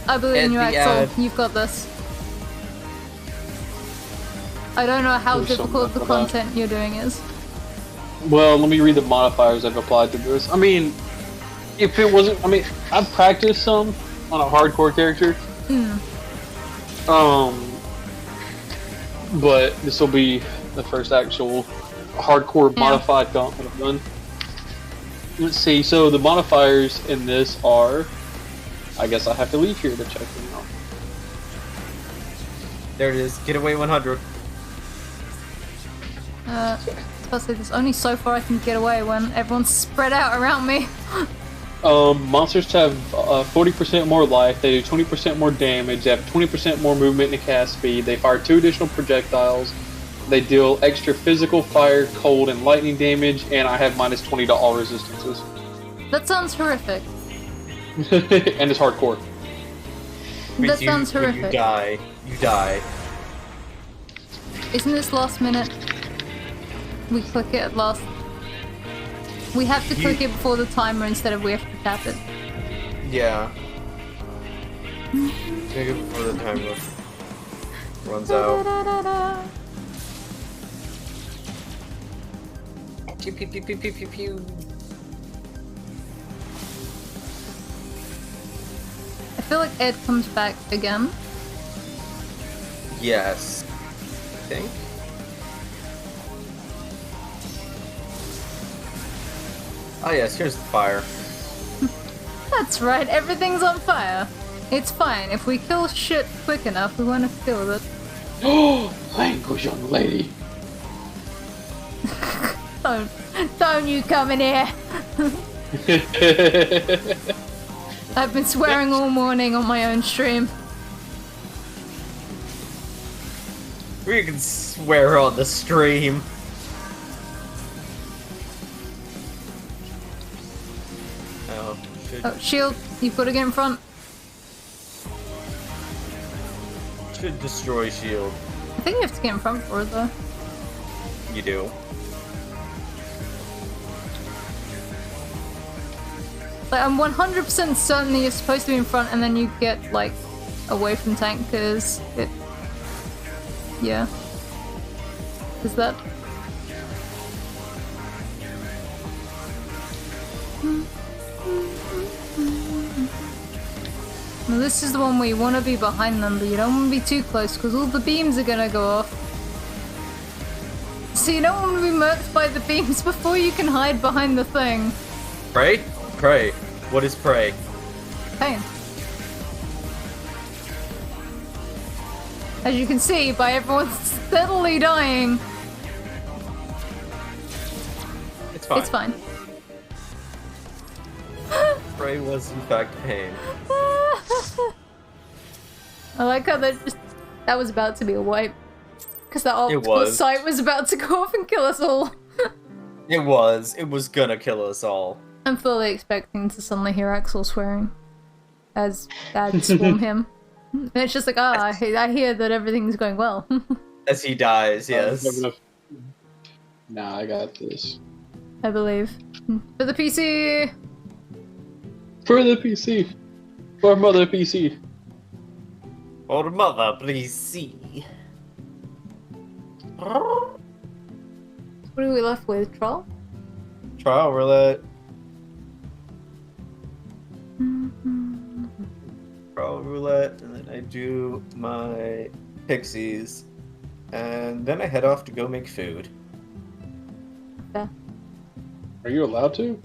I believe in you, And the Axel. ad. You've got this. I don't know how There's difficult the something for that. content you're doing is. Well, let me read the modifiers I've applied to this. I mean, if it wasn't, I mean, I've practiced some on a hardcore character. But this will be the first actual hardcore modified gauntlet I've done. Let's see. So the modifiers in this are, I guess I have to leave here to check them out. There it is. Getaway 100. I was about to say, there's only so far I can get away when everyone's spread out around me. Monsters have 40% more life, they do 20% more damage, they have 20% more movement and cast speed, they fire 2 additional projectiles, they deal extra physical, fire, cold, and lightning damage, and I have minus 20 to all resistances. That sounds horrific. And it's hardcore. That sounds horrific. When you die. Isn't this last minute? We click it at last. We have to click it before the timer instead of we have to tap it. Yeah. Take it before the timer runs out. Pew pew pew pew pew pew pew. I feel like Ed comes back again. Yes. I think. Oh yes, here's the fire. That's right, everything's on fire. It's fine. If we kill shit quick enough, we won't have to deal with it. Oh, language, young lady. Don't you come in here. I've been swearing all morning on my own stream. We can swear on the stream. Oh, shield, you've got to get in front. Should destroy shield. I think you have to get in front for it though. You do. Like, I'm 100% certain that you're supposed to be in front and then you get, like, away from tank, because it... Yeah. Is that... Now this is the one where you want to be behind them, but you don't want to be too close, because all the beams are gonna go off. So you don't want to be murked by the beams before you can hide behind the thing. Pray? Pray. What is pray? Pain. As you can see, by everyone steadily dying. It's fine. It's fine. Pray was in fact pain. I like how that was about to be a wipe. Because that optical sight was about to go off and kill us all. It was gonna kill us all. I'm fully expecting to suddenly hear Axel swearing as Dad swarm him. And it's just like, I hear that everything's going well. As he dies, yes. Nah, I got this. I believe. For the PC! For the PC. For Mother PC. For the mother, please see. What are we left with? Troll? Trial roulette. Trial roulette, and then I do my pixies, and then I head off to go make food. Yeah. Are you allowed to?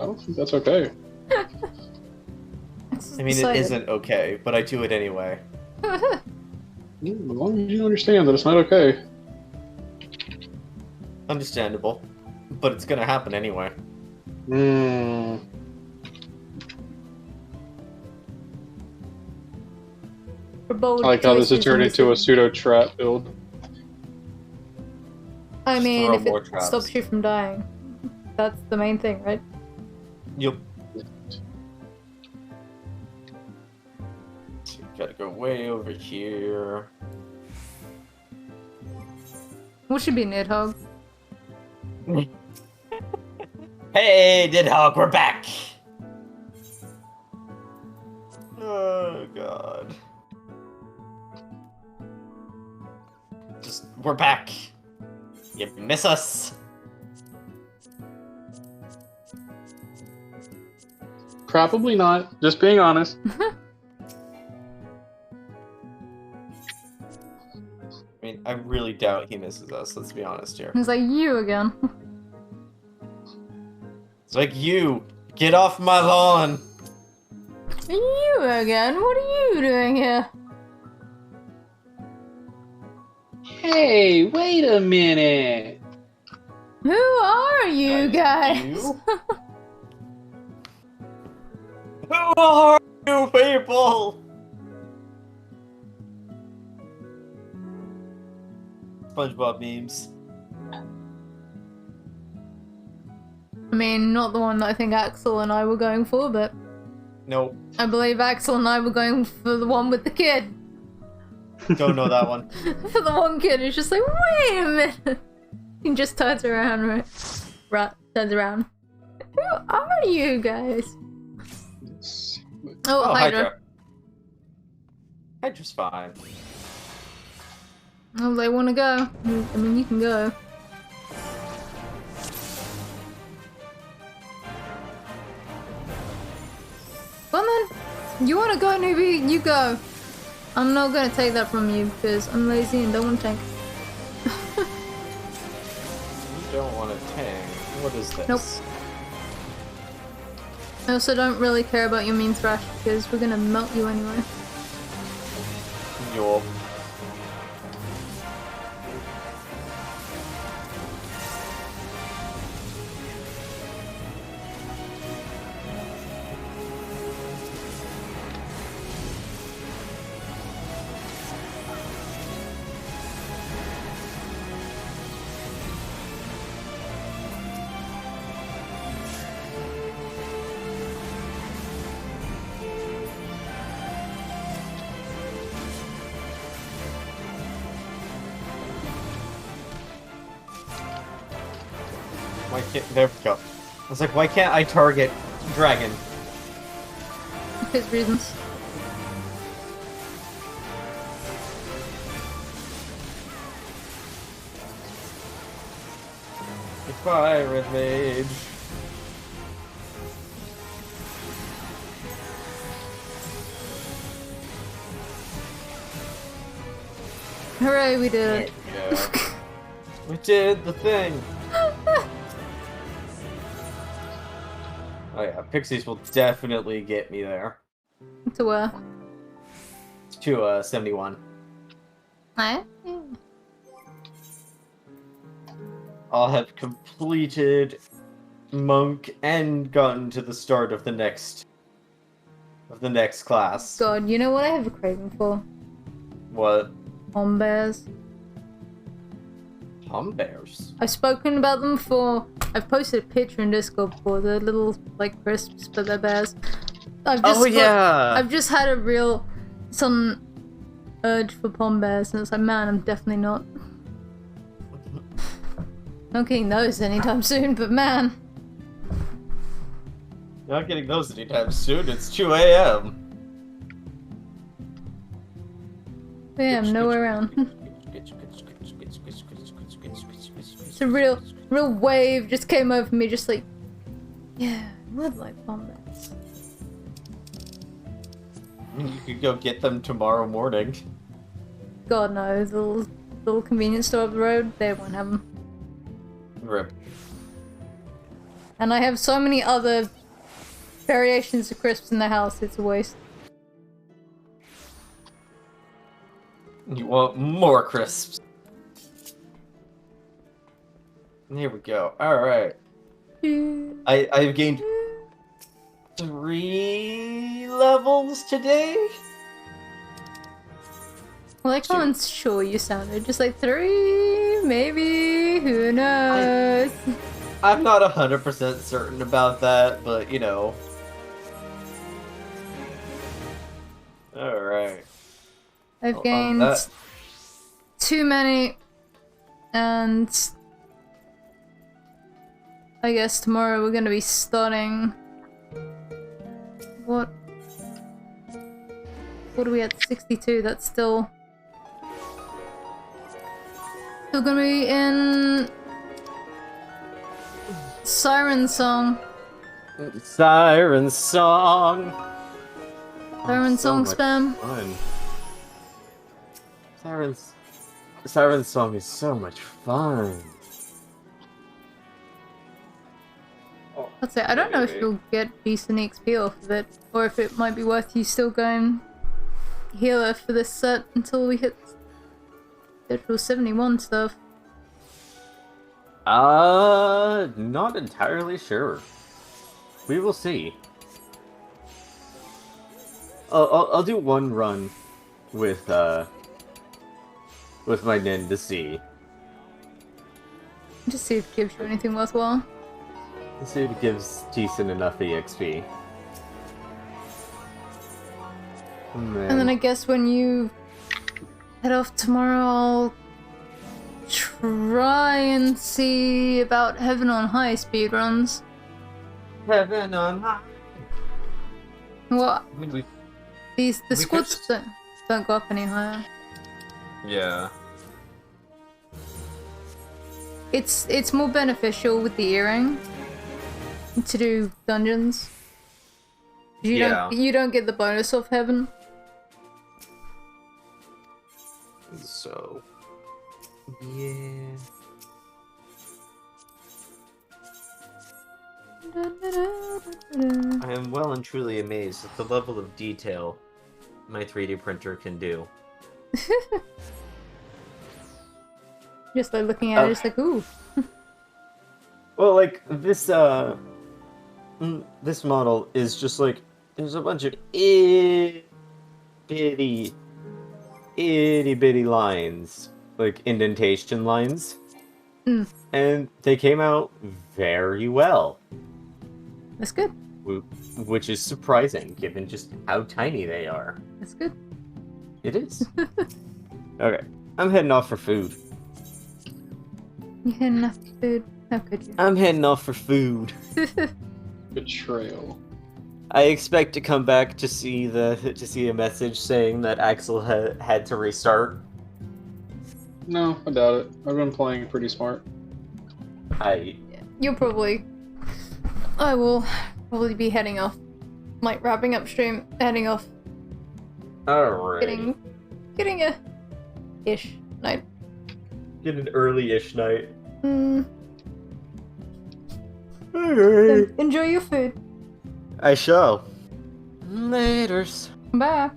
I don't think that's okay. I mean, it isn't okay, but I do it anyway. As long as you understand that it's not okay. Understandable. But it's gonna happen anyway. Hmm. I like how this has turned into a pseudo trap build. I mean, if more it traps. stops you from dying. That's the main thing, right? Yep. So you gotta go way over here. What should be Nidhogg? Hey, Nidhogg, we're back! Oh, God. We're back. You miss us? Probably not. Just being honest. I mean, I really doubt he misses us, let's be honest here. It's like, you again. It's like, you! Get off my lawn! You again? What are you doing here? Hey, wait a minute. Who are you guys? You? Who are you people? SpongeBob memes. I mean, not the one that I think Axel and I were going for, but Nope. I believe Axel and I were going for the one with the kid. Don't know that one. For the one kid who's just like, wait a minute. He just turns around, right? Turns around. Who are you guys? Oh, Hydra. Hydra's fine. Oh, they want to go. I mean, you can go. Come on. You want to go, newbie? You go. I'm not going to take that from you because I'm lazy and don't want to tank. You don't want to tank. What is this? Nope. I also don't really care about your mean thrash because we're going to melt you anyway. Yup. Why can't... There we go. I was like, why can't I target Dragon? His reasons. Goodbye, Red Mage. Hooray, we did it. Yeah. We did the thing. Oh yeah, Pixies will definitely get me there. To where? To 71. Hi. I'll have completed Monk and gotten to the start of the next class. God, you know what I have a craving for? What? Pom bears. Pom bears? I've spoken about them before. I've posted a picture in Discord before. They're little, like, crisps, but they're bears. I've just had a real sudden urge for pom bears, and it's like, man, I'm definitely not getting those anytime soon, but man. Not getting those anytime soon, it's 2 AM. Damn, nowhere around. It's a real wave just came over me, just like, yeah, I would like pom bears. You could go get them tomorrow morning. God no, the little convenience store up the road, they won't have them. Rip. And I have so many other variations of crisps in the house, it's a waste. You want more crisps. Here we go. Alright. I've gained 3 levels today? I like how unsure you sounded. Just like 3, maybe, who knows? I'm not 100% certain about that, but you know. Alright. I've gained too many, and I guess tomorrow we're gonna be starting. What are we at? 62. That's still gonna be in Siren Song. Siren song. Siren So song much spam. fun. Siren song is so much fun. Oh, I'd say I don't know if wait. you'll get decent XP off of it, or if it might be worth you still going healer for this set until we hit Schedule 71 stuff. Not entirely sure. We will see. I'll do one run with my Nin to see. Just see if it gives you anything worthwhile. Let's see if it gives decent enough EXP. And then I guess when you head off tomorrow, I'll try and see about Heaven on High speedruns. Heaven on high. Well, I mean, the we squads could- don't go up any higher. Yeah. It's more beneficial with the earring to do dungeons. Yeah. You don't get the bonus of Heaven. So. Yeah. I am well and truly amazed at the level of detail my 3D printer can do. Just like looking at it, it's like, ooh. Well, like this this model is just like there's a bunch of itty bitty lines, like indentation lines, and they came out very well. That's good. Which is surprising, given just how tiny they are. That's good. It is. Okay, I'm heading off for food. You had enough food. How could you? I'm heading off for food. Betrayal. I expect to come back to see a message saying that Axel had to restart. No, I doubt it. I've been playing pretty smart. You'll probably. I will probably be heading off. Like wrapping up stream, heading off. Alright. Getting a ish night. Get an early-ish night. Mm. Alright. Enjoy your food. I shall. Laters. Bye.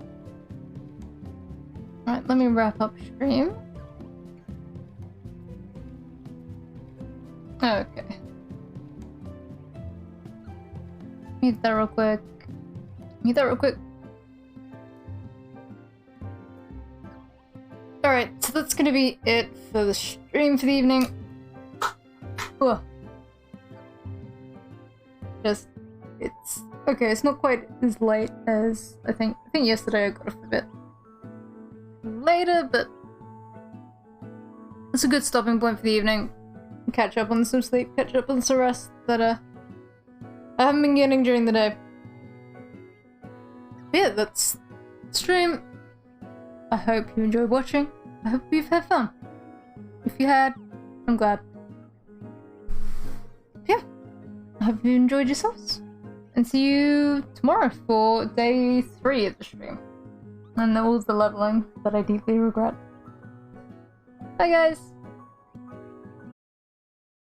Alright, let me wrap up stream. Okay. Mute that real quick. Mute that real quick. Alright, so that's gonna be it for the stream for the evening. Whoa. Just, it's okay. It's not quite as late as I think. I think yesterday I got off a bit later, but it's a good stopping point for the evening. Catch up on some sleep. Catch up on some rest that I haven't been getting during the day. But yeah, that's stream. I hope you enjoyed watching. I hope you've had fun. If you had, I'm glad. Yeah. I hope you enjoyed yourselves. And see you tomorrow for day 3 of the stream. And all the leveling that I deeply regret. Bye guys!